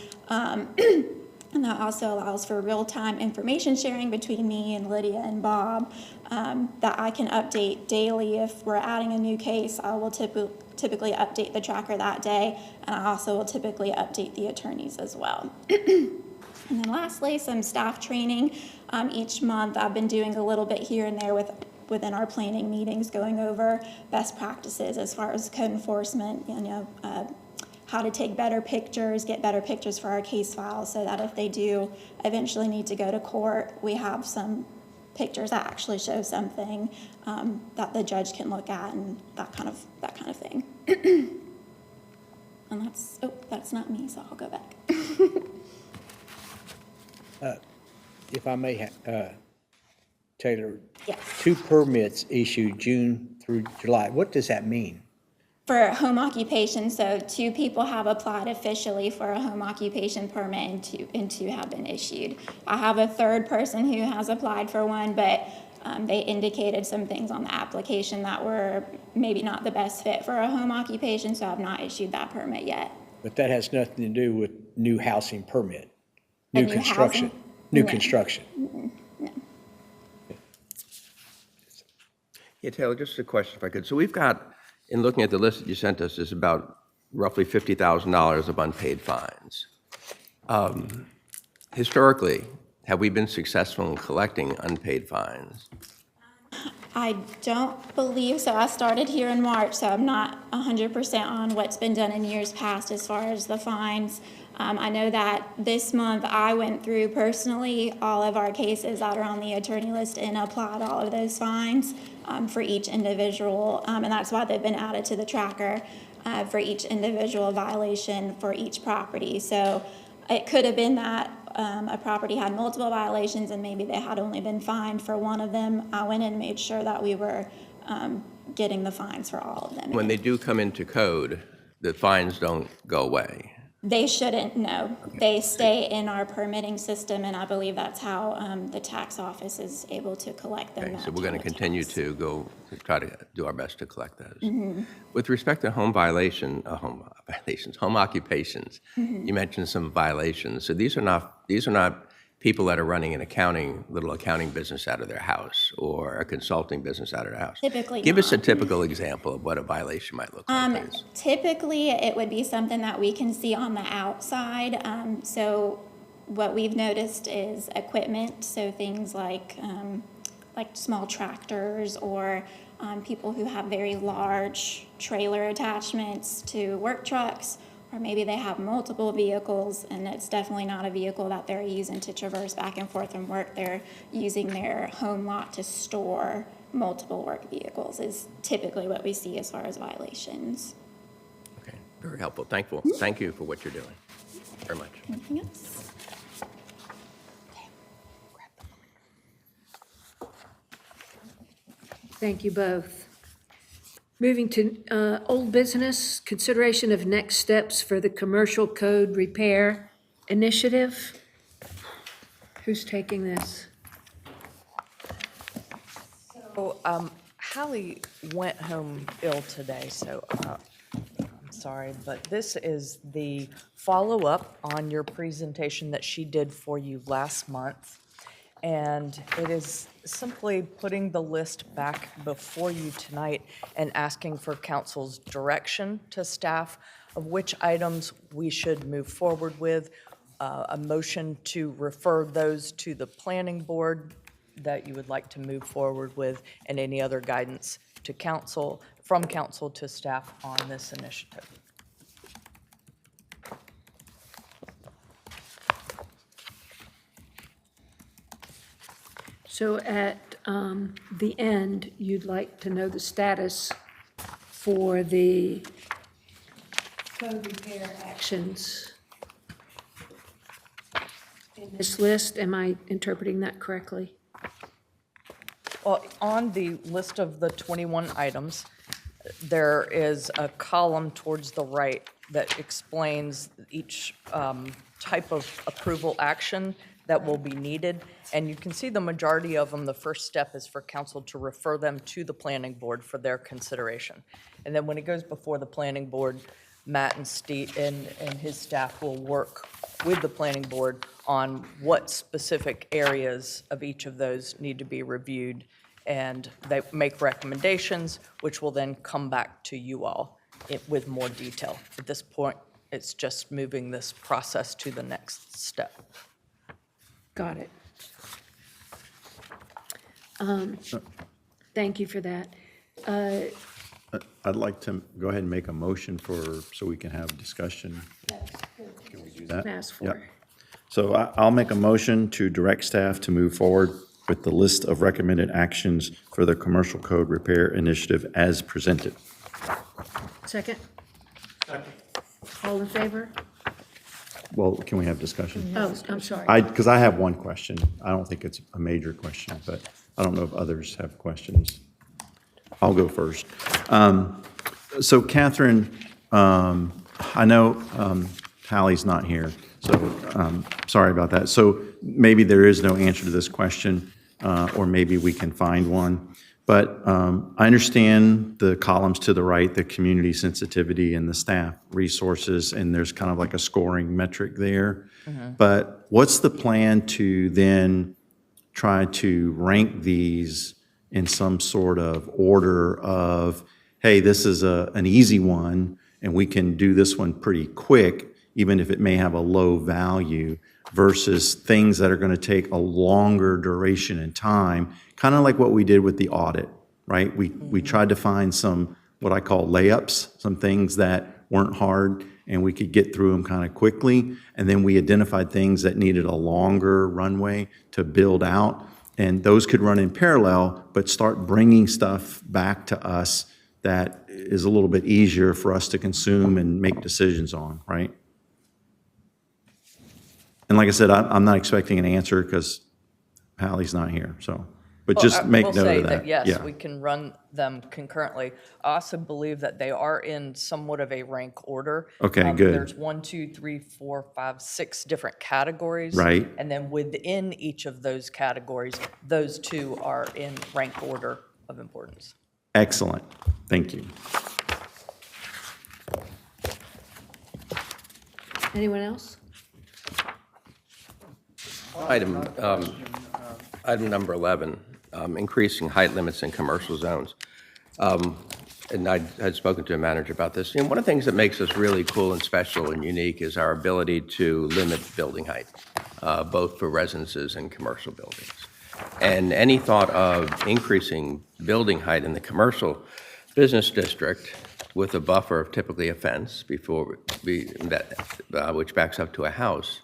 And that also allows for real-time information sharing between me and Lydia and Bob that I can update daily. If we're adding a new case, I will typically update the tracker that day, and I also will typically update the attorneys as well. And then lastly, some staff training. Each month I've been doing a little bit here and there with within our planning meetings, going over best practices as far as code enforcement, how to take better pictures, get better pictures for our case files, so that if they do eventually need to go to court, we have some pictures that actually show something that the judge can look at, and that kind of thing. And that's not me, so I'll go back. If I may, Taylor? Yes. 2 permits issued June through July. What does that mean? For home occupation, so 2 people have applied officially for a home occupation permit, and two have been issued. I have a 3rd person who has applied for one, but they indicated some things on the application that were maybe not the best fit for a home occupation, so I've not issued that permit yet. But that has nothing to do with new housing permit, A new new construction, housing? new No. construction. No. Yeah, Taylor, just a question if I could. So we've got, in looking at the list that you sent us, is about roughly $50,000 of unpaid fines. Historically, have we been successful in collecting unpaid fines? I don't believe so. I started here in March, so I'm not 100% on what's been done in years past as far as the fines. I know that this month I went through personally all of our cases that are on the attorney list and applied all of those fines for each individual, and that's why they've been added to the tracker for each individual violation for each property. So it could have been that a property had multiple violations and maybe they had only been fined for one of them. I went in and made sure that we were getting the fines for all of them. When they do come into code, the fines don't go away. They shouldn't, no. They stay in our permitting system, and I believe that's how the tax office is able to collect them. Okay, so we're going to continue to try to do our best to collect those. Mhm. With respect to home occupations, Mhm. you mentioned some violations. So these are not people that are running little accounting business out of their house or a consulting business out of their house. Typically Give us a not. typical example of what a violation might look like, please. Typically, it would be something that we can see on the outside. So what we've noticed is equipment, so things like small tractors or people who have very large trailer attachments to work trucks, or maybe they have multiple vehicles, and it's definitely not a vehicle that they're using to traverse back and forth from work. They're using their home lot to store multiple work vehicles is typically what we see as far as violations. Okay, very helpful. Thank you for what you're doing. Very much. Anything else? Thank you both. Moving to old business, consideration of next steps for the Commercial Code Repair Initiative. Who's taking this? So, Hallie went home ill today, so I'm sorry, but this is the follow-up on your presentation that she did for you last month. And it is simply putting the list back before you tonight and asking for council's direction to staff of which items we should move forward with, a motion to refer those to the planning board that you would like to move forward with, and any other guidance to council, from council to staff on this initiative. So at the end, you'd like to know the status for the code repair actions in this list. Am I interpreting that correctly? Well, on the list of the 21 items, there is a column towards the right that explains each type of approval action that will be needed. And you can see the majority of them, the first step is for council to refer them to the planning board for their consideration. And then when it goes before the planning board, Matt and Steve and his staff will work with the planning board on what specific areas of each of those need to be reviewed. And they make recommendations, which will then come back to you all with more detail. At this point, it's just moving this process to the next step. Got it. Thank you for that. I'd like to go ahead and make a motion so we can have discussion. Can we do that? Ask for. Yep. So I'll make a motion to direct staff to move forward with the list of recommended actions for the commercial code repair initiative as presented. Second? All in favor? Well, can we have discussion? Oh, I'm sorry. Because I have one question. I don't think it's a major question, but I don't know if others have questions. I'll go first. So Catherine, I know Hallie's not here, so sorry about that. So maybe there is no answer to this question, or maybe we can find one. But I understand the columns to the right, the community sensitivity and the staff resources, and there's kind of like a scoring metric there. But what's the plan to then try to rank these in some sort of order of, hey, this is an easy one, and we can do this one pretty quick, even if it may have a low value, versus things that are going to take a longer duration and time, kind of like what we did with the audit, right? We tried to find some, what I call layups, some things that weren't hard, and we could get through them kind of quickly. And then we identified things that needed a longer runway to build out. And those could run in parallel, but start bringing stuff back to us that is a little bit easier for us to consume and make decisions on, right? And like I said, I'm not expecting an answer because Hallie's not here, so, but just make note of that. I will say that, yes, Yeah. we can run them concurrently. I also believe that they are in somewhat of a rank order. Okay, good. There's 1, 2, 3, 4, 5, 6 different categories. Right. And then within each of those categories, those two are in rank order of importance. Excellent, thank you. Anyone else? Item number 11, increasing height limits in commercial zones. And I had spoken to a manager about this. You know, one of the things that makes us really cool and special and unique is our ability to limit building height, both for residences and commercial buildings. And any thought of increasing building height in the commercial business district with a buffer of typically a fence which backs up to a house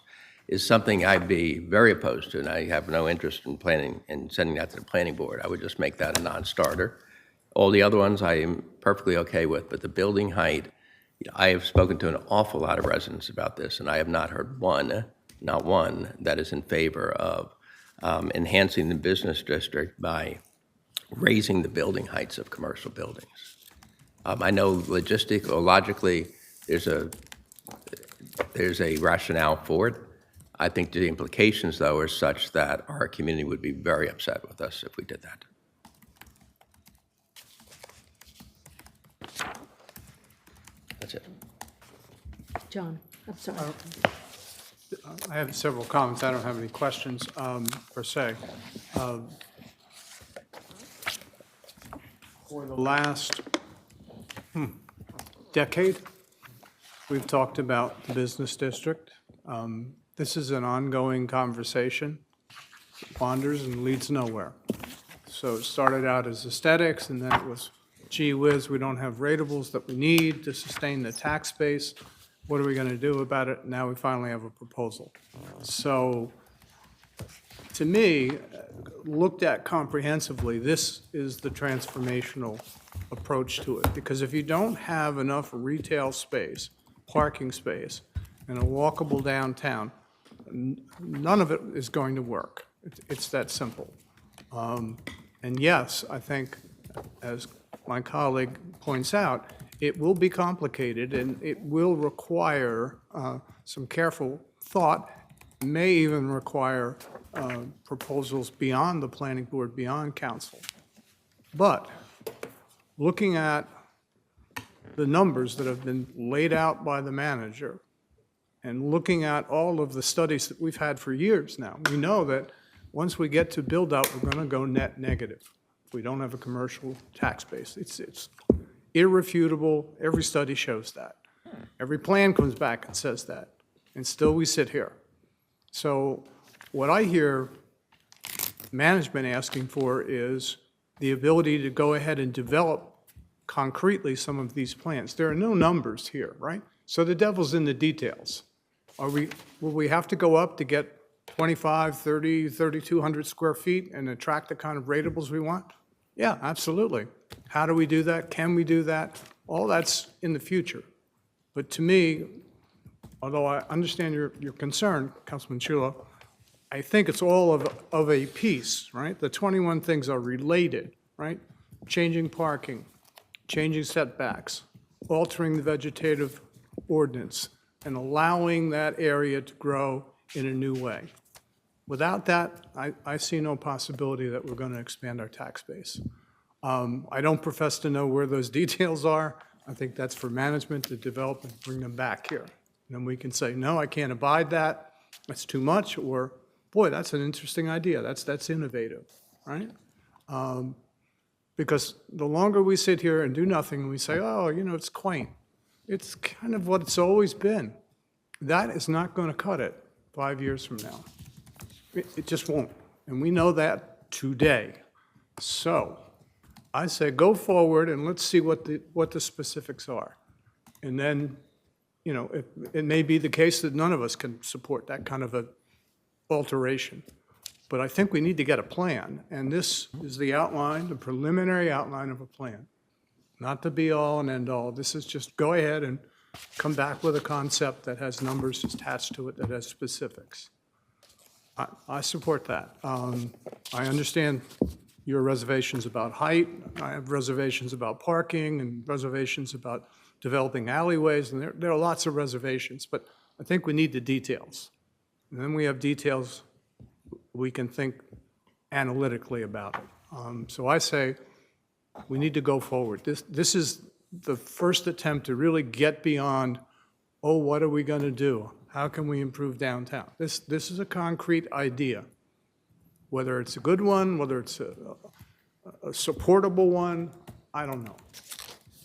is something I'd be very opposed to, and I have no interest in planning and sending that to the planning board. I would just make that a non-starter. All the other ones I am perfectly okay with, but the building height, I have spoken to an awful lot of residents about this, and I have not heard not one, that is in favor of enhancing the business district by raising the building heights of commercial buildings. I know logically, there's a rationale for it. I think the implications, though, are such that our community would be very upset with us if we did that. That's it. John, I'm sorry. I have several comments. I don't have any questions per se. For the last decade, we've talked about the business district. This is an ongoing conversation, wanders and leads nowhere. So it started out as aesthetics, and then it was, gee whiz, we don't have ratables that we need to sustain the tax base. What are we going to do about it? Now we finally have a proposal. So to me, looked at comprehensively, this is the transformational approach to it. Because if you don't have enough retail space, parking space, and a walkable downtown, none of it is going to work. It's that simple. And yes, I think, as my colleague points out, it will be complicated and it will require some careful thought, may even require proposals beyond the planning board, beyond council. But looking at the numbers that have been laid out by the manager, and looking at all of the studies that we've had for years now, we know that once we get to build out, we're going to go net negative. If we don't have a commercial tax base, it's irrefutable. Every study shows that. Every plan comes back and says that. And still we sit here. So what I hear management asking for is the ability to go ahead and develop concretely some of these plans. There are no numbers here, right? So the devil's in the details. Will we have to go up to get 25, 30, 3,200 square feet and attract the kind of ratables we want? Yeah, absolutely. How do we do that? Can we do that? All that's in the future. But to me, although I understand your concern, Councilman Chulo, I think it's all of a piece, right? The 21 things are related, right? Changing parking, changing setbacks, altering the vegetative ordinance, and allowing that area to grow in a new way. Without that, I see no possibility that we're going to expand our tax base. I don't profess to know where those details are. I think that's for management to develop and bring them back here. And then we can say, no, I can't abide that, that's too much, or, boy, that's an interesting idea, that's innovative, right? Because the longer we sit here and do nothing, and we say, oh, you know, it's quaint, it's kind of what it's always been. That is not going to cut it 5 years from now. It just won't. And we know that today. So I say go forward and let's see what the specifics are. And then, you know, it may be the case that none of us can support that kind of a alteration. But I think we need to get a plan. And this is the outline, the preliminary outline of a plan. Not the be-all and end-all. This is just go ahead and come back with a concept that has numbers attached to it, that has specifics. I support that. I understand your reservations about height. I have reservations about parking and reservations about developing alleyways, and there are lots of reservations, but I think we need the details. And then we have details, we can think analytically about it. So I say we need to go forward. This is the first attempt to really get beyond, oh, what are we going to do? How can we improve downtown? This is a concrete idea. Whether it's a good one, whether it's a supportable one, I don't know,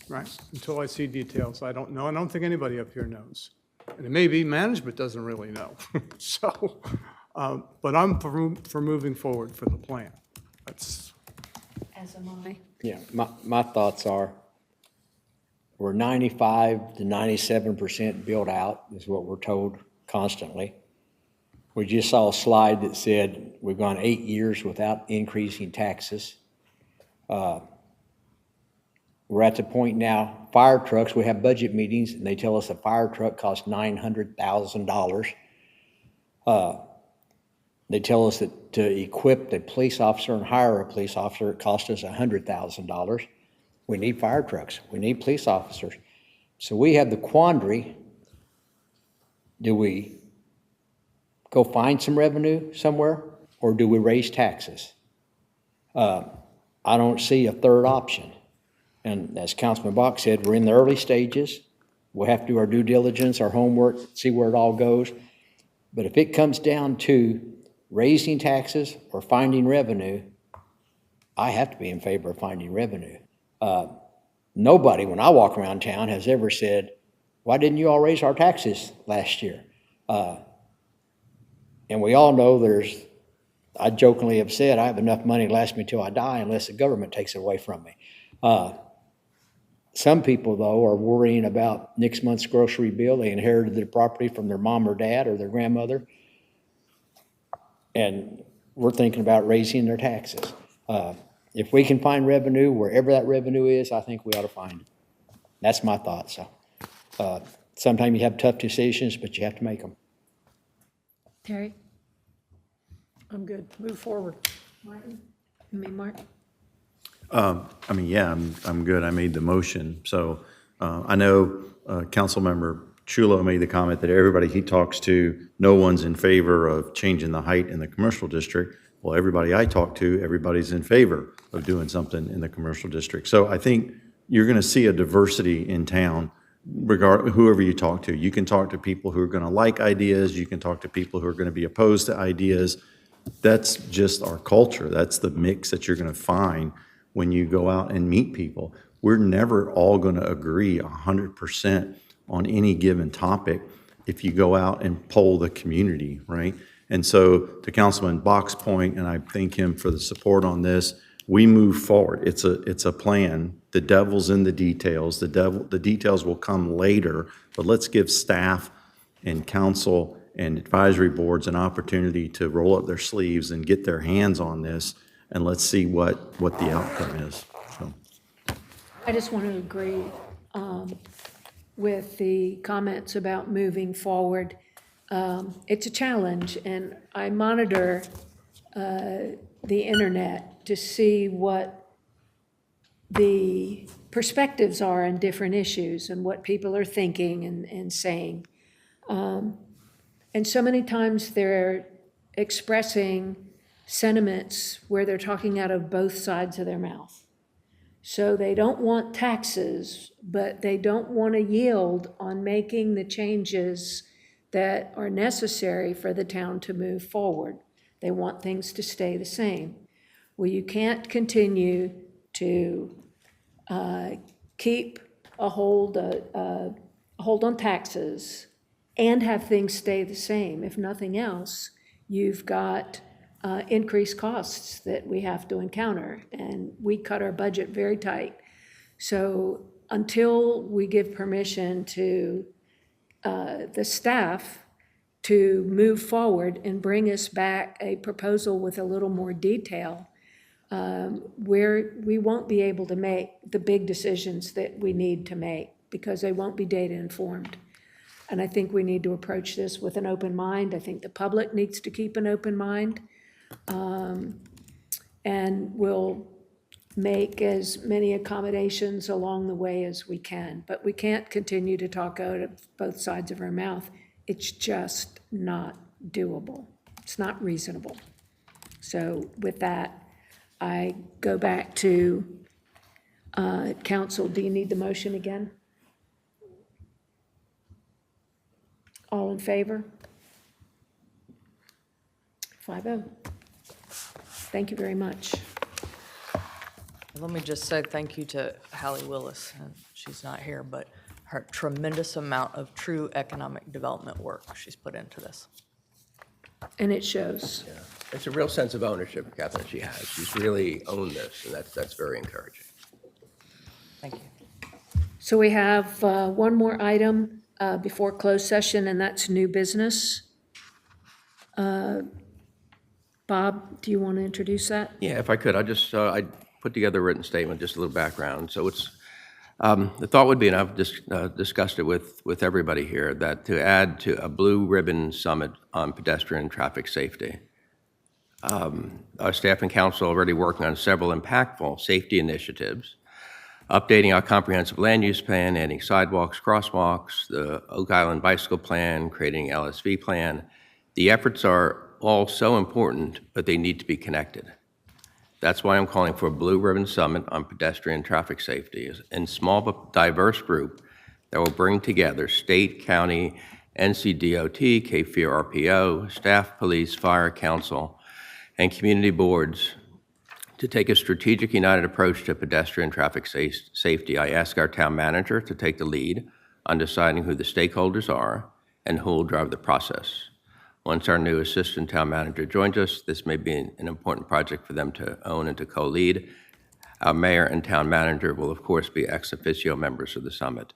right? Until I see details, I don't know. I don't think anybody up here knows. And it may be management doesn't really know. So, but I'm for moving forward for the plan. That's. As am I. Yeah, my thoughts are, we're 95 to 97% built out, is what we're told constantly. We just saw a slide that said we've gone 8 years without increasing taxes. We're at the point now, fire trucks, we have budget meetings, and they tell us a fire truck costs $900,000. They tell us that to equip a police officer and hire a police officer, it costs us $100,000. We need fire trucks. We need police officers. So we have the quandary, do we go find some revenue somewhere, or do we raise taxes? I don't see a third option. And as Councilman Bach said, we're in the early stages. We'll have to do our due diligence, our homework, see where it all goes. But if it comes down to raising taxes or finding revenue, I have to be in favor of finding revenue. Nobody, when I walk around town, has ever said, why didn't you all raise our taxes last year? And we all know I jokingly have said, I have enough money to last me till I die unless the government takes it away from me. Some people, though, are worrying about next month's grocery bill. They inherited their property from their mom or dad or their grandmother. And we're thinking about raising their taxes. If we can find revenue, wherever that revenue is, I think we ought to find it. That's my thought. So sometimes you have tough decisions, but you have to make them. Terry? I'm good. Move forward. Martin? You mean Mark? I mean, yeah, I'm good. I made the motion. So I know Councilmember Chulo made the comment that everybody he talks to, no one's in favor of changing the height in the commercial district. Well, everybody I talk to, everybody's in favor of doing something in the commercial district. So I think you're going to see a diversity in town, whoever you talk to. You can talk to people who are going to like ideas. You can talk to people who are going to be opposed to ideas. That's just our culture. That's the mix that you're going to find when you go out and meet people. We're never all going to agree 100% on any given topic if you go out and poll the community, right? And so to Councilman Bach's point, and I thank him for the support on this, we move forward. It's a plan. The devil's in the details. The details will come later, but let's give staff and council and advisory boards an opportunity to roll up their sleeves and get their hands on this, and let's see what the outcome is. So. I just want to agree with the comments about moving forward. It's a challenge, and I monitor the internet to see what the perspectives are on different issues and what people are thinking and saying. And so many times they're expressing sentiments where they're talking out of both sides of their mouth. So they don't want taxes, but they don't want to yield on making the changes that are necessary for the town to move forward. They want things to stay the same. Well, you can't continue to keep a hold on taxes and have things stay the same. If nothing else, you've got increased costs that we have to encounter, and we cut our budget very tight. So until we give permission to the staff to move forward and bring us back a proposal with a little more detail, we won't be able to make the big decisions that we need to make because they won't be data informed. And I think we need to approach this with an open mind. I think the public needs to keep an open mind. And we'll make as many accommodations along the way as we can. But we can't continue to talk out of both sides of our mouth. It's just not doable. It's not reasonable. So with that, I go back to council. Do you need the motion again? All in favor? 5-0. Thank you very much. Let me just say thank you to Hallie Willis, and she's not here, but her tremendous amount of true economic development work she's put into this. And it shows. Yeah. It's a real sense of ownership, Catherine, she has. She's really owned this, and that's very encouraging. Thank you. So we have one more item before closed session, and that's new business. Bob, do you want to introduce that? Yeah, if I could, I put together a written statement, just a little background. So it's, the thought would be, and I've just discussed it with everybody here, that to add to a blue ribbon summit on pedestrian traffic safety. Our staff and council are already working on several impactful safety initiatives, updating our comprehensive land use plan, adding sidewalks, crosswalks, the Oak Island Bicycle Plan, creating LSV plan. The efforts are all so important, but they need to be connected. That's why I'm calling for a Blue Ribbon Summit on pedestrian traffic safety, a small but diverse group that will bring together state, county, NCDOT, KFIR-RPO, staff, police, fire, council, and community boards to take a strategic, united approach to pedestrian traffic safety. I ask our town manager to take the lead on deciding who the stakeholders are and who will drive the process. Once our new assistant town manager joins us, this may be an important project for them to own and to co-lead. Our mayor and town manager will, of course, be ex officio members of the summit.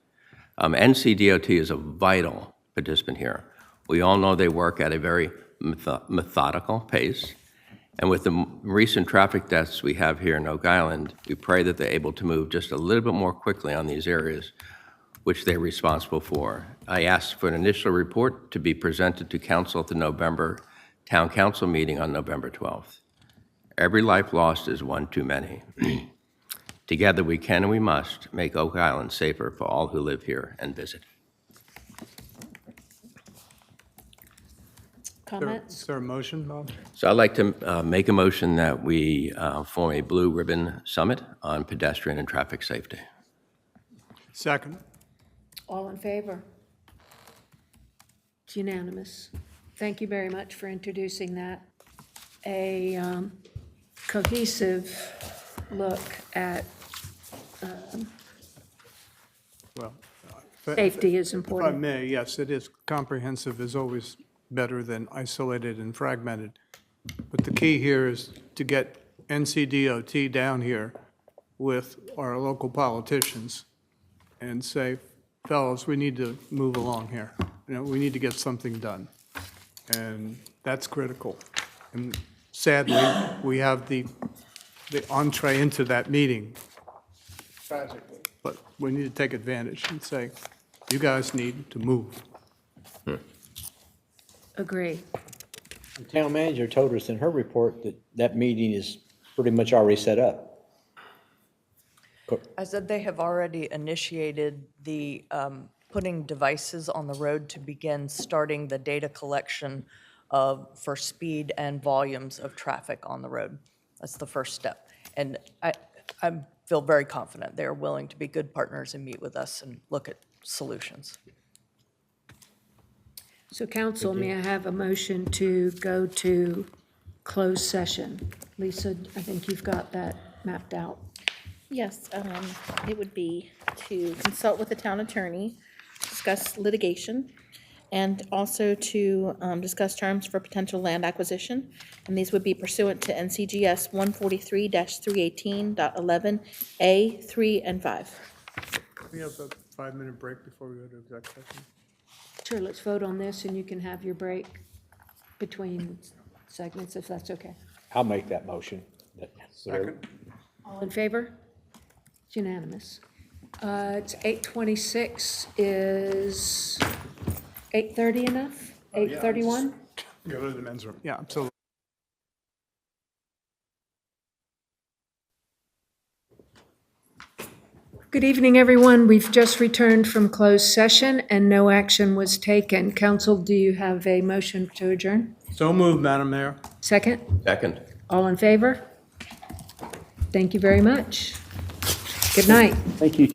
NCDOT is a vital participant here. We all know they work at a very methodical pace. And with the recent traffic deaths we have here in Oak Island, we pray that they're able to move just a little bit more quickly on these areas which they're responsible for. I asked for an initial report to be presented to council at the November town council meeting on November 12th. Every life lost is one too many. Together we can and we must make Oak Island safer for all who live here and visit. Comments? Is there a motion, Bob? So I'd like to make a motion that we form a Blue Ribbon Summit on pedestrian and traffic safety. Second. All in favor? It's unanimous. Thank you very much for introducing that. A cohesive look at Well, safety is if I important. may, yes, it is comprehensive, is always better than isolated and fragmented. But the key here is to get NCDOT down here with our local politicians and say, fellas, we need to move along here. You know, we need to get something done. And that's critical. And sadly, we have the entree into that meeting. Tragically. But we need to take advantage and say, you guys need to move. Agree. The town manager told us in her report that that meeting is pretty much already set up. I said they have already initiated the putting devices on the road to begin starting the data collection for speed and volumes of traffic on the road. That's the first step. And I feel very confident they're willing to be good partners and meet with us and look at solutions. So council, may I have a motion to go to closed session? Lisa, I think you've got that mapped out. Yes, it would be to consult with the town attorney, discuss litigation, and also to discuss terms for potential land acquisition. And these would be pursuant to NCGS 143-318.11A, 3, and 5. We have a 5-minute break before we go to exec session. Sure, let's vote on this, and you can have your break between segments, if that's okay. I'll make that motion. Second. All in favor? It's unanimous. It's 8:26. Is 8:30 enough? 8:31? Go to the men's room. Yeah, absolutely. Good evening, everyone. We've just returned from closed session, and no action was taken. Council, do you have a motion to adjourn? So moved, Madam Mayor. Second? Second. All in favor? Thank you very much. Good night. Thank you.